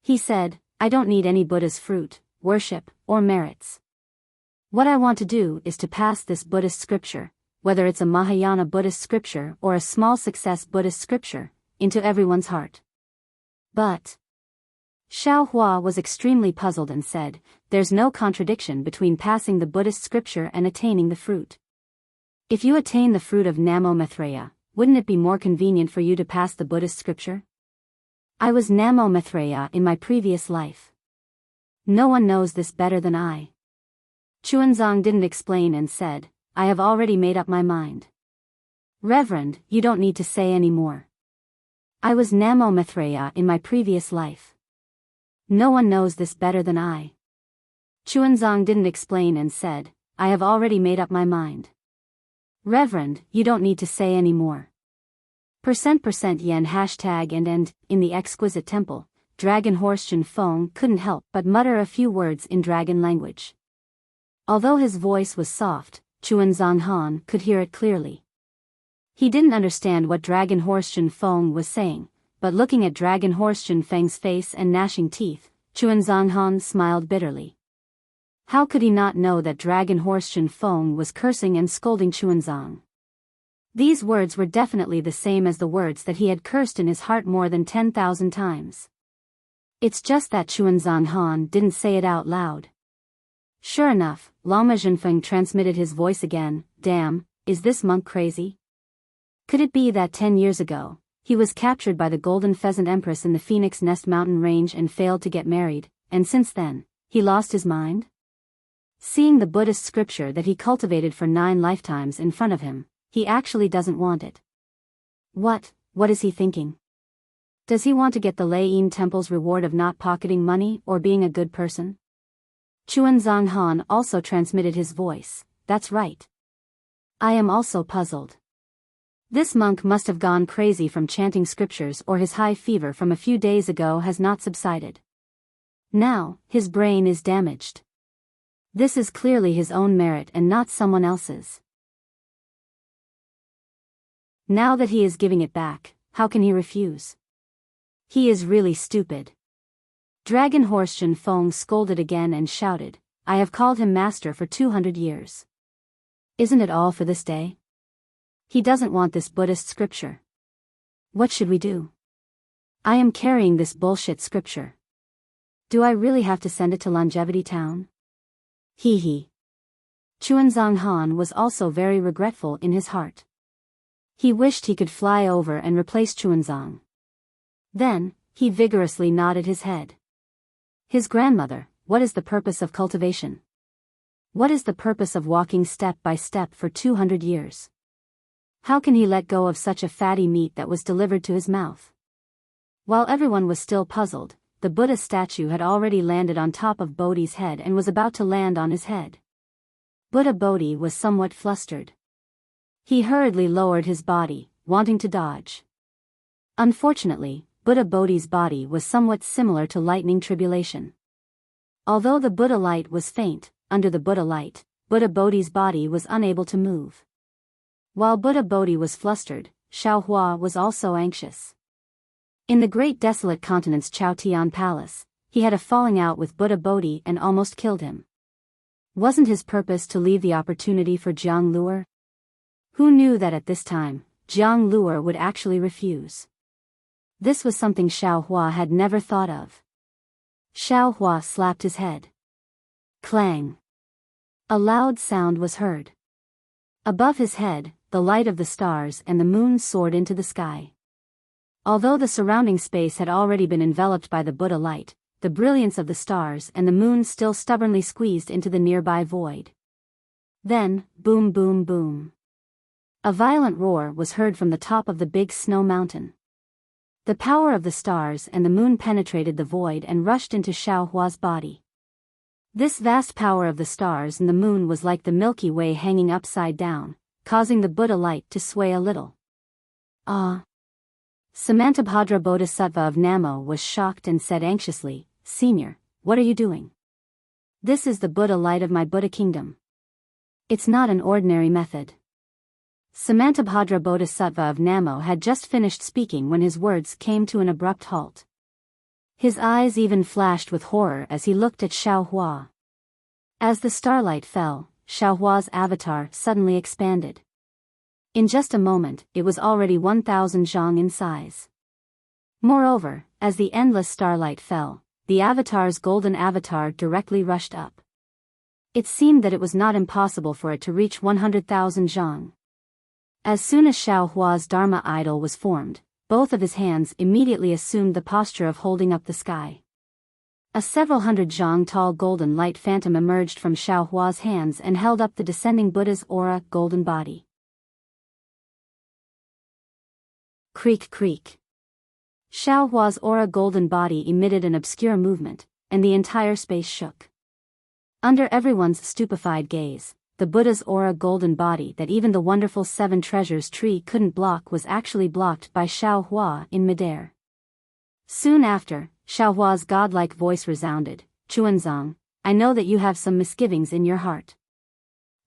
He said, I don't need any Buddha's fruit, worship, or merits. What I want to do is to pass this Buddhist scripture, whether it's a Mahayana Buddhist scripture or a small success Buddhist scripture, into everyone's heart. But Xiaohua was extremely puzzled and said, There's no contradiction between passing the Buddhist scripture and attaining the fruit. If you attain the fruit of Namo Maitreya, wouldn't it be more convenient for you to pass the Buddhist scripture? I was Namo Maitreya in my previous life. No one knows this better than I. Chuanzang didn't explain and said, I have already made up my mind. Reverend, you don't need to say any more. I was Namo Maitreya in my previous life. No one knows this better than I. Chuanzang didn't explain and said, I have already made up my mind. Reverend, you don't need to say any more. %yen hashtag and in the exquisite temple, Dragon Horse Jin Feng couldn't help but mutter a few words in dragon language. Although his voice was soft, Chuanzang Han could hear it clearly. He didn't understand what Dragon Horse Jin Feng was saying, but looking at Dragon Horse Jin Feng's face and gnashing teeth, Chuanzang Han smiled bitterly. How could he not know that Dragon Horse Jin Feng was cursing and scolding Chuanzang? These words were definitely the same as the words that he had cursed in his heart more than 10,000 times. It's just that Chuanzang Han didn't say it out loud. Sure enough, Lama Zhenfeng transmitted his voice again, Damn, is this monk crazy? Could it be that 10 years ago, he was captured by the Golden Pheasant Empress in the Phoenix Nest mountain range and failed to get married, and since then, he lost his mind? Seeing the Buddhist scripture that he cultivated for 9 lifetimes in front of him, he actually doesn't want it. What is he thinking? Does he want to get the Lei Yin Temple's reward of not pocketing money or being a good person? Chuanzang Han also transmitted his voice, That's right. I am also puzzled. This monk must have gone crazy from chanting scriptures or his high fever from a few days ago has not subsided. Now, his brain is damaged. This is clearly his own merit and not someone else's. Now that he is giving it back, how can he refuse? He is really stupid. Dragon Horse Feng scolded again and shouted, I have called him master for 200 years. Isn't it all for this day? He doesn't want this Buddhist scripture. What should we do? I am carrying this bullshit scripture. Do I really have to send it to Longevity Town? Hee hee. Chuanzang Han was also very regretful in his heart. He wished he could fly over and replace Chuanzang. Then, he vigorously nodded his head. His grandmother, what is the purpose of cultivation? What is the purpose of walking step by step for 200 years? How can he let go of such a fatty meat that was delivered to his mouth? While everyone was still puzzled, the Buddha statue had already landed on top of Bodhi's head and was about to land on his head. Buddha Bodhi was somewhat flustered. He hurriedly lowered his body, wanting to dodge. Unfortunately, Buddha Bodhi's body was somewhat similar to lightning tribulation. Although the Buddha light was faint, under the Buddha light, Buddha Bodhi's body was unable to move. While Buddha Bodhi was flustered, Xiaohua was also anxious. In the great desolate continent's Chaotian palace, he had a falling out with Buddha Bodhi and almost killed him. Wasn't his purpose to leave the opportunity for Jiang Luer? Who knew that at this time, Jiang Luer would actually refuse? This was something Xiaohua had never thought of. Xiaohua slapped his head. Clang. A loud sound was heard. Above his head, the light of the stars and the moon soared into the sky. Although the surrounding space had already been enveloped by the Buddha light, the brilliance of the stars and the moon still stubbornly squeezed into the nearby void. Then, boom boom boom. A violent roar was heard from the top of the big snow mountain. The power of the stars and the moon penetrated the void and rushed into Xiaohua's body. This vast power of the stars and the moon was like the Milky Way hanging upside down, causing the Buddha light to sway a little. Ah! Samantabhadra Bodhisattva of Namo was shocked and said anxiously, Senior, what are you doing? This is the Buddha light of my Buddha kingdom. It's not an ordinary method. Samantabhadra Bodhisattva of Namo had just finished speaking when his words came to an abrupt halt. His eyes even flashed with horror as he looked at Xiaohua. As the starlight fell, Xiaohua's avatar suddenly expanded. In just a moment, it was already 1,000 zhang in size. Moreover, as the endless starlight fell, the avatar's golden avatar directly rushed up. It seemed that it was not impossible for it to reach 100,000 zhang. As soon as Xiaohua's Dharma idol was formed, both of his hands immediately assumed the posture of holding up the sky. A several hundred zhang tall golden light phantom emerged from Xiaohua's hands and held up the descending Buddha's aura golden body. Creak creak. Xiaohua's aura golden body emitted an obscure movement, and the entire space shook. Under everyone's stupefied gaze, the Buddha's aura golden body that even the wonderful Seven Treasures tree couldn't block was actually blocked by Xiaohua in midair. Soon after, Xiaohua's godlike voice resounded, Chuanzang, I know that you have some misgivings in your heart.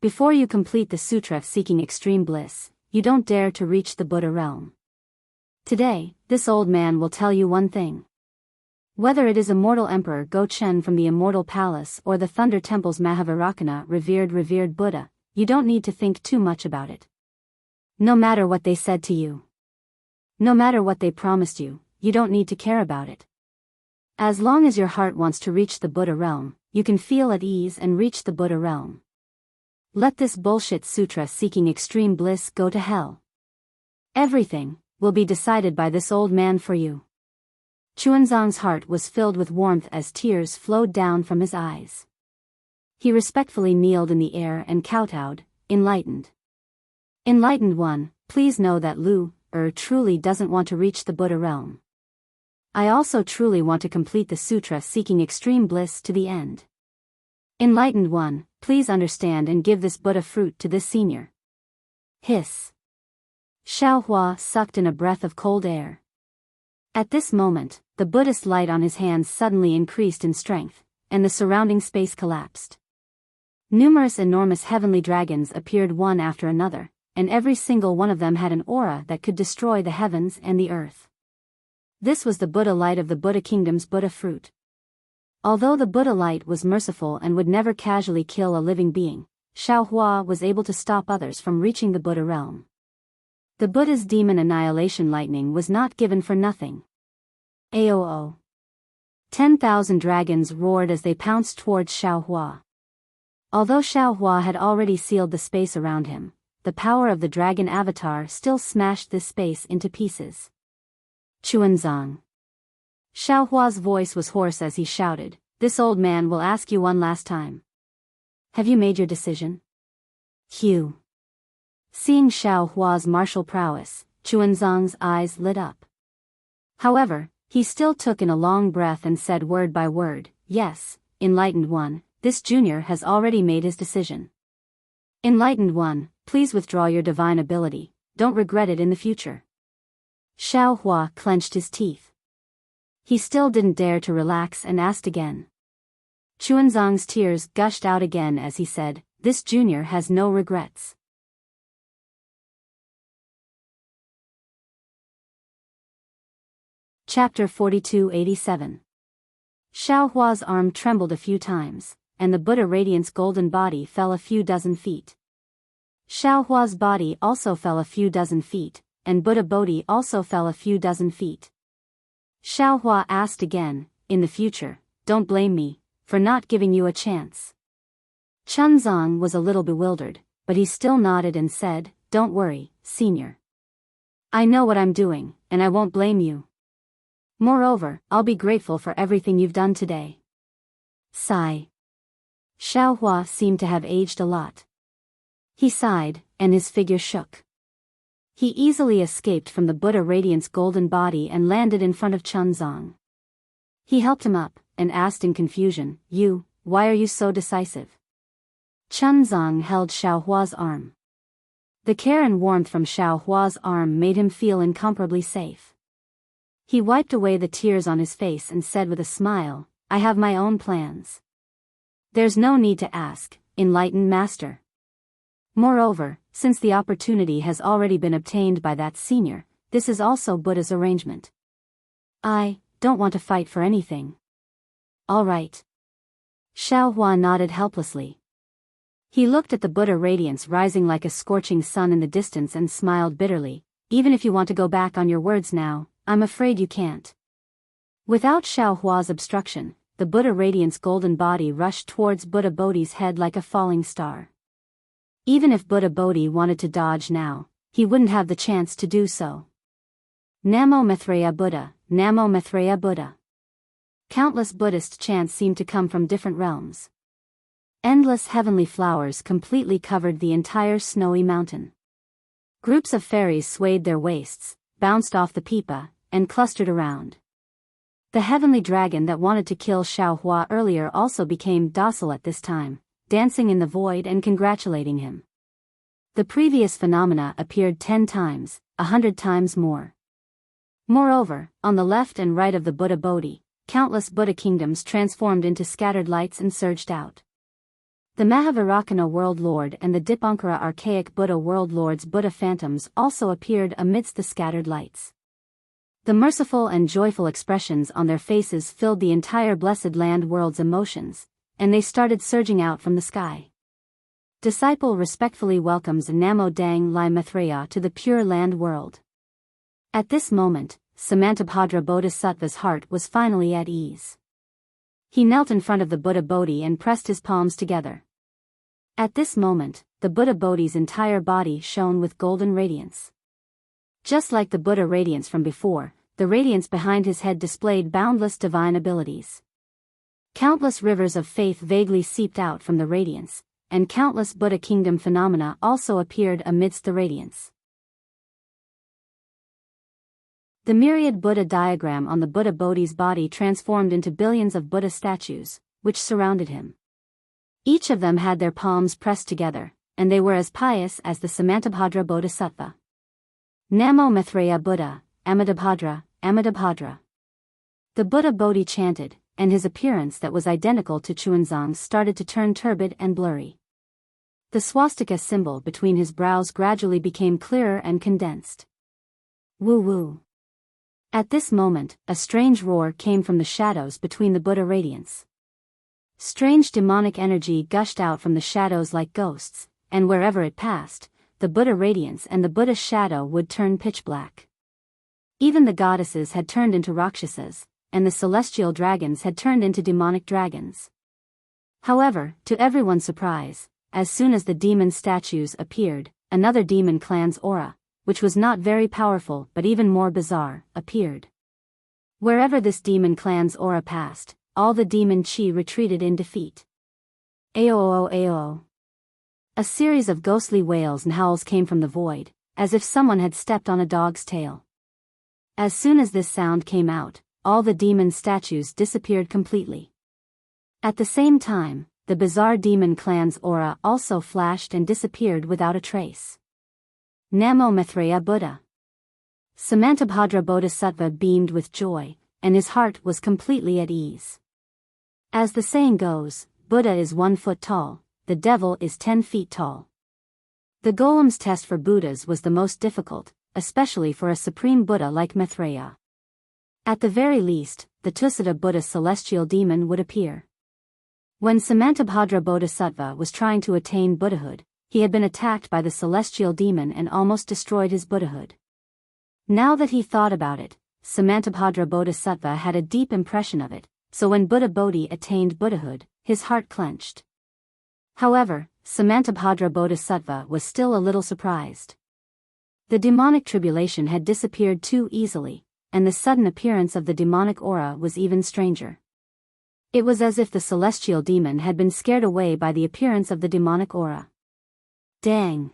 Before you complete the sutra seeking extreme bliss, you don't dare to reach the Buddha realm. Today, this old man will tell you one thing. Whether it is Immortal Emperor Go-Chen from the Immortal Palace or the Thunder Temple's Mahavirakana revered Buddha, you don't need to think too much about it. No matter what they said to you. No matter what they promised you, you don't need to care about it. As long as your heart wants to reach the Buddha realm, you can feel at ease and reach the Buddha realm. Let this bullshit sutra seeking extreme bliss go to hell. Everything will be decided by this old man for you. Chuanzang's heart was filled with warmth as tears flowed down from his eyes. He respectfully kneeled in the air and kowtowed, enlightened. Enlightened one, please know that Lu truly doesn't want to reach the Buddha realm. I also truly want to complete the sutra seeking extreme bliss to the end. Enlightened one, please understand and give this Buddha fruit to this senior. Hiss. Xiaohua sucked in a breath of cold air. At this moment, the Buddhist light on his hands suddenly increased in strength, and the surrounding space collapsed. Numerous enormous heavenly dragons appeared one after another, and every single one of them had an aura that could destroy the heavens and the earth. This was the Buddha light of the Buddha kingdom's Buddha fruit. Although the Buddha light was merciful and would never casually kill a living being, Xiaohua was able to stop others from reaching the Buddha realm. The Buddha's demon annihilation lightning was not given for nothing. Aoo. 10,000 dragons roared as they pounced towards Xiaohua. Although Xiaohua had already sealed the space around him, the power of the dragon avatar still smashed this space into pieces. Chuanzang. Xiaohua's voice was hoarse as he shouted, "This old man will ask you one last time. Have you made your decision?" Hugh. Seeing Xiaohua's martial prowess, Chuanzang's eyes lit up. However, he still took in a long breath and said word by word, "Yes, Enlightened One, this junior has already made his decision. Enlightened One, please withdraw your divine ability, don't regret it in the future." Xiaohua clenched his teeth. He still didn't dare to relax and asked again. Chuanzang's tears gushed out again as he said, "This junior has no regrets." Chapter 4287. Xiaohua's arm trembled a few times, and the Buddha Radiant's golden body fell a few dozen feet. Xiaohua's body also fell a few dozen feet, and Buddha Bodhi also fell a few dozen feet. Xiaohua asked again, "In the future, don't blame me for not giving you a chance." Chunzang was a little bewildered, but he still nodded and said, "Don't worry, senior. I know what I'm doing, and I won't blame you. Moreover, I'll be grateful for everything you've done today." Sigh. Xiaohua seemed to have aged a lot. He sighed, and his figure shook. He easily escaped from the Buddha Radiant's golden body and landed in front of Chunzang. He helped him up, and asked in confusion, Why are you so decisive?" Chunzang held Xiaohua's arm. The care and warmth from Xiaohua's arm made him feel incomparably safe. He wiped away the tears on his face and said with a smile, "I have my own plans. There's no need to ask, enlightened master. Moreover, since the opportunity has already been obtained by that senior, this is also Buddha's arrangement. I don't want to fight for anything." "All right." Xiaohua nodded helplessly. He looked at the Buddha radiance rising like a scorching sun in the distance and smiled bitterly. "Even if you want to go back on your words now, I'm afraid you can't." Without Xiaohua's obstruction, the Buddha radiance golden body rushed towards Buddha Bodhi's head like a falling star. Even if Buddha Bodhi wanted to dodge now, he wouldn't have the chance to do so. Namo Maitreya Buddha, Namo Maitreya Buddha. Countless Buddhist chants seemed to come from different realms. Endless heavenly flowers completely covered the entire snowy mountain. Groups of fairies swayed their waists, bounced off the pipa, and clustered around. The heavenly dragon that wanted to kill Xiaohua earlier also became docile at this time, dancing in the void and congratulating him. The previous phenomena appeared 10 times, 100 times more. Moreover, on the left and right of the Buddha Bodhi, countless Buddha kingdoms transformed into scattered lights and surged out. The Mahavirakana World Lord and the Dipankara Archaic Buddha World Lord's Buddha phantoms also appeared amidst the scattered lights. The merciful and joyful expressions on their faces filled the entire blessed land world's emotions, and they started surging out from the sky. Disciple respectfully welcomes Namo Dang Lai Maitreya to the Pure Land world. At this moment, Samantabhadra Bodhisattva's heart was finally at ease. He knelt in front of the Buddha Bodhi and pressed his palms together. At this moment, the Buddha Bodhi's entire body shone with golden radiance. Just like the Buddha radiance from before, the radiance behind his head displayed boundless divine abilities. Countless rivers of faith vaguely seeped out from the radiance, and countless Buddha kingdom phenomena also appeared amidst the radiance. The myriad Buddha diagram on the Buddha Bodhi's body transformed into billions of Buddha statues, which surrounded him. Each of them had their palms pressed together, and they were as pious as the Samantabhadra Bodhisattva. Namo Maitreya Buddha, Amitabhadra, Amitabhadra. The Buddha Bodhi chanted, and his appearance that was identical to Chuanzang's started to turn turbid and blurry. The swastika symbol between his brows gradually became clearer and condensed. Woo woo. At this moment, a strange roar came from the shadows between the Buddha radiance. Strange demonic energy gushed out from the shadows like ghosts, and wherever it passed, the Buddha radiance and the Buddha shadow would turn pitch black. Even the goddesses had turned into Rakshasas, and the celestial dragons had turned into demonic dragons. However, to everyone's surprise, as soon as the demon statues appeared, another demon clan's aura, which was not very powerful but even more bizarre, appeared. Wherever this demon clan's aura passed, all the demon chi retreated in defeat. Aoo aoo. A series of ghostly wails and howls came from the void, as if someone had stepped on a dog's tail. As soon as this sound came out, all the demon statues disappeared completely. At the same time, the bizarre demon clan's aura also flashed and disappeared without a trace. Namo Maitreya Buddha. Samantabhadra Bodhisattva beamed with joy, and his heart was completely at ease. As the saying goes, Buddha is 1 foot tall, the devil is 10 feet tall. The golem's test for Buddhas was the most difficult, especially for a supreme Buddha like Maitreya. At the very least, the Tusita Buddha celestial demon would appear. When Samantabhadra Bodhisattva was trying to attain Buddhahood, he had been attacked by the celestial demon and almost destroyed his Buddhahood. Now that he thought about it, Samantabhadra Bodhisattva had a deep impression of it, so when Buddha Bodhi attained Buddhahood, his heart clenched. However, Samantabhadra Bodhisattva was still a little surprised. The demonic tribulation had disappeared too easily, and the sudden appearance of the demonic aura was even stranger. It was as if the celestial demon had been scared away by the appearance of the demonic aura. Dang!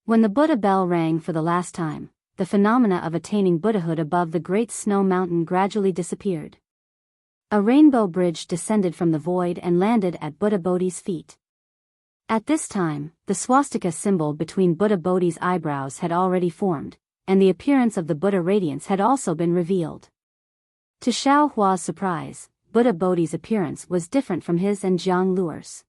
When the Buddha bell rang for the last time, the phenomena of attaining Buddhahood above the great snow mountain gradually disappeared. A rainbow bridge descended from the void and landed at Buddha Bodhi's feet. At this time, the swastika symbol between Buddha Bodhi's eyebrows had already formed, and the appearance of the Buddha radiance had also been revealed. To Xiao Hua's surprise, Buddha Bodhi's appearance was different from his and Jiang Luer's.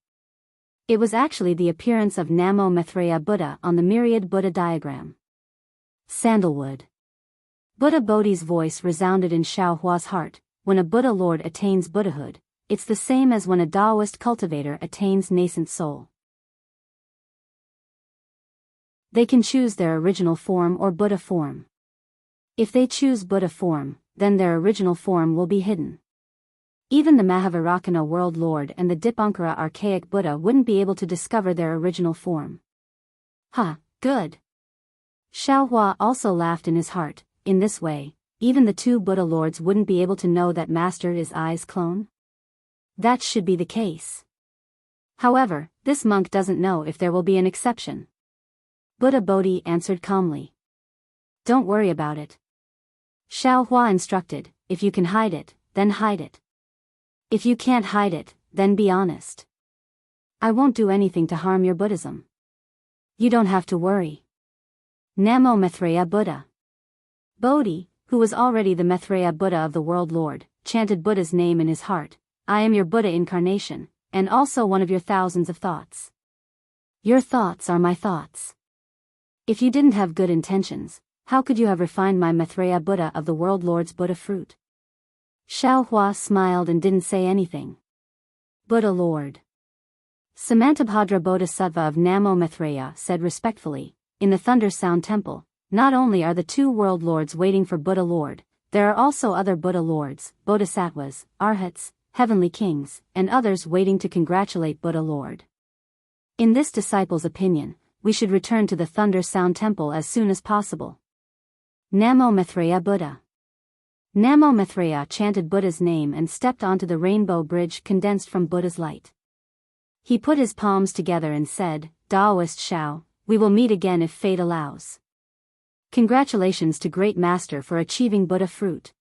It was actually the appearance of Namo Maitreya Buddha on the myriad Buddha diagram. Sandalwood. Buddha Bodhi's voice resounded in Xiao Hua's heart. When a Buddha Lord attains Buddhahood, it's the same as when a Taoist cultivator attains nascent soul. They can choose their original form or Buddha form. If they choose Buddha form, then their original form will be hidden. Even the Mahavairakana World Lord and the Dipankara archaic Buddha wouldn't be able to discover their original form. Good. Xiao Hua also laughed in his heart. In this way, even the 2 Buddha Lords wouldn't be able to know that Master is Ai's clone? That should be the case. However, this monk doesn't know if there will be an exception. Buddha Bodhi answered calmly. Don't worry about it. Xiao Hua instructed, if you can hide it, then hide it. If you can't hide it, then be honest. I won't do anything to harm your Buddhism. You don't have to worry. Namo Maitreya Buddha. Bodhi, who was already the Maitreya Buddha of the World Lord, chanted Buddha's name in his heart. I am your Buddha incarnation, and also one of your thousands of thoughts. Your thoughts are my thoughts. If you didn't have good intentions, how could you have refined my Maitreya Buddha of the World Lord's Buddha fruit? Xiao Hua smiled and didn't say anything. Buddha Lord. Samantabhadra Bodhisattva of Namo Maitreya said respectfully, in the Thunder Sound Temple, not only are the 2 World Lords waiting for Buddha Lord, there are also other Buddha Lords, Bodhisattvas, Arhats, Heavenly Kings, and others waiting to congratulate Buddha Lord. In this disciple's opinion, we should return to the Thunder Sound Temple as soon as possible. Namo Maitreya Buddha. Namo Maitreya chanted Buddha's name and stepped onto the rainbow bridge condensed from Buddha's light. He put his palms together and said, Taoist Xiao, we will meet again if fate allows. Congratulations to Great Master for achieving Buddha fruit.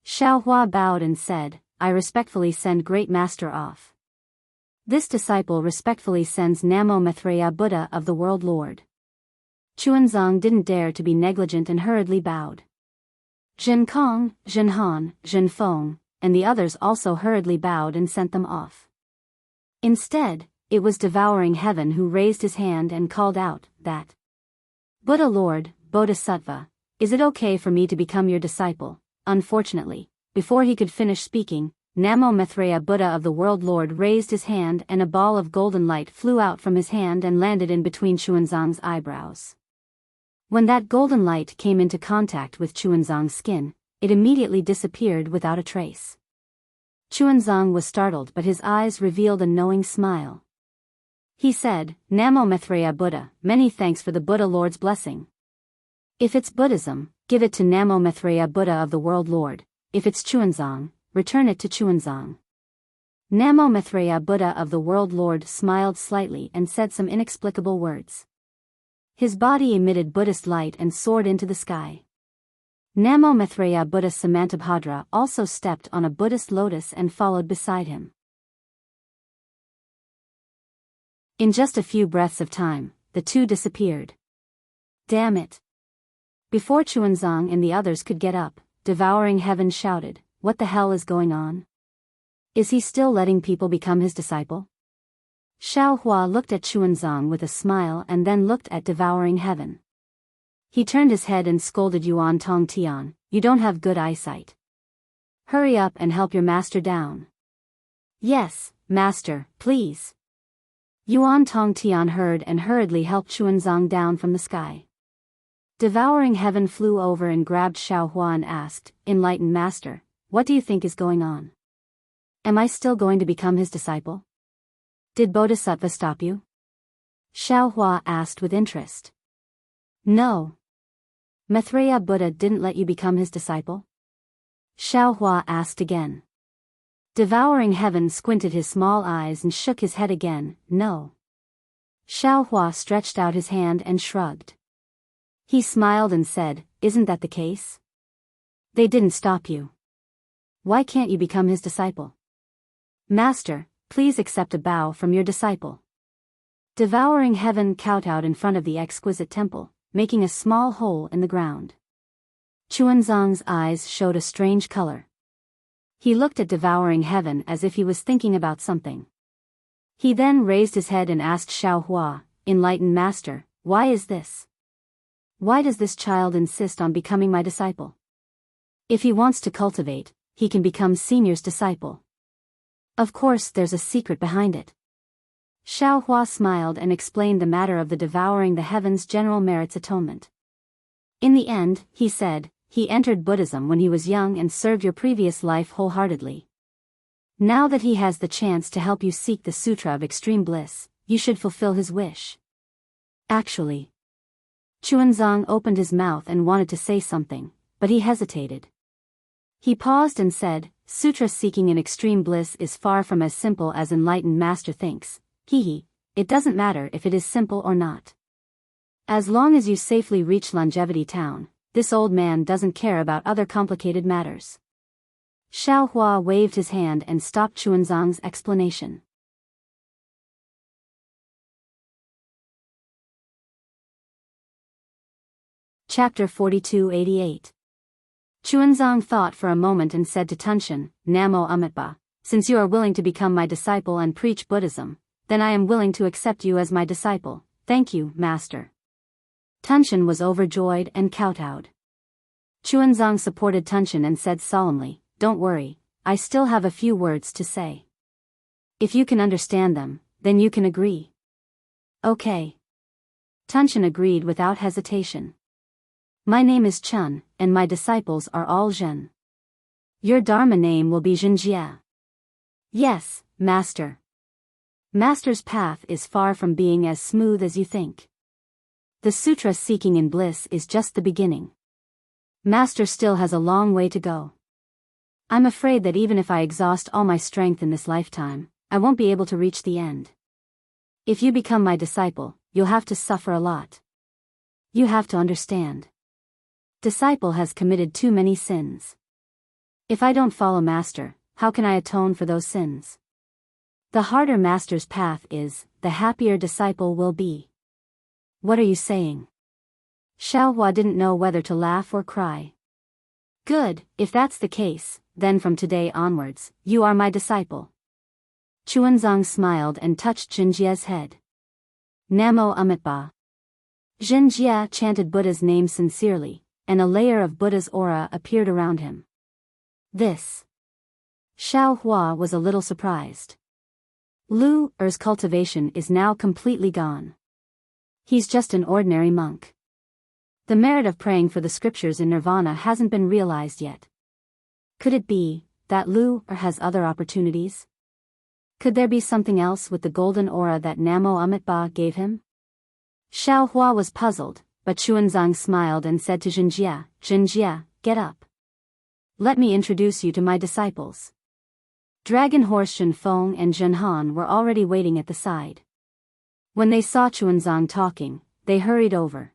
Xiao Hua bowed and said, I respectfully send Great Master off. This disciple respectfully sends Namo Maitreya Buddha of the World Lord. Chuanzang didn't dare to be negligent and hurriedly bowed. Zhen Kong, Zhen Han, Zhen Feng, and the others also hurriedly bowed and sent them off. Instead, it was Devouring Heaven who raised his hand and called out, that Buddha Lord, Bodhisattva, is it okay for me to become your disciple? Unfortunately, before he could finish speaking, Namo Maitreya Buddha of the World Lord raised his hand and a ball of golden light flew out from his hand and landed in between Chuanzang's eyebrows. When that golden light came into contact with Chuanzang's skin, it immediately disappeared without a trace. Chuanzang was startled, but his eyes revealed a knowing smile. He said, Namo Maitreya Buddha, many thanks for the Buddha Lord's blessing. If it's Buddhism, give it to Namo Maitreya Buddha of the World Lord. If it's Chuanzang, return it to Chuanzang. Namo Maitreya Buddha of the World Lord smiled slightly and said some inexplicable words. His body emitted Buddhist light and soared into the sky. Namo Maitreya Buddha Samantabhadra also stepped on a Buddhist lotus and followed beside him. In just a few breaths of time, the two disappeared. Damn it! Before Chuanzang and the others could get up, Devouring Heaven shouted, what the hell is going on? Is he still letting people become his disciple? Xiao Hua looked at Chuanzang with a smile and then looked at Devouring Heaven. He turned his head and scolded Yuan Tong Tian, you don't have good eyesight. Hurry up and help your master down. Yes, master, please. Yuan Tong Tian heard and hurriedly helped Chuanzang down from the sky. Devouring Heaven flew over and grabbed Xiao Hua and asked, Enlightened Master, what do you think is going on? Am I still going to become his disciple? Did Bodhisattva stop you? Xiao Hua asked with interest. No. Maitreya Buddha didn't let you become his disciple? Xiao Hua asked again. Devouring Heaven squinted his small eyes and shook his head again, no. Xiao Hua stretched out his hand and shrugged. He smiled and said, isn't that the case? They didn't stop you. Why can't you become his disciple? Master, please accept a bow from your disciple. Devouring Heaven kowtowed in front of the exquisite temple, making a small hole in the ground. Chuanzang's eyes showed a strange color. He looked at Devouring Heaven as if he was thinking about something. He then raised his head and asked Xiao Hua, Enlightened Master, why is this? Why does this child insist on becoming my disciple? If he wants to cultivate, he can become Senior's disciple. Of course there's a secret behind it. Xiao Hua smiled and explained the matter of the Devouring the Heavens General Merits Atonement. In the end, he said, he entered Buddhism when he was young and served your previous life wholeheartedly. Now that he has the chance to help you seek the Sutra of Extreme Bliss, you should fulfill his wish. Actually. Chuanzang opened his mouth and wanted to say something, but he hesitated. He paused and said, Sutra seeking in extreme bliss is far from as simple as Enlightened Master thinks. It doesn't matter if it is simple or not. As long as you safely reach Longevity Town, this old man doesn't care about other complicated matters. Xiao Hua waved his hand and stopped Chuanzang's explanation. Chapter 4288. Chuanzang thought for a moment and said to Tunshan, Namo Amitba, since you are willing to become my disciple and preach Buddhism, then I am willing to accept you as my disciple. Thank you, Master. Tunshan was overjoyed and kowtowed. Chuanzang supported Tunshan and said solemnly, Don't worry, I still have a few words to say. If you can understand them, then you can agree. Okay. Tunshan agreed without hesitation. My name is Chun, and my disciples are all Zhen. Your Dharma name will be Zhenjia. Yes, Master. Master's path is far from being as smooth as you think. The sutra seeking in bliss is just the beginning. Master still has a long way to go. I'm afraid that even if I exhaust all my strength in this lifetime, I won't be able to reach the end. If you become my disciple, you'll have to suffer a lot. You have to understand. Disciple has committed too many sins. If I don't follow Master, how can I atone for those sins? The harder Master's path is, the happier disciple will be. What are you saying? Xiao Hua didn't know whether to laugh or cry. Good, if that's the case, then from today onwards, you are my disciple. Chuanzang smiled and touched Zhenjia's head. Namo Amitba. Zhenjia chanted Buddha's name sincerely, and a layer of Buddha's aura appeared around him. This. Xiao Hua was a little surprised. Lu Er's cultivation is now completely gone. He's just an ordinary monk. The merit of praying for the scriptures in nirvana hasn't been realized yet. Could it be that Lu Er has other opportunities? Could there be something else with the golden aura that Namo Amitabha gave him? Xiao Hua was puzzled, but Chuanzang smiled and said to Jinjia, "Jinjia, get up. Let me introduce you to my disciples." Dragon Horse Jinfeng and Jinhan were already waiting at the side. When they saw Chuanzang talking, they hurried over.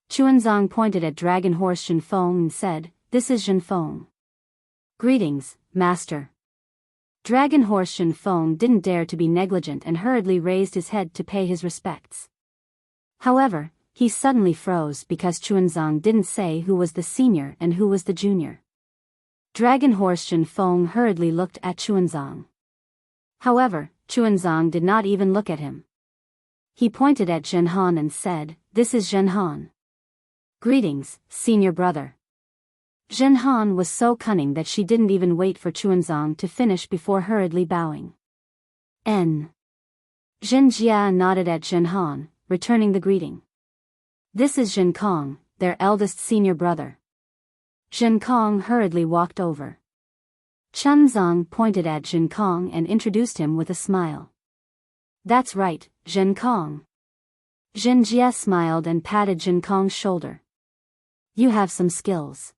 Chuanzang pointed at Dragon Horse Jinfeng and said, "This is Jinfeng." "Greetings, Master." Dragon Horse Jinfeng didn't dare to be negligent and hurriedly raised his head to pay his respects. However, he suddenly froze because Chuanzang didn't say who was the senior and who was the junior. Dragon Horse Jinfeng hurriedly looked at Chuanzang. However, Chuanzang did not even look at him. He pointed at Jinhan and said, "This is Jinhan." "Greetings, senior brother." Jinhan was so cunning that she didn't even wait for Chuanzang to finish before hurriedly bowing. Jinjia nodded at Jinhan, returning the greeting. "This is Jinkong, their eldest senior brother." Jinkong hurriedly walked over. Chunzang pointed at Jinkong and introduced him with a smile. "That's right, Jinkong." Jinjia smiled and patted Jinkong's shoulder. "You have some skills.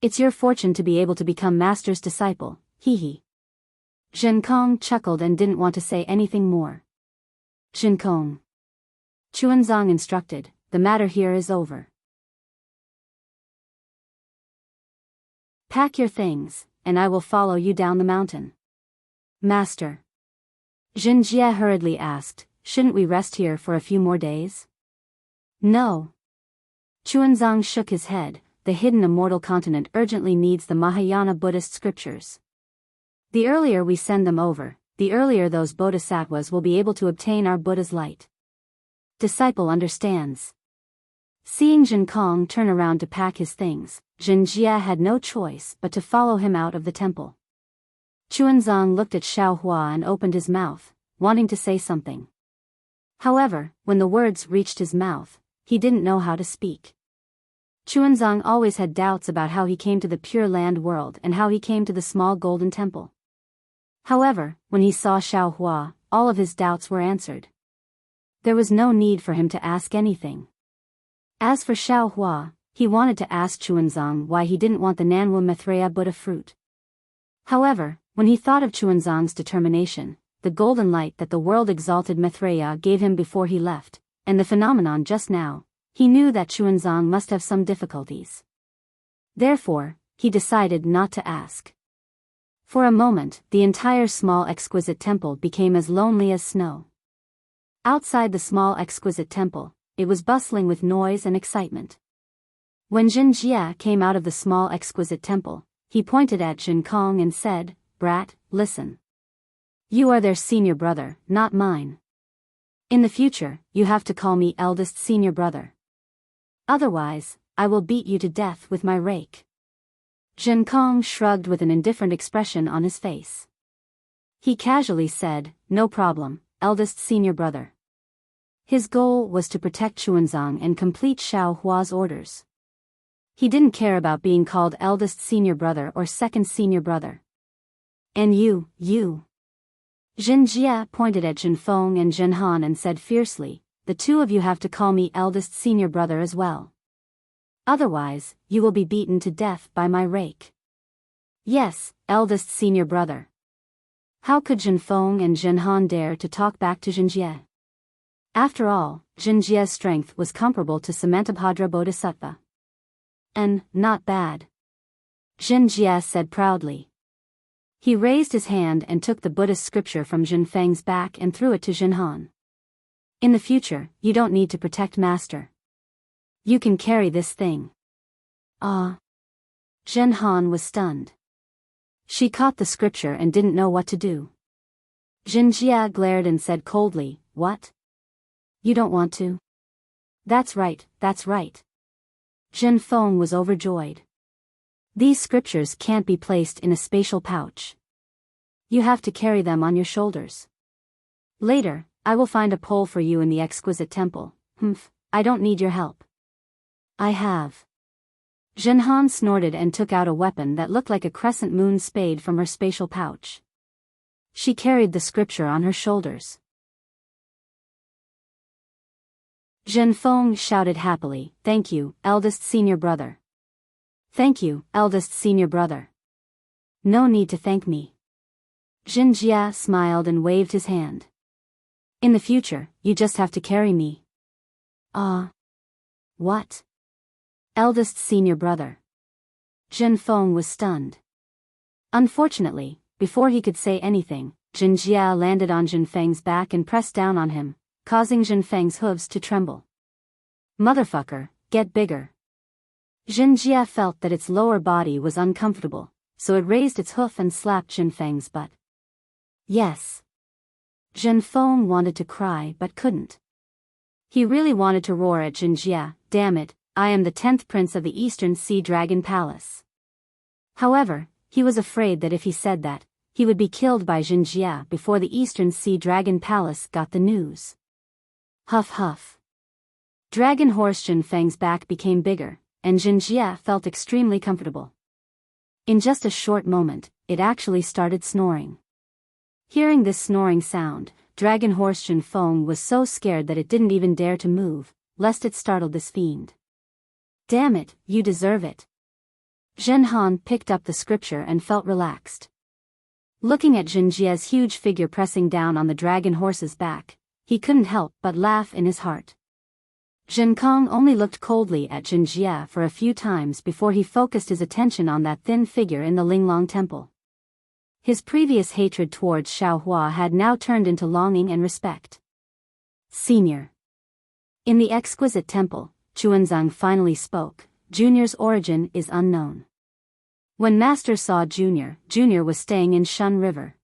It's your fortune to be able to become master's disciple, hee. Jinkong chuckled and didn't want to say anything more. "Jinkong," Chuanzang instructed, "the matter here is over. Pack your things, and I will follow you down the mountain." "Master," Jinjia hurriedly asked, "shouldn't we rest here for a few more days?" "No." Chuanzang shook his head. "The hidden immortal continent urgently needs the Mahayana Buddhist scriptures. The earlier we send them over, the earlier those bodhisattvas will be able to obtain our Buddha's light." Disciple understands. Seeing Jinkong turn around to pack his things, Jinjia had no choice but to follow him out of the temple. Chuanzang looked at Xiao Hua and opened his mouth, wanting to say something. However, when the words reached his mouth, he didn't know how to speak. Chuanzang always had doubts about how he came to the Pure Land world and how he came to the small golden temple. However, when he saw Xiao Hua, all of his doubts were answered. There was no need for him to ask anything. As for Xiao Hua, he wanted to ask Chuanzang why he didn't want the Nanwu Maitreya Buddha fruit. However, when he thought of Chuanzang's determination, the golden light that the world-exalted Maitreya gave him before he left, and the phenomenon just now, he knew that Chuanzang must have some difficulties. Therefore, he decided not to ask. For a moment, the entire small exquisite temple became as lonely as snow. Outside the small exquisite temple, it was bustling with noise and excitement. When Jinjia came out of the small exquisite temple, he pointed at Jinkong and said, "Brat, listen. You are their senior brother, not mine. In the future, you have to call me eldest senior brother. Otherwise, I will beat you to death with my rake." Jinkong shrugged with an indifferent expression on his face. He casually said, "No problem, eldest senior brother." His goal was to protect Chuanzang and complete Xiao Hua's orders. He didn't care about being called eldest senior brother or second senior brother. "And you. Jinjia pointed at Jinfeng and Jinhan and said fiercely, "The two of you have to call me eldest senior brother as well. Otherwise, you will be beaten to death by my rake." "Yes, eldest senior brother." How could Jinfeng and Jinhan dare to talk back to Jinjia? After all, Jinjia's strength was comparable to Samantabhadra Bodhisattva. "And, not bad," Jinjia said proudly. He raised his hand and took the Buddhist scripture from Jinfeng's back and threw it to Jinhan. "In the future, you don't need to protect Master. You can carry this thing." "Ah." Jinhan was stunned. She caught the scripture and didn't know what to do. Jinjia glared and said coldly, "What? You don't want to?" That's right. Jinfeng was overjoyed. These scriptures can't be placed in a spatial pouch. You have to carry them on your shoulders. Later, I will find a pole for you in the exquisite temple. I don't need your help. I have. Zhenhan snorted and took out a weapon that looked like a crescent moon spade from her spatial pouch. She carried the scripture on her shoulders. Zhenfeng shouted happily, "Thank you, eldest senior brother." "Thank you, eldest senior brother." "No need to thank me." Zhenjia smiled and waved his hand. "In the future, you just have to carry me." What? Eldest senior brother. Zhenfeng was stunned. Unfortunately, before he could say anything, Zhenjia landed on Zhenfeng's back and pressed down on him, causing Zhenfeng's hooves to tremble. "Motherfucker, get bigger." Zhenjia felt that its lower body was uncomfortable, so it raised its hoof and slapped Zhenfeng's butt. Yes. Zhenfeng wanted to cry but couldn't. He really wanted to roar at Zhenjia, "Damn it, I am the 10th prince of the Eastern Sea Dragon Palace." However, he was afraid that if he said that, he would be killed by Zhenjia before the Eastern Sea Dragon Palace got the news. Huff huff. Dragon Horse Zhenfeng's back became bigger, and Zhenjia felt extremely comfortable. In just a short moment, it actually started snoring. Hearing this snoring sound, Dragon Horse Zhenfeng was so scared that it didn't even dare to move, lest it startled this fiend. "Damn it, you deserve it." Zhenhan picked up the scripture and felt relaxed. Looking at Zhenjia's huge figure pressing down on the dragon horse's back, he couldn't help but laugh in his heart. Zhenkong only looked coldly at Zhenjia for a few times before he focused his attention on that thin figure in the Linglong Temple. His previous hatred towards Xiaohua had now turned into longing and respect. Senior. In the exquisite temple, Chuanzang finally spoke. Junior's origin is unknown. When Master saw Junior was staying in Shun River.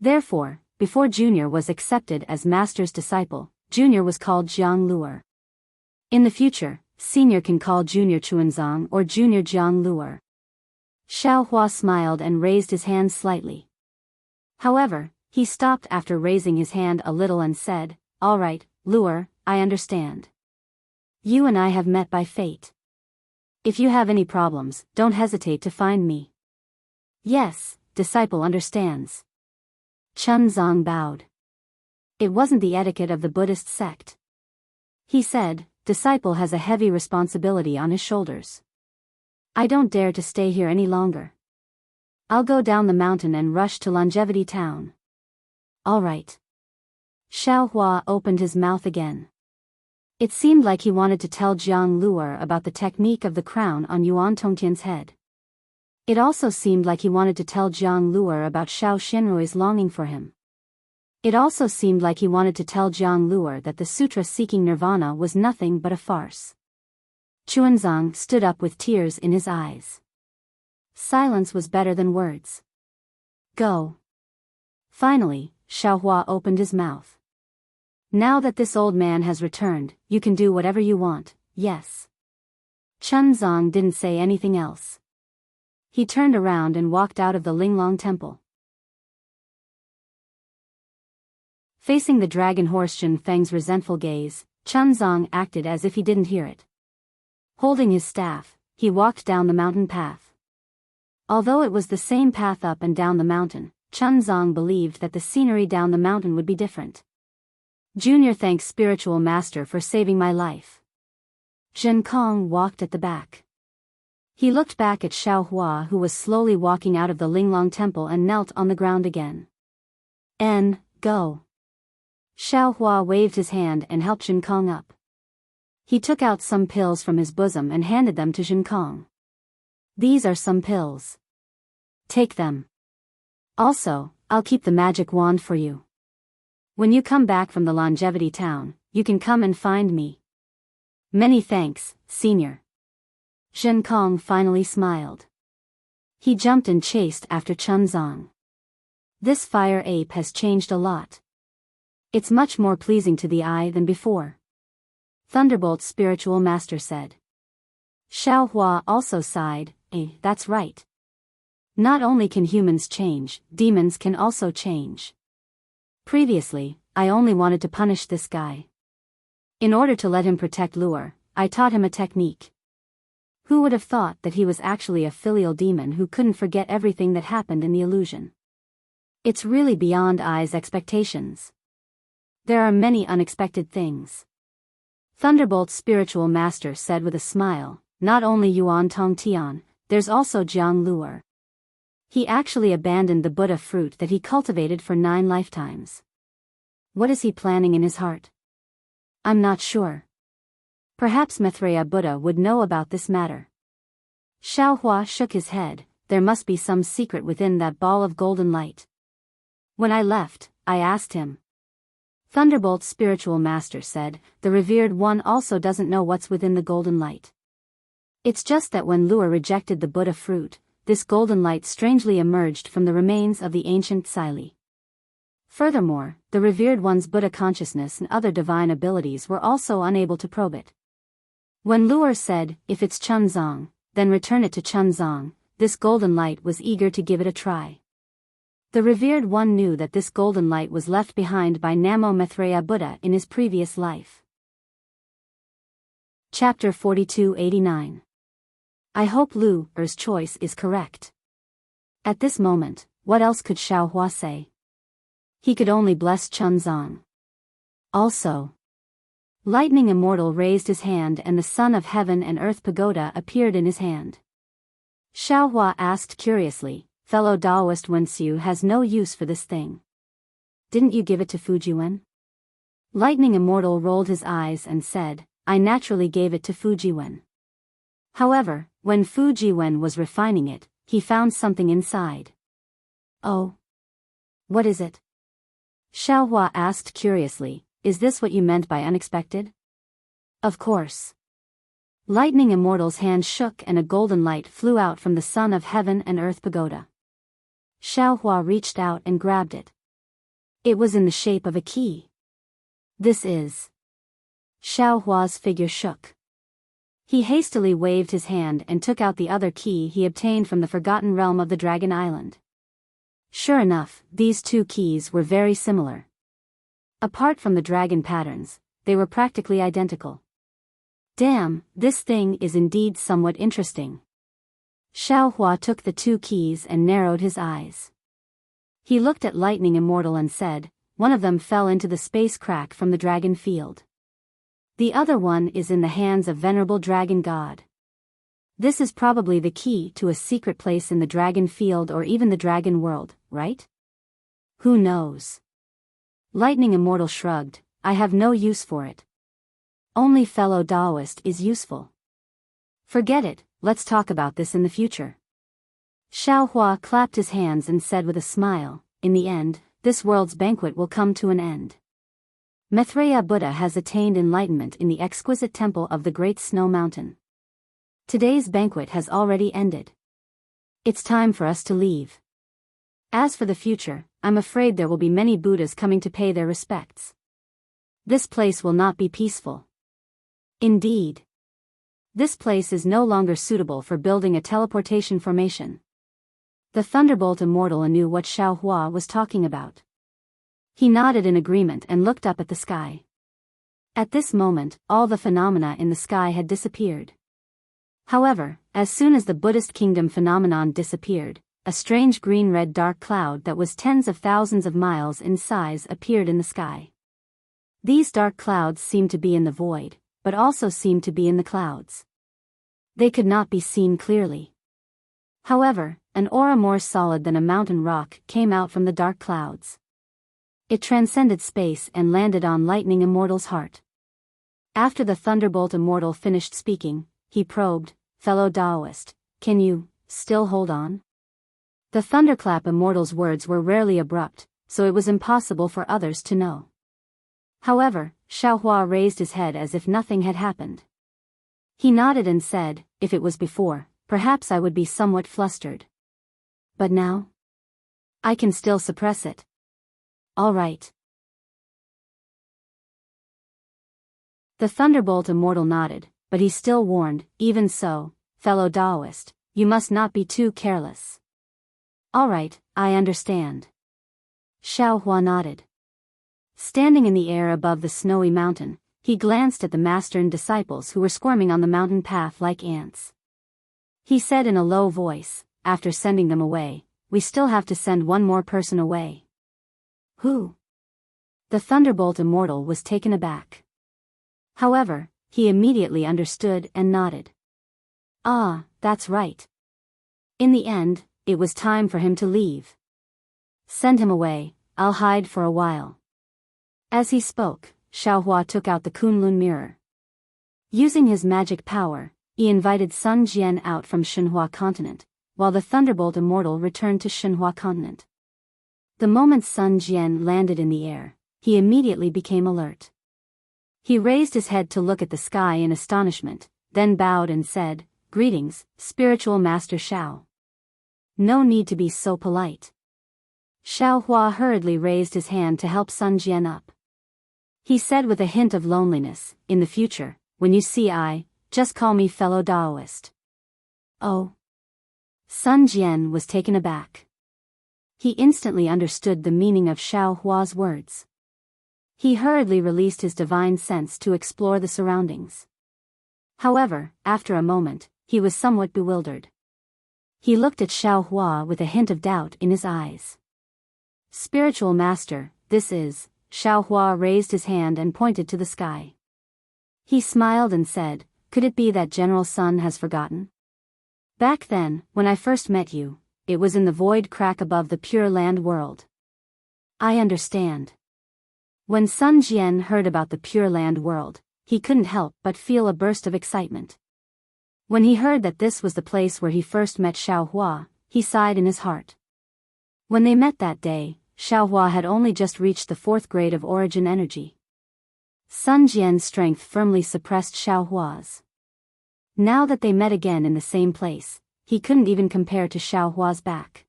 Therefore, before Junior was accepted as Master's disciple, Junior was called Jiang Luer. In the future, Senior can call Junior Chuanzang or Junior Jiang Luer. Xiaohua smiled and raised his hand slightly. However, he stopped after raising his hand a little and said, "All right, Luer, I understand. You and I have met by fate. If you have any problems, don't hesitate to find me." "Yes, disciple understands." Chunzang bowed. It wasn't the etiquette of the Buddhist sect. He said, "Disciple has a heavy responsibility on his shoulders. I don't dare to stay here any longer. I'll go down the mountain and rush to Longevity Town." "All right." Xiaohua opened his mouth again. It seemed like he wanted to tell Jiang Luer about the technique of the crown on Yuan Tongtian's head. It also seemed like he wanted to tell Jiang Luer about Xiao Xinrui's longing for him. It also seemed like he wanted to tell Jiang Luer that the sutra seeking nirvana was nothing but a farce. Chuanzang stood up with tears in his eyes. Silence was better than words. "Go." Finally, Xiaohua opened his mouth. "Now that this old man has returned, you can do whatever you want, yes?" Chunzang didn't say anything else. He turned around and walked out of the Linglong Temple. Facing the dragon horse Zhenfeng's resentful gaze, Chunzang acted as if he didn't hear it. Holding his staff, he walked down the mountain path. Although it was the same path up and down the mountain, Chunzang believed that the scenery down the mountain would be different. "Junior thanks spiritual master for saving my life." Zhenkong walked at the back. He looked back at Xiaohua, who was slowly walking out of the Linglong Temple, and knelt on the ground again. Go." Xiaohua waved his hand and helped Zhenkong up. He took out some pills from his bosom and handed them to Zhenkong. "These are some pills. Take them. Also, I'll keep the magic wand for you. When you come back from the Longevity Town, you can come and find me." "Many thanks, Senior." Zhenkong finally smiled. He jumped and chased after Chunzang. This fire ape has changed a lot. It's much more pleasing to the eye than before. Thunderbolt's spiritual master said. Xiaohua also sighed, That's right. Not only can humans change, demons can also change. Previously, I only wanted to punish this guy. In order to let him protect Lure, I taught him a technique. Who would have thought that he was actually a filial demon who couldn't forget everything that happened in the illusion? It's really beyond I's expectations. There are many unexpected things. Thunderbolt's spiritual master said with a smile, not only Yuan Tong Tian, there's also Jiang Lure. He actually abandoned the Buddha fruit that he cultivated for 9 lifetimes. What is he planning in his heart? I'm not sure. Perhaps Maitreya Buddha would know about this matter. Xiaohua shook his head. There must be some secret within that ball of golden light. When I left, I asked him. Thunderbolt's spiritual master said, the revered one also doesn't know what's within the golden light. It's just that when Lure rejected the Buddha fruit, this golden light strangely emerged from the remains of the ancient Sili. Furthermore, the revered one's Buddha consciousness and other divine abilities were also unable to probe it. When Lure said, if it's Chunzong, then return it to Chunzong, this golden light was eager to give it a try. The revered one knew that this golden light was left behind by Namo Maitreya Buddha in his previous life. Chapter 4289. I hope Lure's choice is correct. At this moment, what else could Xiaohua say? He could only bless Chunzong. Also, Lightning Immortal raised his hand and the Sun of Heaven and Earth Pagoda appeared in his hand. Xiaohua asked curiously, fellow Taoist Wenxiu has no use for this thing. Didn't you give it to Fujiwen? Lightning Immortal rolled his eyes and said, I naturally gave it to Fujiwen. However, when Fujiwen was refining it, he found something inside. Oh. What is it? Xiaohua asked curiously, is this what you meant by unexpected? Of course. Lightning Immortal's hand shook and a golden light flew out from the Sun of Heaven and Earth Pagoda. Xiaohua reached out and grabbed it. It was in the shape of a key. This is. Xiaohua's figure shook. He hastily waved his hand and took out the other key he obtained from the forgotten realm of the Dragon Island. Sure enough, these 2 keys were very similar. Apart from the dragon patterns, they were practically identical. Damn, this thing is indeed somewhat interesting. Xiaohua took the 2 keys and narrowed his eyes. He looked at Lightning Immortal and said, one of them fell into the space crack from the dragon field. The other one is in the hands of Venerable Dragon God. This is probably the key to a secret place in the dragon field or even the dragon world, right? Who knows? Lightning Immortal shrugged, I have no use for it. Only fellow Taoist is useful. Forget it, let's talk about this in the future. Xiaohua clapped his hands and said with a smile, in the end, this world's banquet will come to an end. Maitreya Buddha has attained enlightenment in the exquisite temple of the Great Snow Mountain. Today's banquet has already ended. It's time for us to leave. As for the future, I'm afraid there will be many Buddhas coming to pay their respects. This place will not be peaceful. Indeed. This place is no longer suitable for building a teleportation formation. The Thunderbolt Immortal knew what Xiaohua was talking about. He nodded in agreement and looked up at the sky. At this moment, all the phenomena in the sky had disappeared. However, as soon as the Buddhist kingdom phenomenon disappeared, a strange green-red dark cloud that was tens of thousands of miles in size appeared in the sky. These dark clouds seemed to be in the void, but also seemed to be in the clouds. They could not be seen clearly. However, an aura more solid than a mountain rock came out from the dark clouds. It transcended space and landed on Lightning Immortal's heart. After the Thunderbolt Immortal finished speaking, he probed, fellow Taoist, can you still hold on? The Thunderclap Immortal's words were rarely abrupt, so it was impossible for others to know. However, Xiaohua raised his head as if nothing had happened. He nodded and said, if it was before, perhaps I would be somewhat flustered. But now? I can still suppress it. All right. The Thunderbolt Immortal nodded, but he still warned, even so, fellow Taoist, you must not be too careless. All right, I understand. Xiaohua nodded. Standing in the air above the snowy mountain, he glanced at the master and disciples who were squirming on the mountain path like ants. He said in a low voice, after sending them away, we still have to send one more person away. Who? The Thunderbolt Immortal was taken aback. However, he immediately understood and nodded. Ah, that's right. In the end, it was time for him to leave. Send him away, I'll hide for a while. As he spoke, Xiaohua took out the Kunlun mirror. Using his magic power, he invited Sun Jian out from Shenhua continent, while the Thunderbolt Immortal returned to Shenhua continent. The moment Sun Jian landed in the air, he immediately became alert. He raised his head to look at the sky in astonishment, then bowed and said, Greetings, spiritual master Xiao. No need to be so polite. Xiaohua hurriedly raised his hand to help Sun Jian up. He said with a hint of loneliness, in the future, when you see I, just call me fellow Daoist. Oh. Sun Jian was taken aback. He instantly understood the meaning of Xiaohua's words. He hurriedly released his divine sense to explore the surroundings. However, after a moment, he was somewhat bewildered. He looked at Xiaohua with a hint of doubt in his eyes. Spiritual master, this is, Xiaohua raised his hand and pointed to the sky. He smiled and said, could it be that General Sun has forgotten? Back then, when I first met you, it was in the void crack above the Pure Land world. I understand. When Sun Jian heard about the Pure Land world, he couldn't help but feel a burst of excitement. When he heard that this was the place where he first met Xiaohua, he sighed in his heart. When they met that day, Xiaohua had only just reached the 4th grade of origin energy. Sun Jian's strength firmly suppressed Xiaohua's. Now that they met again in the same place, he couldn't even compare to Xiaohua's back.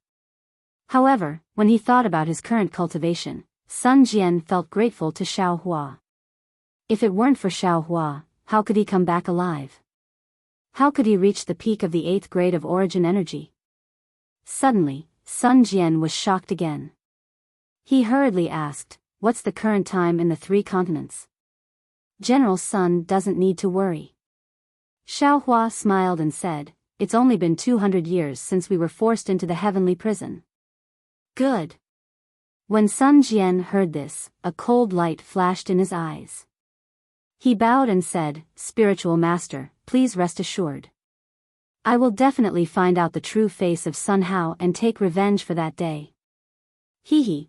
However, when he thought about his current cultivation, Sun Jian felt grateful to Xiaohua. If it weren't for Xiaohua, how could he come back alive? How could he reach the peak of the 8th grade of origin energy? Suddenly, Sun Jian was shocked again. He hurriedly asked, what's the current time in the 3 continents? General Sun doesn't need to worry. Xiaohua smiled and said, it's only been 200 years since we were forced into the heavenly prison. Good. When Sun Jian heard this, a cold light flashed in his eyes. He bowed and said, Spiritual Master, please rest assured. I will definitely find out the true face of Sun Hao and take revenge for that day.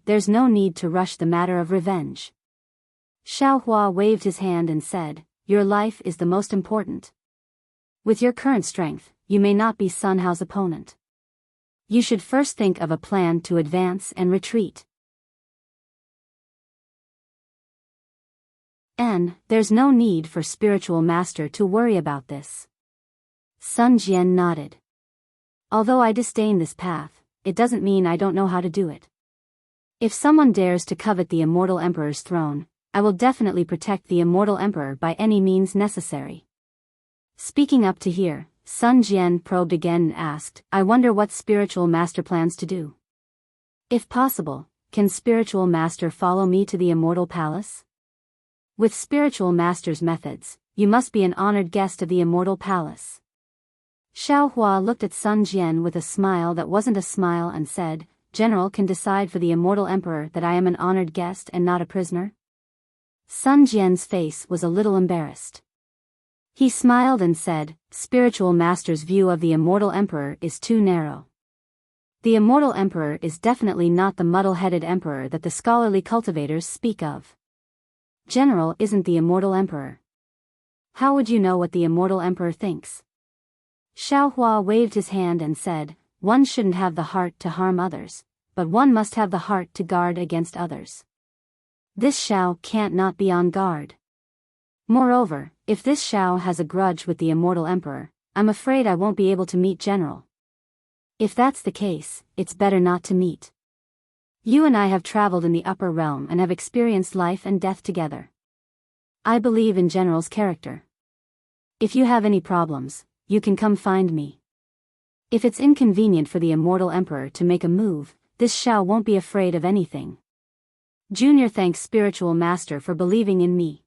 There's no need to rush the matter of revenge. Xiaohua waved his hand and said, your life is the most important. With your current strength, you may not be Sun Hao's opponent. You should first think of a plan to advance and retreat. There's no need for spiritual master to worry about this. Sun Jian nodded. Although I disdain this path, it doesn't mean I don't know how to do it. If someone dares to covet the Immortal Emperor's throne, I will definitely protect the Immortal Emperor by any means necessary. Speaking up to here, Sun Jian probed again and asked, I wonder what spiritual master plans to do. If possible, can spiritual master follow me to the Immortal Palace? With spiritual master's methods, you must be an honored guest of the Immortal Palace. Xiaohua looked at Sun Jian with a smile that wasn't a smile and said, General can decide for the Immortal Emperor that I am an honored guest and not a prisoner? Sun Jian's face was a little embarrassed. He smiled and said, Spiritual Master's view of the Immortal Emperor is too narrow. The Immortal Emperor is definitely not the muddle-headed emperor that the scholarly cultivators speak of. General isn't the Immortal Emperor. How would you know what the Immortal Emperor thinks? Xiaohua waved his hand and said, one shouldn't have the heart to harm others, but one must have the heart to guard against others. This Xiao can't not be on guard. Moreover, if this Xiao has a grudge with the Immortal Emperor, I'm afraid I won't be able to meet General. If that's the case, it's better not to meet. You and I have traveled in the upper realm and have experienced life and death together. I believe in General's character. If you have any problems, you can come find me. If it's inconvenient for the Immortal Emperor to make a move, this Xiao won't be afraid of anything. Junior thanks Spiritual Master for believing in me.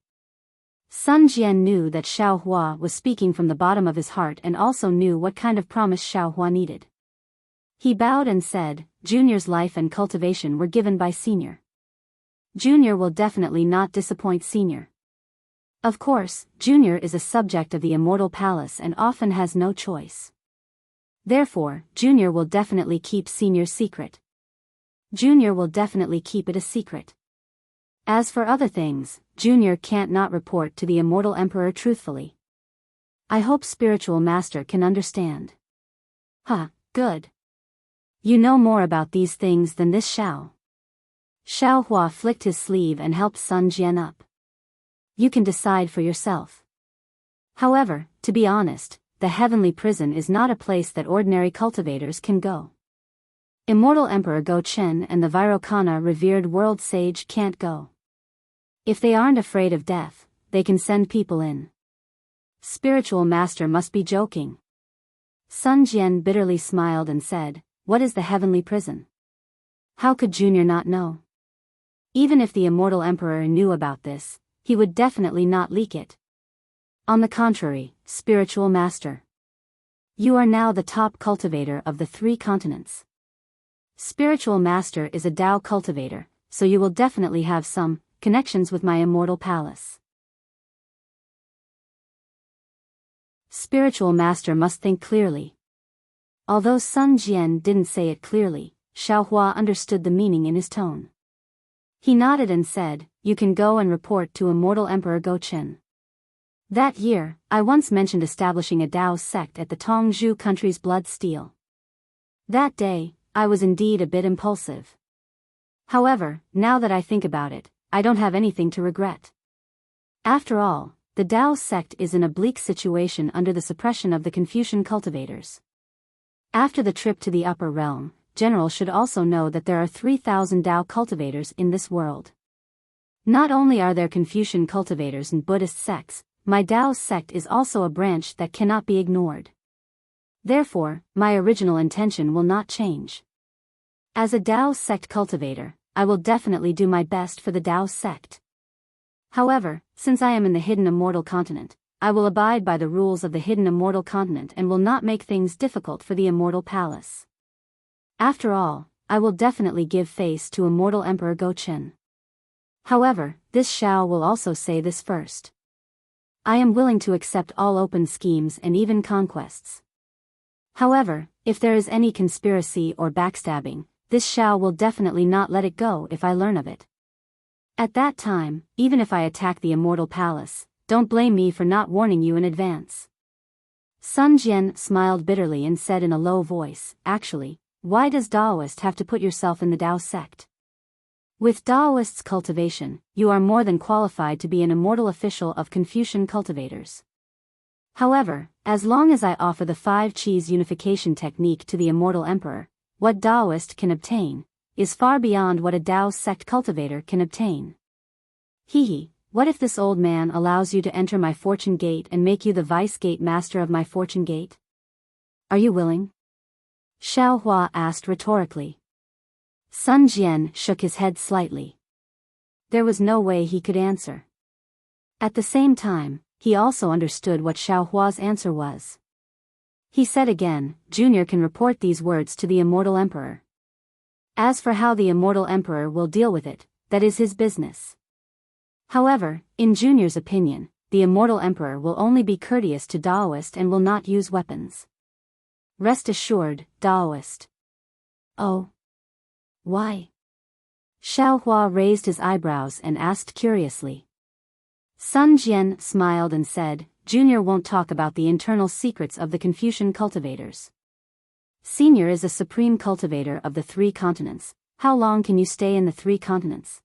Sun Jian knew that Xiao Hua was speaking from the bottom of his heart and also knew what kind of promise Xiao Hua needed. He bowed and said, Junior's life and cultivation were given by Senior. Junior will definitely not disappoint Senior. Of course, Junior is a subject of the Immortal Palace and often has no choice. Therefore, Junior will definitely keep Senior's secret. Junior will definitely keep it a secret. As for other things, Junior can't not report to the Immortal Emperor truthfully. I hope Spiritual Master can understand. Good. You know more about these things than this Xiao. Xiao Hua flicked his sleeve and helped Sun Jian up. You can decide for yourself. However, to be honest, the heavenly prison is not a place that ordinary cultivators can go. Immortal Emperor Go Chen and the Virokana revered world sage can't go. If they aren't afraid of death, they can send people in. Spiritual Master must be joking. Sun Jian bitterly smiled and said, What is the heavenly prison? How could Junior not know? Even if the Immortal Emperor knew about this, he would definitely not leak it. On the contrary, Spiritual Master. You are now the top cultivator of the 3 continents. Spiritual Master is a Tao cultivator, so you will definitely have some connections with my Immortal Palace. Spiritual Master must think clearly. Although Sun Jian didn't say it clearly, Xiao Hua understood the meaning in his tone. He nodded and said, You can go and report to Immortal Emperor Go Chen. That year, I once mentioned establishing a Tao sect at the Tongzhou country's blood steel. That day, I was indeed a bit impulsive. However, now that I think about it, I don't have anything to regret. After all, the Tao sect is in a bleak situation under the suppression of the Confucian cultivators. After the trip to the upper realm, General should also know that there are 3,000 Tao cultivators in this world. Not only are there Confucian cultivators and Buddhist sects, my Tao sect is also a branch that cannot be ignored. Therefore, my original intention will not change. As a Tao sect cultivator, I will definitely do my best for the Tao sect. However, since I am in the hidden immortal continent, I will abide by the rules of the hidden immortal continent and will not make things difficult for the Immortal Palace. After all, I will definitely give face to Immortal Emperor Go Chen. However, this Xiao will also say this first. I am willing to accept all open schemes and even conquests. However, if there is any conspiracy or backstabbing, this Xiao will definitely not let it go if I learn of it. At that time, even if I attack the Immortal Palace, don't blame me for not warning you in advance. Sun Jian smiled bitterly and said in a low voice, Actually, why does Daoist have to put yourself in the Tao sect? With Daoist's cultivation, you are more than qualified to be an immortal official of Confucian cultivators. However, as long as I offer the 5 Qis unification technique to the Immortal Emperor, what Daoist can obtain is far beyond what a Tao sect cultivator can obtain. What if this old man allows you to enter my fortune gate and make you the vice gate master of my fortune gate? Are you willing? Xiao Hua asked rhetorically. Sun Jian shook his head slightly. There was no way he could answer. At the same time, he also understood what Xiao Hua's answer was. He said again, Junior can report these words to the Immortal Emperor. As for how the Immortal Emperor will deal with it, that is his business. However, in Junior's opinion, the Immortal Emperor will only be courteous to Daoist and will not use weapons. Rest assured, Daoist. Oh. Why? Xiao Hua raised his eyebrows and asked curiously. Sun Jian smiled and said, Junior won't talk about the internal secrets of the Confucian cultivators. Senior is a supreme cultivator of the 3 continents. How long can you stay in the 3 continents?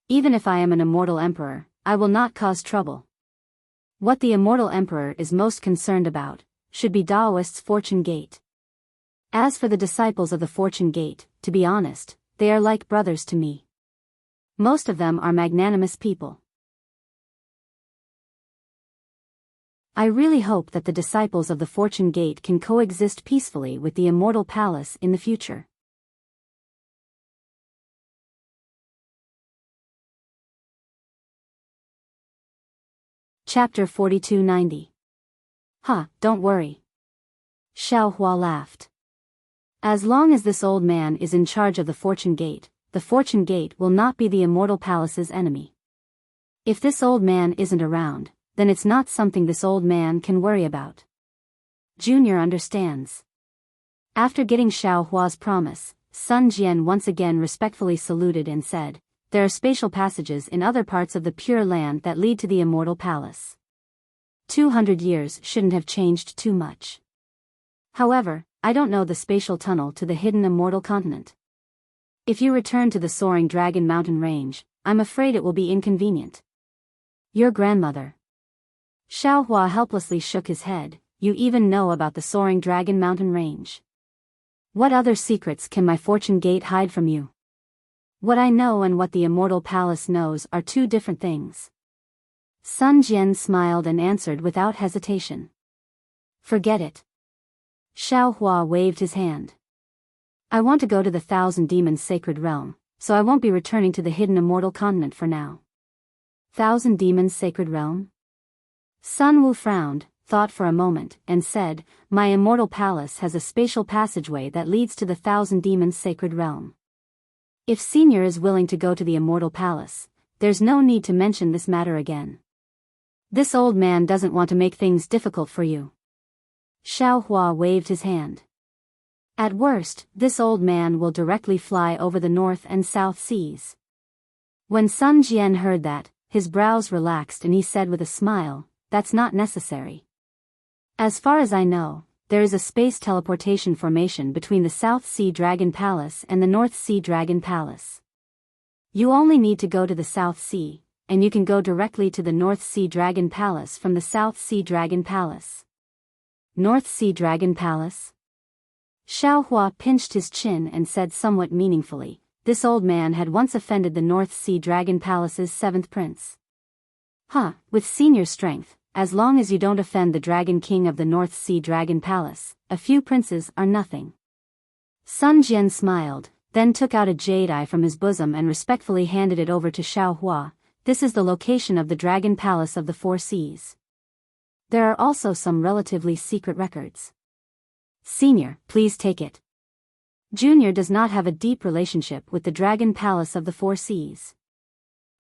Even if I am an immortal emperor, I will not cause trouble. What the Immortal Emperor is most concerned about should be Daoist's Fortune Gate. As for the disciples of the Fortune Gate, to be honest, they are like brothers to me. Most of them are magnanimous people. I really hope that the disciples of the Fortune Gate can coexist peacefully with the Immortal Palace in the future. Chapter 4290. Don't worry. Xiao Hua laughed. As long as this old man is in charge of the Fortune Gate will not be the Immortal Palace's enemy. If this old man isn't around, then it's not something this old man can worry about. Junior understands. After getting Xiao Hua's promise, Sun Jian once again respectfully saluted and said, "There are spatial passages in other parts of the Pure Land that lead to the Immortal Palace. 200 years shouldn't have changed too much. However, I don't know the spatial tunnel to the hidden Immortal Continent. If you return to the soaring Dragon Mountain Range, I'm afraid it will be inconvenient." Your grandmother. Xiao Hua helplessly shook his head. You even know about the soaring Dragon Mountain Range. What other secrets can my Fortune Gate hide from you? What I know and what the Immortal Palace knows are two different things. Sun Jian smiled and answered without hesitation. Forget it. Xiao Hua waved his hand. I want to go to the Thousand Demons' sacred realm, so I won't be returning to the hidden Immortal Continent for now. Thousand Demons' sacred realm? Sun Wu frowned, thought for a moment, and said, My Immortal Palace has a spatial passageway that leads to the Thousand Demons' sacred realm. If Senior is willing to go to the Immortal Palace, there's no need to mention this matter again. This old man doesn't want to make things difficult for you. Xiao Hua waved his hand. At worst, this old man will directly fly over the North and South Seas. When Sun Jian heard that, his brows relaxed and he said with a smile, That's not necessary. As far as I know, there is a space teleportation formation between the South Sea Dragon Palace and the North Sea Dragon Palace. You only need to go to the South Sea, and you can go directly to the North Sea Dragon Palace from the South Sea Dragon Palace. North Sea Dragon Palace? Xiao Hua pinched his chin and said somewhat meaningfully, this old man had once offended the North Sea Dragon Palace's 7th prince. With senior strength, as long as you don't offend the Dragon King of the North Sea Dragon Palace, a few princes are nothing. Sun Jian smiled, then took out a jade eye from his bosom and respectfully handed it over to Xiao Hua. This is the location of the Dragon Palace of the Four Seas. There are also some relatively secret records. Senior, please take it. Junior does not have a deep relationship with the Dragon Palace of the Four Seas.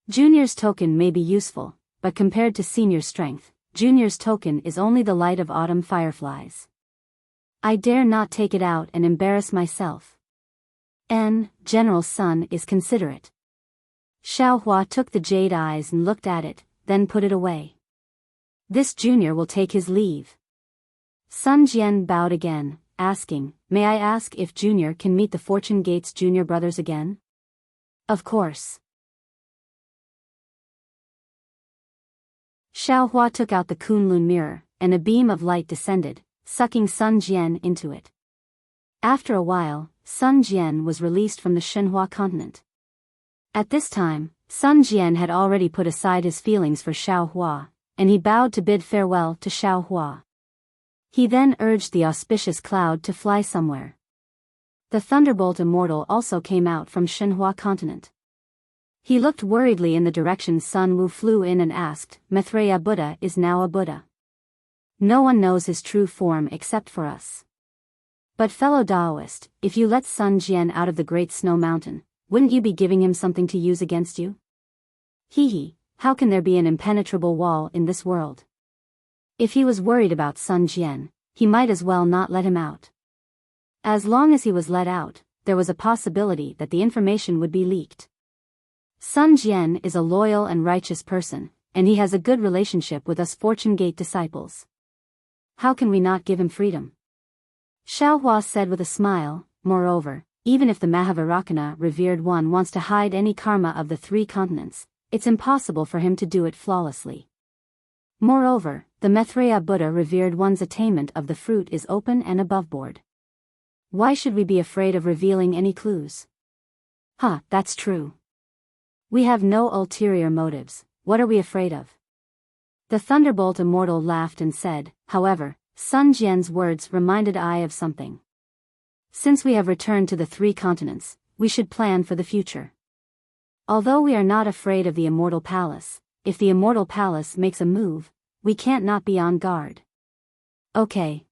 Junior's token may be useful, but compared to Senior's strength, Junior's token is only the light of autumn fireflies. I dare not take it out and embarrass myself. General Sun is considerate. Xiao Hua took the jade eyes and looked at it, then put it away. This Junior will take his leave. Sun Jian bowed again, asking, May I ask if Junior can meet the Fortune Gate's junior brothers again? Of course. Xiao Hua took out the Kunlun mirror, and a beam of light descended, sucking Sun Jian into it. After a while, Sun Jian was released from the Shenhua continent. At this time, Sun Jian had already put aside his feelings for Xiao Hua, and he bowed to bid farewell to Xiao Hua. He then urged the auspicious cloud to fly somewhere. The Thunderbolt Immortal also came out from Shenhua continent. He looked worriedly in the direction Sun Wu flew in and asked, Maitreya Buddha is now a Buddha. No one knows his true form except for us. But fellow Taoist, if you let Sun Jian out of the Great Snow Mountain, wouldn't you be giving him something to use against you? How can there be an impenetrable wall in this world? If he was worried about Sun Jian, he might as well not let him out. As long as he was let out, there was a possibility that the information would be leaked. Sun Jian is a loyal and righteous person, and he has a good relationship with us Fortune Gate disciples. How can we not give him freedom? Xiao Hua said with a smile, moreover, even if the Mahavairakana revered one wants to hide any karma of the 3 continents, it's impossible for him to do it flawlessly. Moreover, the Maitreya Buddha revered one's attainment of the fruit is open and aboveboard. Why should we be afraid of revealing any clues? That's true. We have no ulterior motives, what are we afraid of? The Thunderbolt Immortal laughed and said, however, Sun Jian's words reminded I of something. Since we have returned to the three continents, we should plan for the future. Although we are not afraid of the Immortal Palace, if the Immortal Palace makes a move, we can't not be on guard. Okay.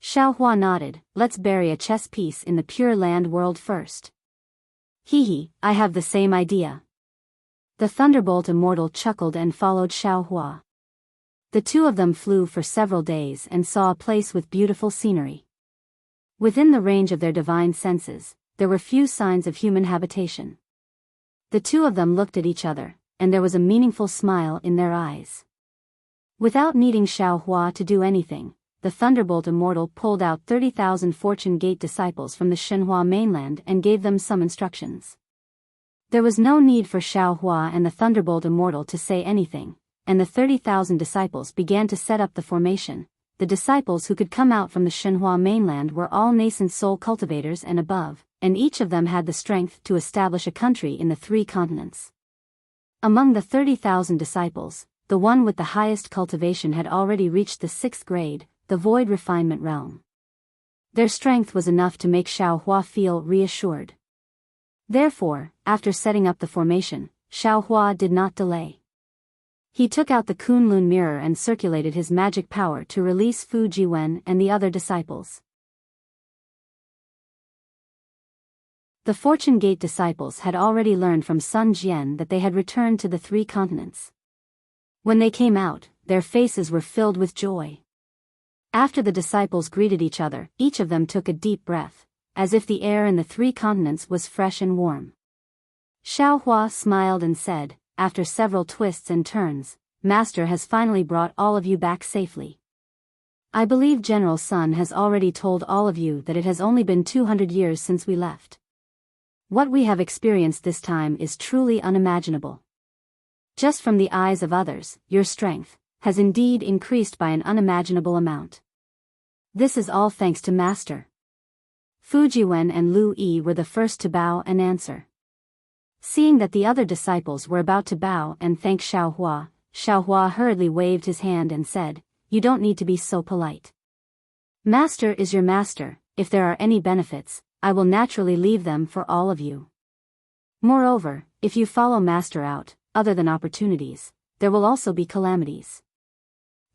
Xiaohua nodded, let's bury a chess piece in the Pure Land world first. Hee, I have the same idea. The Thunderbolt Immortal chuckled and followed Xiaohua. The two of them flew for several days and saw a place with beautiful scenery. Within the range of their divine senses, there were few signs of human habitation. The two of them looked at each other, and there was a meaningful smile in their eyes. Without needing Xiaohua to do anything, the Thunderbolt Immortal pulled out 30,000 Fortune Gate disciples from the Shenhua mainland and gave them some instructions. There was no need for Xiaohua and the Thunderbolt Immortal to say anything, and the 30,000 disciples began to set up the formation. The disciples who could come out from the Shenhua mainland were all nascent soul cultivators and above, and each of them had the strength to establish a country in the three continents. Among the 30,000 disciples, the one with the highest cultivation had already reached the 6th grade, the Void Refinement Realm. Their strength was enough to make Xiaohua feel reassured. Therefore, after setting up the formation, Xiaohua did not delay. He took out the Kunlun mirror and circulated his magic power to release Fu Jiwen and the other disciples. The Fortune Gate disciples had already learned from Sun Jian that they had returned to the three continents. When they came out, their faces were filled with joy. After the disciples greeted each other, each of them took a deep breath, as if the air in the three continents was fresh and warm. Xiaohua smiled and said, after several twists and turns, Master has finally brought all of you back safely. I believe General Sun has already told all of you that it has only been 200 years since we left. What we have experienced this time is truly unimaginable. Just from the eyes of others, your strength has indeed increased by an unimaginable amount. This is all thanks to Master. Fu Jiwen and Lu Yi were the first to bow and answer. Seeing that the other disciples were about to bow and thank Xiaohua, Xiaohua hurriedly waved his hand and said, you don't need to be so polite. Master is your master. If there are any benefits, I will naturally leave them for all of you. Moreover, if you follow Master out, other than opportunities, there will also be calamities.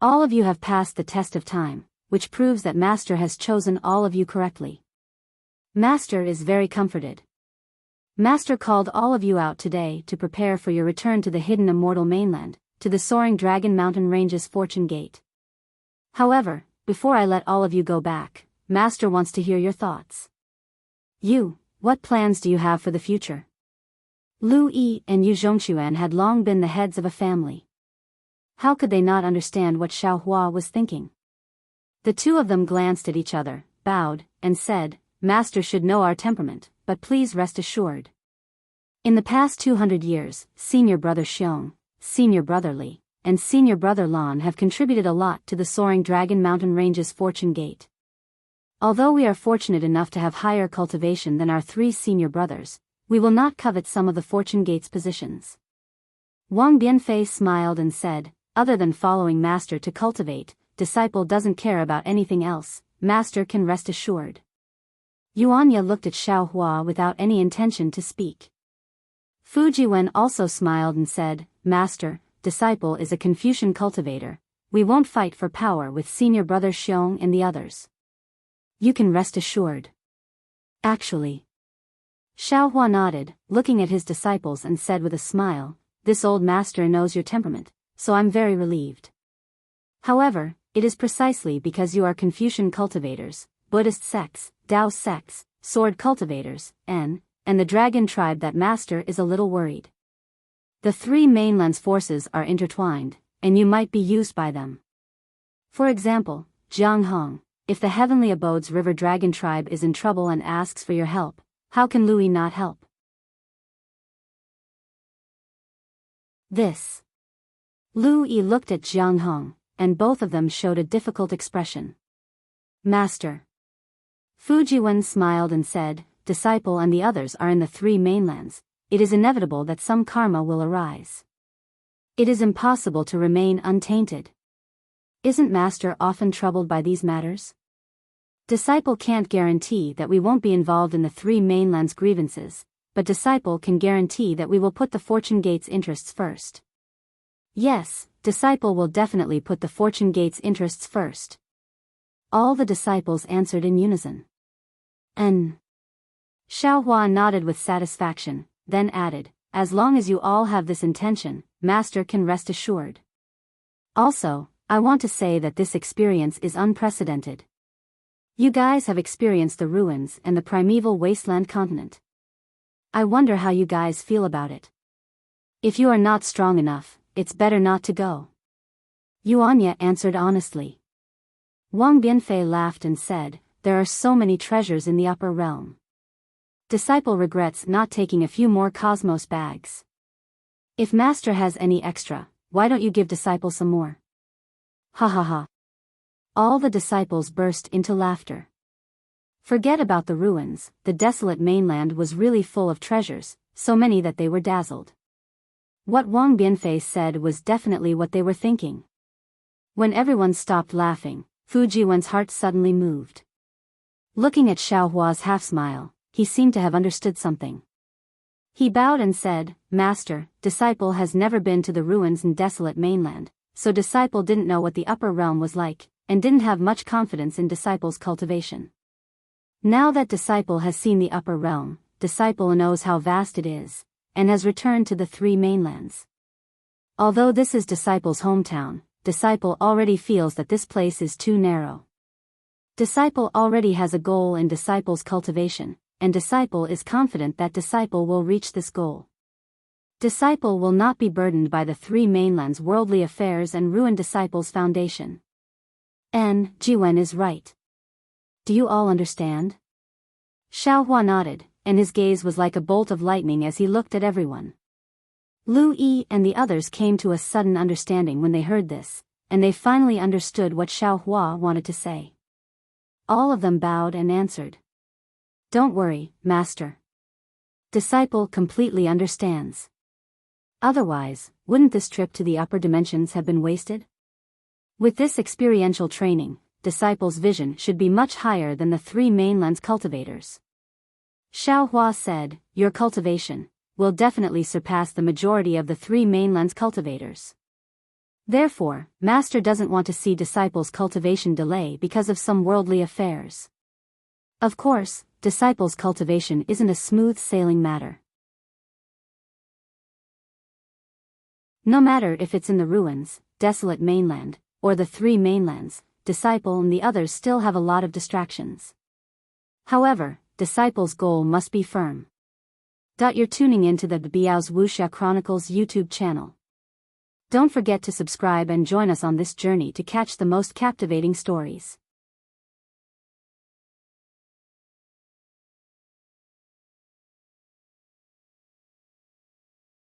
All of you have passed the test of time, which proves that Master has chosen all of you correctly. Master is very comforted. Master called all of you out today to prepare for your return to the hidden immortal mainland, to the soaring Dragon Mountain Range's Fortune Gate. However, before I let all of you go back, Master wants to hear your thoughts. What plans do you have for the future? Lu Yi and Yu Zhongquan had long been the heads of a family. How could they not understand what Xiaohua was thinking? The two of them glanced at each other, bowed, and said, Master should know our temperament, but please rest assured. In the past 200 years, Senior Brother Xiong, Senior Brother Li, and Senior Brother Lan have contributed a lot to the soaring Dragon Mountain Range's Fortune Gate. Although we are fortunate enough to have higher cultivation than our three senior brothers, we will not covet some of the Fortune Gate's positions. Wang Bianfei smiled and said, other than following Master to cultivate, disciple doesn't care about anything else, Master can rest assured. Yuanya looked at Xiaohua without any intention to speak. Fu Jiwen also smiled and said, Master, disciple is a Confucian cultivator. We won't fight for power with senior brother Xiong and the others. You can rest assured. Actually. Xiaohua nodded, looking at his disciples and said with a smile, this old master knows your temperament, so I'm very relieved. However, it is precisely because you are Confucian cultivators, Buddhist sects, Tao sects, sword cultivators, and the dragon tribe that Master is a little worried. The three mainlands' forces are intertwined, and you might be used by them. For example, Jiang Hong, if the Heavenly Abode's River Dragon tribe is in trouble and asks for your help, how can Louis not help? This. Lu Yi looked at Jiang Hong, and both of them showed a difficult expression. Master. Fu Jiwen smiled and said, disciple and the others are in the three mainlands. It is inevitable that some karma will arise. It is impossible to remain untainted. Isn't Master often troubled by these matters? Disciple can't guarantee that we won't be involved in the three mainlands' grievances, but Disciple can guarantee that we will put the Fortune Gate's interests first. Yes, Disciple will definitely put the Fortune Gate's interests first. All the disciples answered in unison. N. Xiaohua nodded with satisfaction, then added, as long as you all have this intention, Master can rest assured. Also, I want to say that this experience is unprecedented. You guys have experienced the ruins and the primeval wasteland continent. I wonder how you guys feel about it. If you are not strong enough, it's better not to go. Yuanya answered honestly. Wang Bianfei laughed and said, there are so many treasures in the upper realm. Disciple regrets not taking a few more cosmos bags. If Master has any extra, why don't you give Disciple some more? Ha ha ha. All the disciples burst into laughter. Forget about the ruins, the desolate mainland was really full of treasures, so many that they were dazzled. What Wang Bianfei said was definitely what they were thinking. When everyone stopped laughing, Fu Jiwen's heart suddenly moved. Looking at Xiaohua's half-smile, he seemed to have understood something. He bowed and said, Master, Disciple has never been to the ruins and desolate mainland, so Disciple didn't know what the upper realm was like, and didn't have much confidence in Disciple's cultivation. Now that Disciple has seen the upper realm, Disciple knows how vast it is, and has returned to the three mainlands. Although this is Disciple's hometown, Disciple already feels that this place is too narrow. Disciple already has a goal in Disciple's cultivation, and Disciple is confident that Disciple will reach this goal. Disciple will not be burdened by the three mainlands' worldly affairs and ruin Disciple's foundation. N. Jiwen is right. Do you all understand? Xiaohua nodded, and his gaze was like a bolt of lightning as he looked at everyone. Lu Yi and the others came to a sudden understanding when they heard this, and they finally understood what Xiaohua wanted to say. All of them bowed and answered. Don't worry, Master. Disciple completely understands. Otherwise, wouldn't this trip to the upper dimensions have been wasted? With this experiential training, Disciple's vision should be much higher than the three mainlands cultivators. Xiaohua said, your cultivation will definitely surpass the majority of the three mainlands cultivators. Therefore, Master doesn't want to see Disciple's cultivation delay because of some worldly affairs. Of course, Disciple's cultivation isn't a smooth sailing matter. No matter if it's in the ruins, desolate mainland, or the three mainlands, Disciple and the others still have a lot of distractions. However, Disciple's goal must be firm. You're tuning into the Biyao's Wuxia Chronicles YouTube channel. Don't forget to subscribe and join us on this journey to catch the most captivating stories.